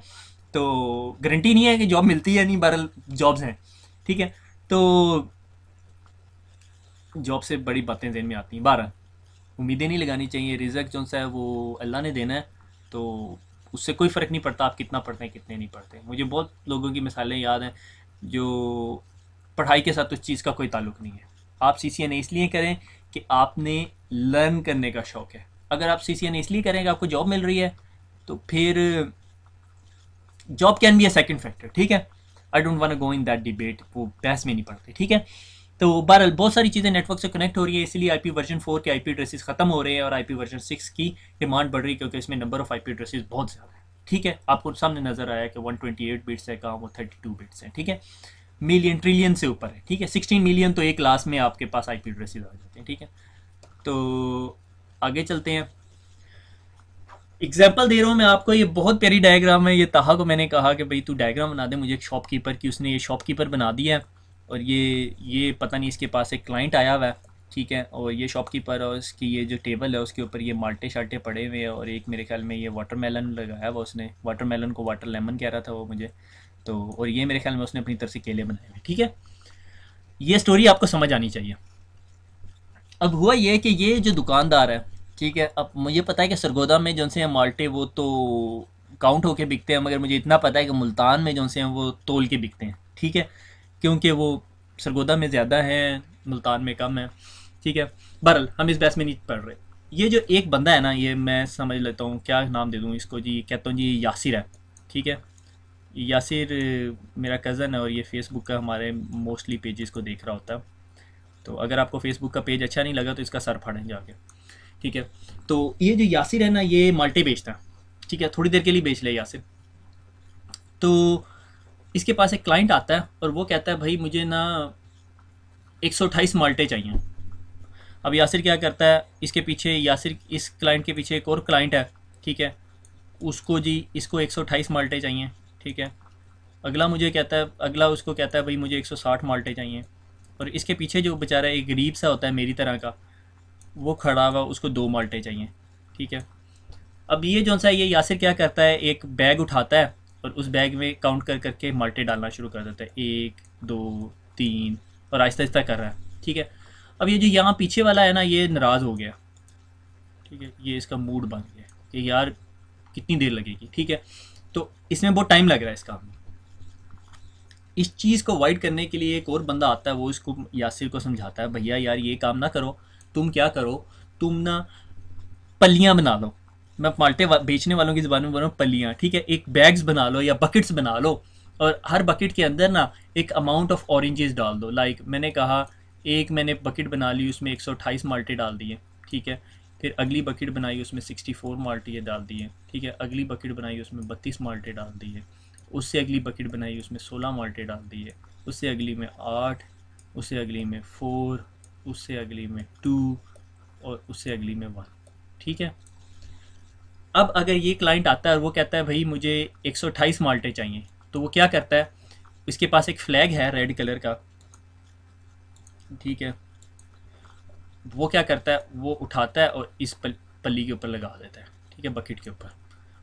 तो गारंटी नहीं है कि जॉब मिलती है, नहीं, बहरहाल जॉब्स हैं। ठीक है, तो जॉब से बड़ी बातें जहन में आती हैं। बहरहाल उम्मीदें नहीं लगानी चाहिए, रिजल्ट जो सा है वो अल्लाह ने देना है, तो उससे कोई फ़र्क नहीं पड़ता आप कितना पढ़ते हैं कितने नहीं पढ़ते। मुझे बहुत लोगों की मिसालें याद हैं जो पढ़ाई के साथ उस चीज़ का कोई ताल्लुक़ नहीं है। आप CCNA इसलिए करें कि आपने लर्न करने का शौक़ है। अगर आप CCNA इसलिए करें कि आपको जॉब मिल रही है तो फिर job can be a second factor. ठीक है, I don't want to go in that debate, वो बहस में नहीं पड़ते। ठीक है, तो बहरहाल बहुत सारी चीज़ें नेटवर्क से कनेक्ट हो रही है, इसलिए आईपी वर्जन 4 के आईपी एड्रेसेस खत्म हो रहे हैं और आईपी वर्जन 6 की डिमांड बढ़ रही है क्योंकि इसमें नंबर ऑफ आईपी एड्रेसेस बहुत ज़्यादा है। ठीक है, आपको सामने नज़र आया कि 128 बिट्स है, कहाँ वो 32 बिट्स हैं। ठीक है, मिलियन ट्रिलियन से ऊपर है। ठीक है, 16 मिलियन तो एक क्लास में आपके पास आईपी एड्रेसेस आ जाते हैं। ठीक है, तो आगे चलते हैं। एग्जाम्पल दे रहा हूँ मैं आपको, ये बहुत प्यारी डायग्राम है। ये ताहा को मैंने कहा कि भाई तू डायग्राम बना दे मुझे एक शॉपकीपर की, उसने ये शॉपकीपर बना दिया है, और ये पता नहीं इसके पास एक क्लाइंट आया हुआ है। ठीक है, और ये शॉपकीपर और इसकी ये जो टेबल है उसके ऊपर ये माल्टे शाल्टे पड़े हुए हैं, और एक मेरे ख्याल में ये वाटरमेलन लगाया हुआ उसने, वाटरमेलन को वाटर लेमन कह रहा था वो मुझे, तो और ये मेरे ख्याल में उसने अपनी तरफ से केले बनाए हुए। ठीक है, ये स्टोरी आपको समझ आनी चाहिए। अब हुआ ये कि ये जो दुकानदार है, ठीक है, अब मुझे पता है कि सरगोदा में जो से हैं माल्टे वो तो काउंट होके बिकते हैं, मगर मुझे इतना पता है कि मुल्तान में जो से हैं वो तोल के बिकते हैं। ठीक है, क्योंकि वो सरगोदा में ज़्यादा हैं, मुल्तान में कम है। ठीक है, बहरहाल हम इस बहस में नहीं पढ़ रहे। ये जो एक बंदा है ना, ये मैं समझ लेता हूँ क्या नाम दे दूँ इसको जी, कहता हूँ जी यासिर है। ठीक है, यासिर मेरा कज़न है और ये फेसबुक का हमारे मोस्टली पेजेस को देख रहा होता है। तो अगर आपको फेसबुक का पेज अच्छा नहीं लगा तो इसका सर फाड़ें जाके, ठीक है। तो ये जो यासिर है ना, ये माल्टे बेचता है, ठीक है, थोड़ी देर के लिए बेच ले यासिर। तो इसके पास एक क्लाइंट आता है और वो कहता है भाई मुझे ना 128 माल्टे चाहिए। अब यासिर क्या करता है, इसके पीछे यासिर इस क्लाइंट के पीछे एक और क्लाइंट है, ठीक है, उसको जी इसको 128 माल्टे चाहिए, ठीक है। अगला मुझे कहता है, अगला उसको कहता है भाई मुझे 160 माल्टे चाहिए। और इसके पीछे जो बेचारा एक गरीब सा होता है मेरी तरह का, वो खड़ा हुआ, उसको 2 माल्टे चाहिए, ठीक है। अब ये जो सा ये यासिर क्या करता है, एक बैग उठाता है और उस बैग में काउंट कर करके माल्टे डालना शुरू कर देता है, 1 2 3, और आहिस्ता आहिस्ता कर रहा है, ठीक है। अब ये जो यहाँ पीछे वाला है ना, ये नाराज़ हो गया, ठीक है, ये इसका मूड बन गया कि यार कितनी देर लगेगी, ठीक है। तो इसमें बहुत टाइम लग रहा है इस काम में। इस चीज़ को अवॉइड करने के लिए एक और बंदा आता है, वो इसको यासिर को समझाता है, भैया यार ये काम ना करो, तुम क्या करो, तुम ना पलियाँ बना लो। मैं माल्टे बेचने वालों की ज़बान में बोल रहा हूँ, पलियाँ, ठीक है। एक बैग्स बना लो या बकेट्स बना लो, और हर बकेट के अंदर ना एक अमाउंट ऑफ ऑरेंजेस डाल दो। लाइक मैंने कहा, एक मैंने बकेट बना ली, उसमें 128 माल्टे डाल दिए, ठीक है। फिर अगली बकेट बनाई, उसमें 64 माल्टे डाल दिए, ठीक है। अगली बकेट बनाई, उसमें 32 माल्टे डाल दिए। उससे अगली बकेट बनाई, उसमें 16 माल्टे डाल दिए। उससे अगली में 8, उससे अगली में 4, उससे अगली में 2, और उससे अगली में 1, ठीक है। अब अगर ये क्लाइंट आता है और वो कहता है भाई मुझे 128 माल्टे चाहिए, तो वो क्या करता है, इसके पास एक फ्लैग है रेड कलर का, ठीक है। वो क्या करता है, वो उठाता है और इस पल्ली के ऊपर लगा देता है, ठीक है, बकेट के ऊपर।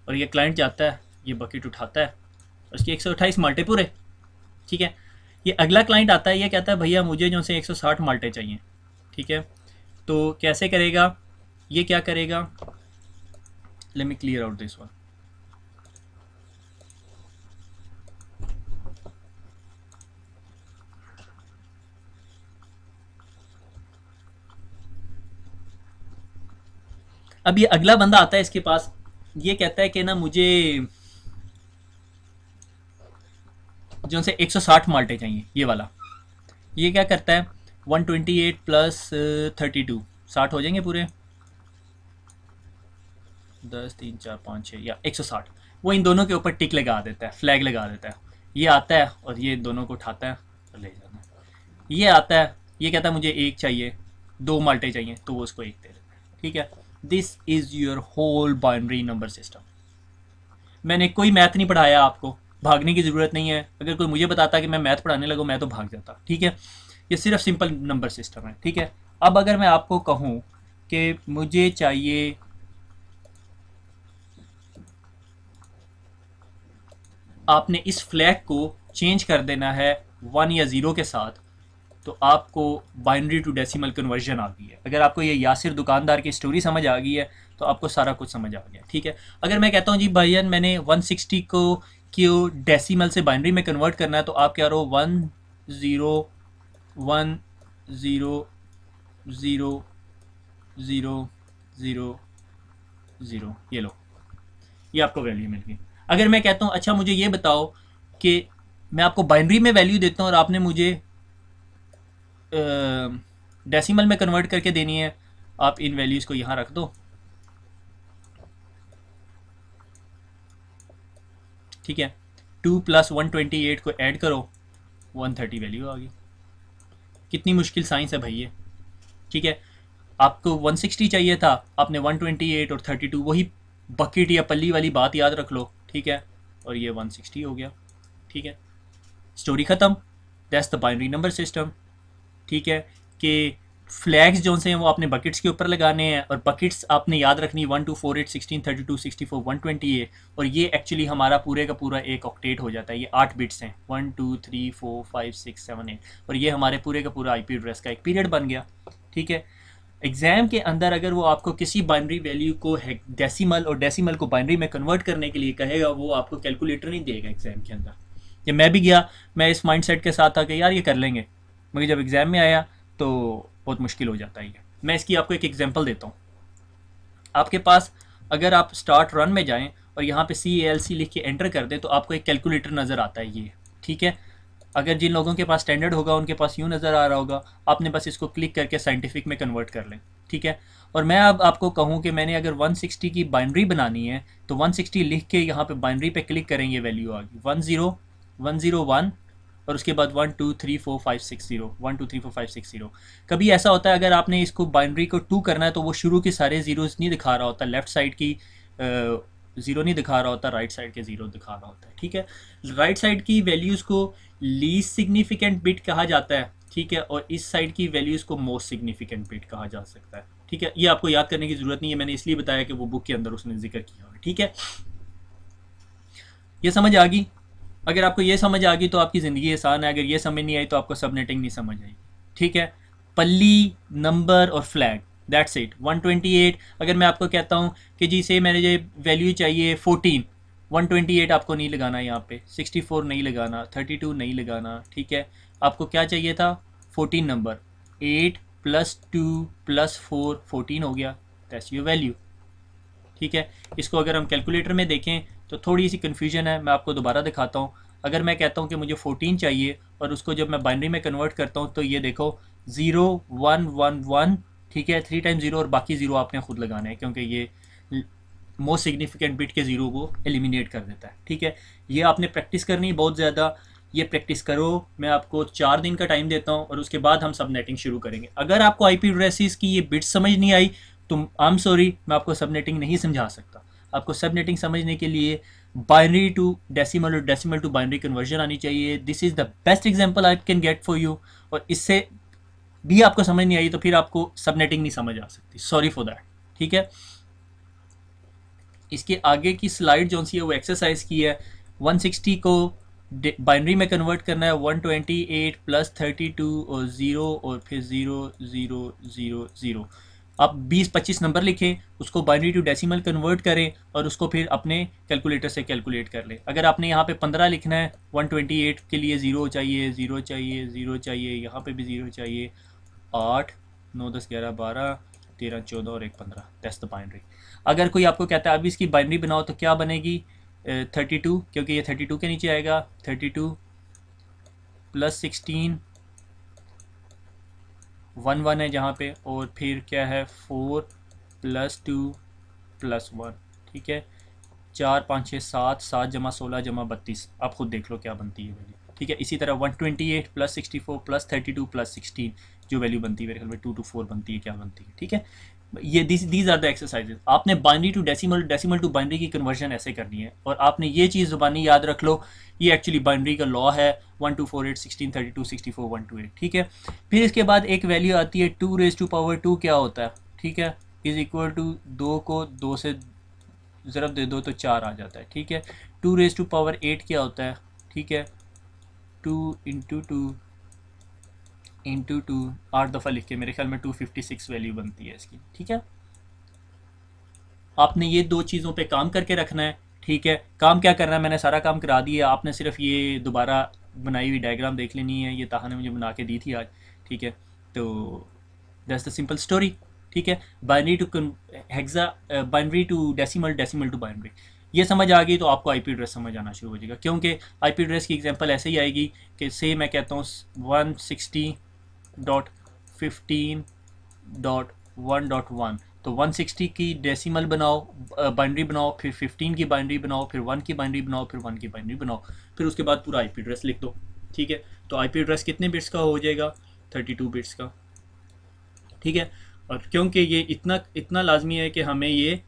और ये क्लाइंट जाता है, ये बकेट उठाता है, उसकी 128 माल्टे पूरे, ठीक है। ये अगला क्लाइंट आता है, ये कहता है भैया मुझे जो से 160 माल्टे चाहिए, ठीक है। तो कैसे करेगा, ये क्या करेगा, let me clear out this one. अब ये अगला बंदा आता है इसके पास, ये कहता है कि ना मुझे जो से 160 माल्टे चाहिए, ये वाला। ये क्या करता है, 128 प्लस 32, 60 हो जाएंगे पूरे, 10 3 4 5 6 या 160। वो इन दोनों के ऊपर टिक लगा देता है, फ्लैग लगा देता है। ये आता है और ये दोनों को उठाता है और ले जाता है। ये आता है, ये कहता है मुझे एक चाहिए, 2 माल्टे चाहिए, तो वो उसको एक दे देता है, ठीक है। This is your whole binary number system. मैंने कोई मैथ नहीं पढ़ाया आपको, भागने की ज़रूरत नहीं है। अगर कोई मुझे बताता कि मैं मैथ पढ़ाने लगूँ, मैं तो भाग जाता, ठीक है। ये सिर्फ सिंपल नंबर सिस्टम है, ठीक है। अब अगर मैं आपको कहूँ कि मुझे चाहिए आपने इस फ्लैग को चेंज कर देना है 1 या 0 के साथ, तो आपको बाइनरी टू डेसिमल कन्वर्जन आ गई है। अगर आपको ये यासिर दुकानदार की स्टोरी समझ आ गई है तो आपको सारा कुछ समझ आ गया, ठीक है। अगर मैं कहता हूँ जी भाईजान मैंने 160 को क्यों डेसिमल से बाइनरी में कन्वर्ट करना है, तो आप कह रहे हो 1 0 1 0 0 0 0 0, ये लो, ये आपको वैल्यू मिल गई। अगर मैं कहता हूँ अच्छा मुझे ये बताओ कि मैं आपको बाइनरी में वैल्यू देता हूँ और आपने मुझे डेसिमल में कन्वर्ट करके देनी है, आप इन वैल्यूज़ को यहाँ रख दो, ठीक है। 2 प्लस 128 को ऐड करो, 130 वैल्यू आ गई। कितनी मुश्किल साइंस है भाई ये, ठीक है। आपको 160 चाहिए था, आपने 128 और 32, वही बकेट या पल्ली वाली बात याद रख लो, ठीक है, और ये 160 हो गया, ठीक है। स्टोरी ख़त्म। That's the binary number system, ठीक है। कि फ्लैग्स जो से हैं वो आपने बकेट्स के ऊपर लगाने हैं, और बकेट्स आपने याद रखनी 1 2 4 8 16 32 64 128, और ये एक्चुअली हमारा पूरे का पूरा एक ऑक्टेट हो जाता है। ये 8 बिट्स हैं, 1 2 3 4 5 6 7 8, और ये हमारे पूरे का पूरा IP एड्रेस का एक पीरियड बन गया, ठीक है। एग्जाम के अंदर अगर वो आपको किसी बाइनरी वैल्यू को डेसिमल और डेसिमल को बाइनरी में कन्वर्ट करने के लिए कहेगा, वो आपको कैलकुलेटर नहीं देगा एग्जाम के अंदर। जब मैं भी गया, मैं इस माइंडसेट के साथ था कि यार ये कर लेंगे, मगर जब एग्ज़ाम में आया तो बहुत मुश्किल हो जाता है ये। मैं इसकी आपको एक एग्जांपल देता हूँ। आपके पास अगर आप स्टार्ट रन में जाएं और यहाँ पे CALC लिख के एंटर कर दें तो आपको एक कैलकुलेटर नज़र आता है ये, ठीक है। अगर जिन लोगों के पास स्टैंडर्ड होगा उनके पास यूँ नज़र आ रहा होगा, आपने बस इसको क्लिक करके साइंटिफिक में कन्वर्ट कर लें, ठीक है। और मैं अब आपको कहूँ कि मैंने अगर 160 की बाइनरी बनानी है तो 160 लिख के यहाँ पे बाइनरी पे क्लिक करेंगे, वैल्यू आ गई 10 101 और उसके बाद 1 2 3 4 5 6 0 1 2 3 4 5 6 0। कभी ऐसा होता है अगर आपने इसको बाइनरी को 2 करना है तो वो शुरू के सारे ज़ीरोज़ नहीं दिखा रहा होता, लेफ़्ट साइड की ज़ीरो नहीं दिखा रहा होता, राइट साइड के ज़ीरो दिखा रहा होता है, ठीक है। राइट साइड की वैल्यूज़ को लीस्ट सिग्निफिकेंट बिट कहा जाता है, ठीक है, और इस साइड की वैल्यूज़ को मोस्ट सिग्निफिकेंट बिट कहा जा सकता है, ठीक है। ये आपको याद करने की ज़रूरत नहीं है, मैंने इसलिए बताया कि वो बुक के अंदर उसने जिक्र किया हुआ है, ठीक है। ये समझ आ गई? अगर आपको ये समझ आ गई तो आपकी ज़िंदगी आसान है, अगर ये समझ नहीं आई तो आपको सबनेटिंग नहीं समझ आएगी, ठीक है। पल्ली, नंबर और फ्लैग, दैट्स इट। 128 अगर मैं आपको कहता हूँ कि जी से मैंने ये वैल्यू चाहिए 14, 128 आपको नहीं लगाना, यहाँ पे 64 नहीं लगाना, 32 नहीं लगाना, ठीक है। आपको क्या चाहिए था? 14 नंबर, 8 + 2 + 4 14 हो गया, दैट्स योर वैल्यू, ठीक है। इसको अगर हम कैलकुलेटर में देखें तो थोड़ी सी कन्फ्यूजन है, मैं आपको दोबारा दिखाता हूँ। अगर मैं कहता हूँ कि मुझे 14 चाहिए और उसको जब मैं बाइनरी में कन्वर्ट करता हूँ तो ये देखो 0 1 1 1, ठीक है, 3 टाइम 0 और बाकी 0 आपने खुद लगाने हैं क्योंकि ये मोस्ट सिग्निफिकेंट बिट के 0 को एलिमिनेट कर देता है, ठीक है। ये आपने प्रैक्टिस करनी बहुत ज़्यादा, ये प्रैक्टिस करो। मैं आपको 4 दिन का टाइम देता हूँ और उसके बाद हम सब नेटिंग शुरू करेंगे। अगर आपको IP एड्रेसेस की ये बिट्स समझ नहीं आई तो आई एम सॉरी, मैं आपको सब नेटिंग नहीं समझा सकता। आपको सब नेटिंग समझने के लिए बाइनरी टू डेसिमल और डेसिमल टू बाइनरी कन्वर्जन आनी चाहिए। This is the best example I can get for you. और इससे भी आपको समझ नहीं आई तो फिर आपको सब नेटिंग नहीं समझ आ सकती, सॉरी फॉर दैट, ठीक है। इसके आगे की स्लाइड जो सी है वो एक्सरसाइज की है। 160 को बाइनरी में कन्वर्ट करना है, 128 + 32 और 0 और फिर 0 0 0 0। आप 20-25 नंबर लिखें, उसको बाइनरी टू डेसिमल कन्वर्ट करें और उसको फिर अपने कैलकुलेटर से कैलकुलेट कर लें। अगर आपने यहाँ पे 15 लिखना है, 128 के लिए 0 चाहिए, 0 चाहिए, 0 चाहिए, यहाँ पे भी 0 चाहिए, 8 9 10 11 12 13 14 और 1 15, दैट्स द बाइनरी। अगर कोई आपको कहता है अब इसकी बाइनरी बनाओ तो क्या बनेगी? 32, क्योंकि ये 32 के नीचे आएगा, 32 + 16 1 1 है जहाँ पे, और फिर क्या है 4 + 2 + 1, ठीक है। 4 5 6 7 7 + 16 + 32, आप खुद देख लो क्या बनती है वैल्यू, ठीक है। इसी तरह 128 + 64 + 32 + 16 जो वैल्यू बनती है मेरे ख्याल में 2 to 4 बनती है, क्या बनती है, ठीक है। ये दीज आर द एक्सरसाइजेज। आपने binary to decimal, decimal to binary की कन्वर्जन ऐसे करनी है और आपने ये चीज़ ज़ुबानी याद रख लो, ये एक्चुअली बाइनरी का लॉ है। 1 2 4 8 16 32 64 1 2 8, ठीक है। फिर इसके बाद एक वैल्यू आती है 2⁻², क्या होता है, ठीक है, इज़ इक्वल टू 2 को 2 से ज़रब दे दो तो 4 आ जाता है, ठीक है। 2⁸8 क्या होता है, ठीक है, 2 × 2 × 2 8 दफ़ा लिख के मेरे ख्याल में 256 वैल्यू बनती है इसकी, ठीक है। आपने ये दो चीज़ों पे काम करके रखना है, ठीक है। काम क्या करना है, मैंने सारा काम करा दिया, आपने सिर्फ ये दोबारा बनाई हुई डायग्राम देख लेनी है, ये ताहा ने मुझे बना के दी थी आज, ठीक है। तो दैट्स द सिंपल स्टोरी, ठीक है। Binary to hexa, binary to decimal, decimal to binary, ये समझ आ गई तो आपको IP एड्रेस समझ आना शुरू हो जाएगा, क्योंकि IP एड्रेस की एग्जांपल ऐसे ही आएगी कि से मैं कहता हूँ 160.15.1.1, तो 160 की डेसिमल बनाओ, बाइनरी बनाओ, फिर 15 की बाइनरी बनाओ, फिर 1 की बाइनरी बनाओ, फिर 1 की बाइनरी बनाओ, फिर उसके बाद पूरा IP एड्रेस लिख दो, ठीक है। तो IP एड्रेस कितने बिट्स का हो जाएगा? 32 बिट्स का, ठीक है। और क्योंकि ये इतना लाजमी है कि हमें ये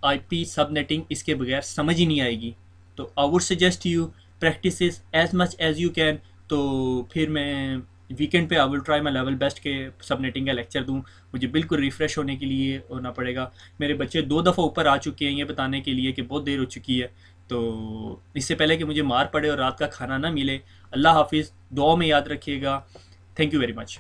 IP सबनेटिंग इसके बगैर समझ ही नहीं आएगी, तो I would suggest you practise as much as you can. तो फिर मैं वीकेंड पे I will try my level best के सबनेटिंग का लेक्चर दूँ। मुझे बिल्कुल रिफ़्रेश होने के लिए होना पड़ेगा। मेरे बच्चे 2 दफ़ा ऊपर आ चुके हैं ये बताने के लिए कि बहुत देर हो चुकी है, तो इससे पहले कि मुझे मार पड़े और रात का खाना ना मिले। अल्लाह हाफिज़, दुआ में याद रखिएगा। Thank you very much.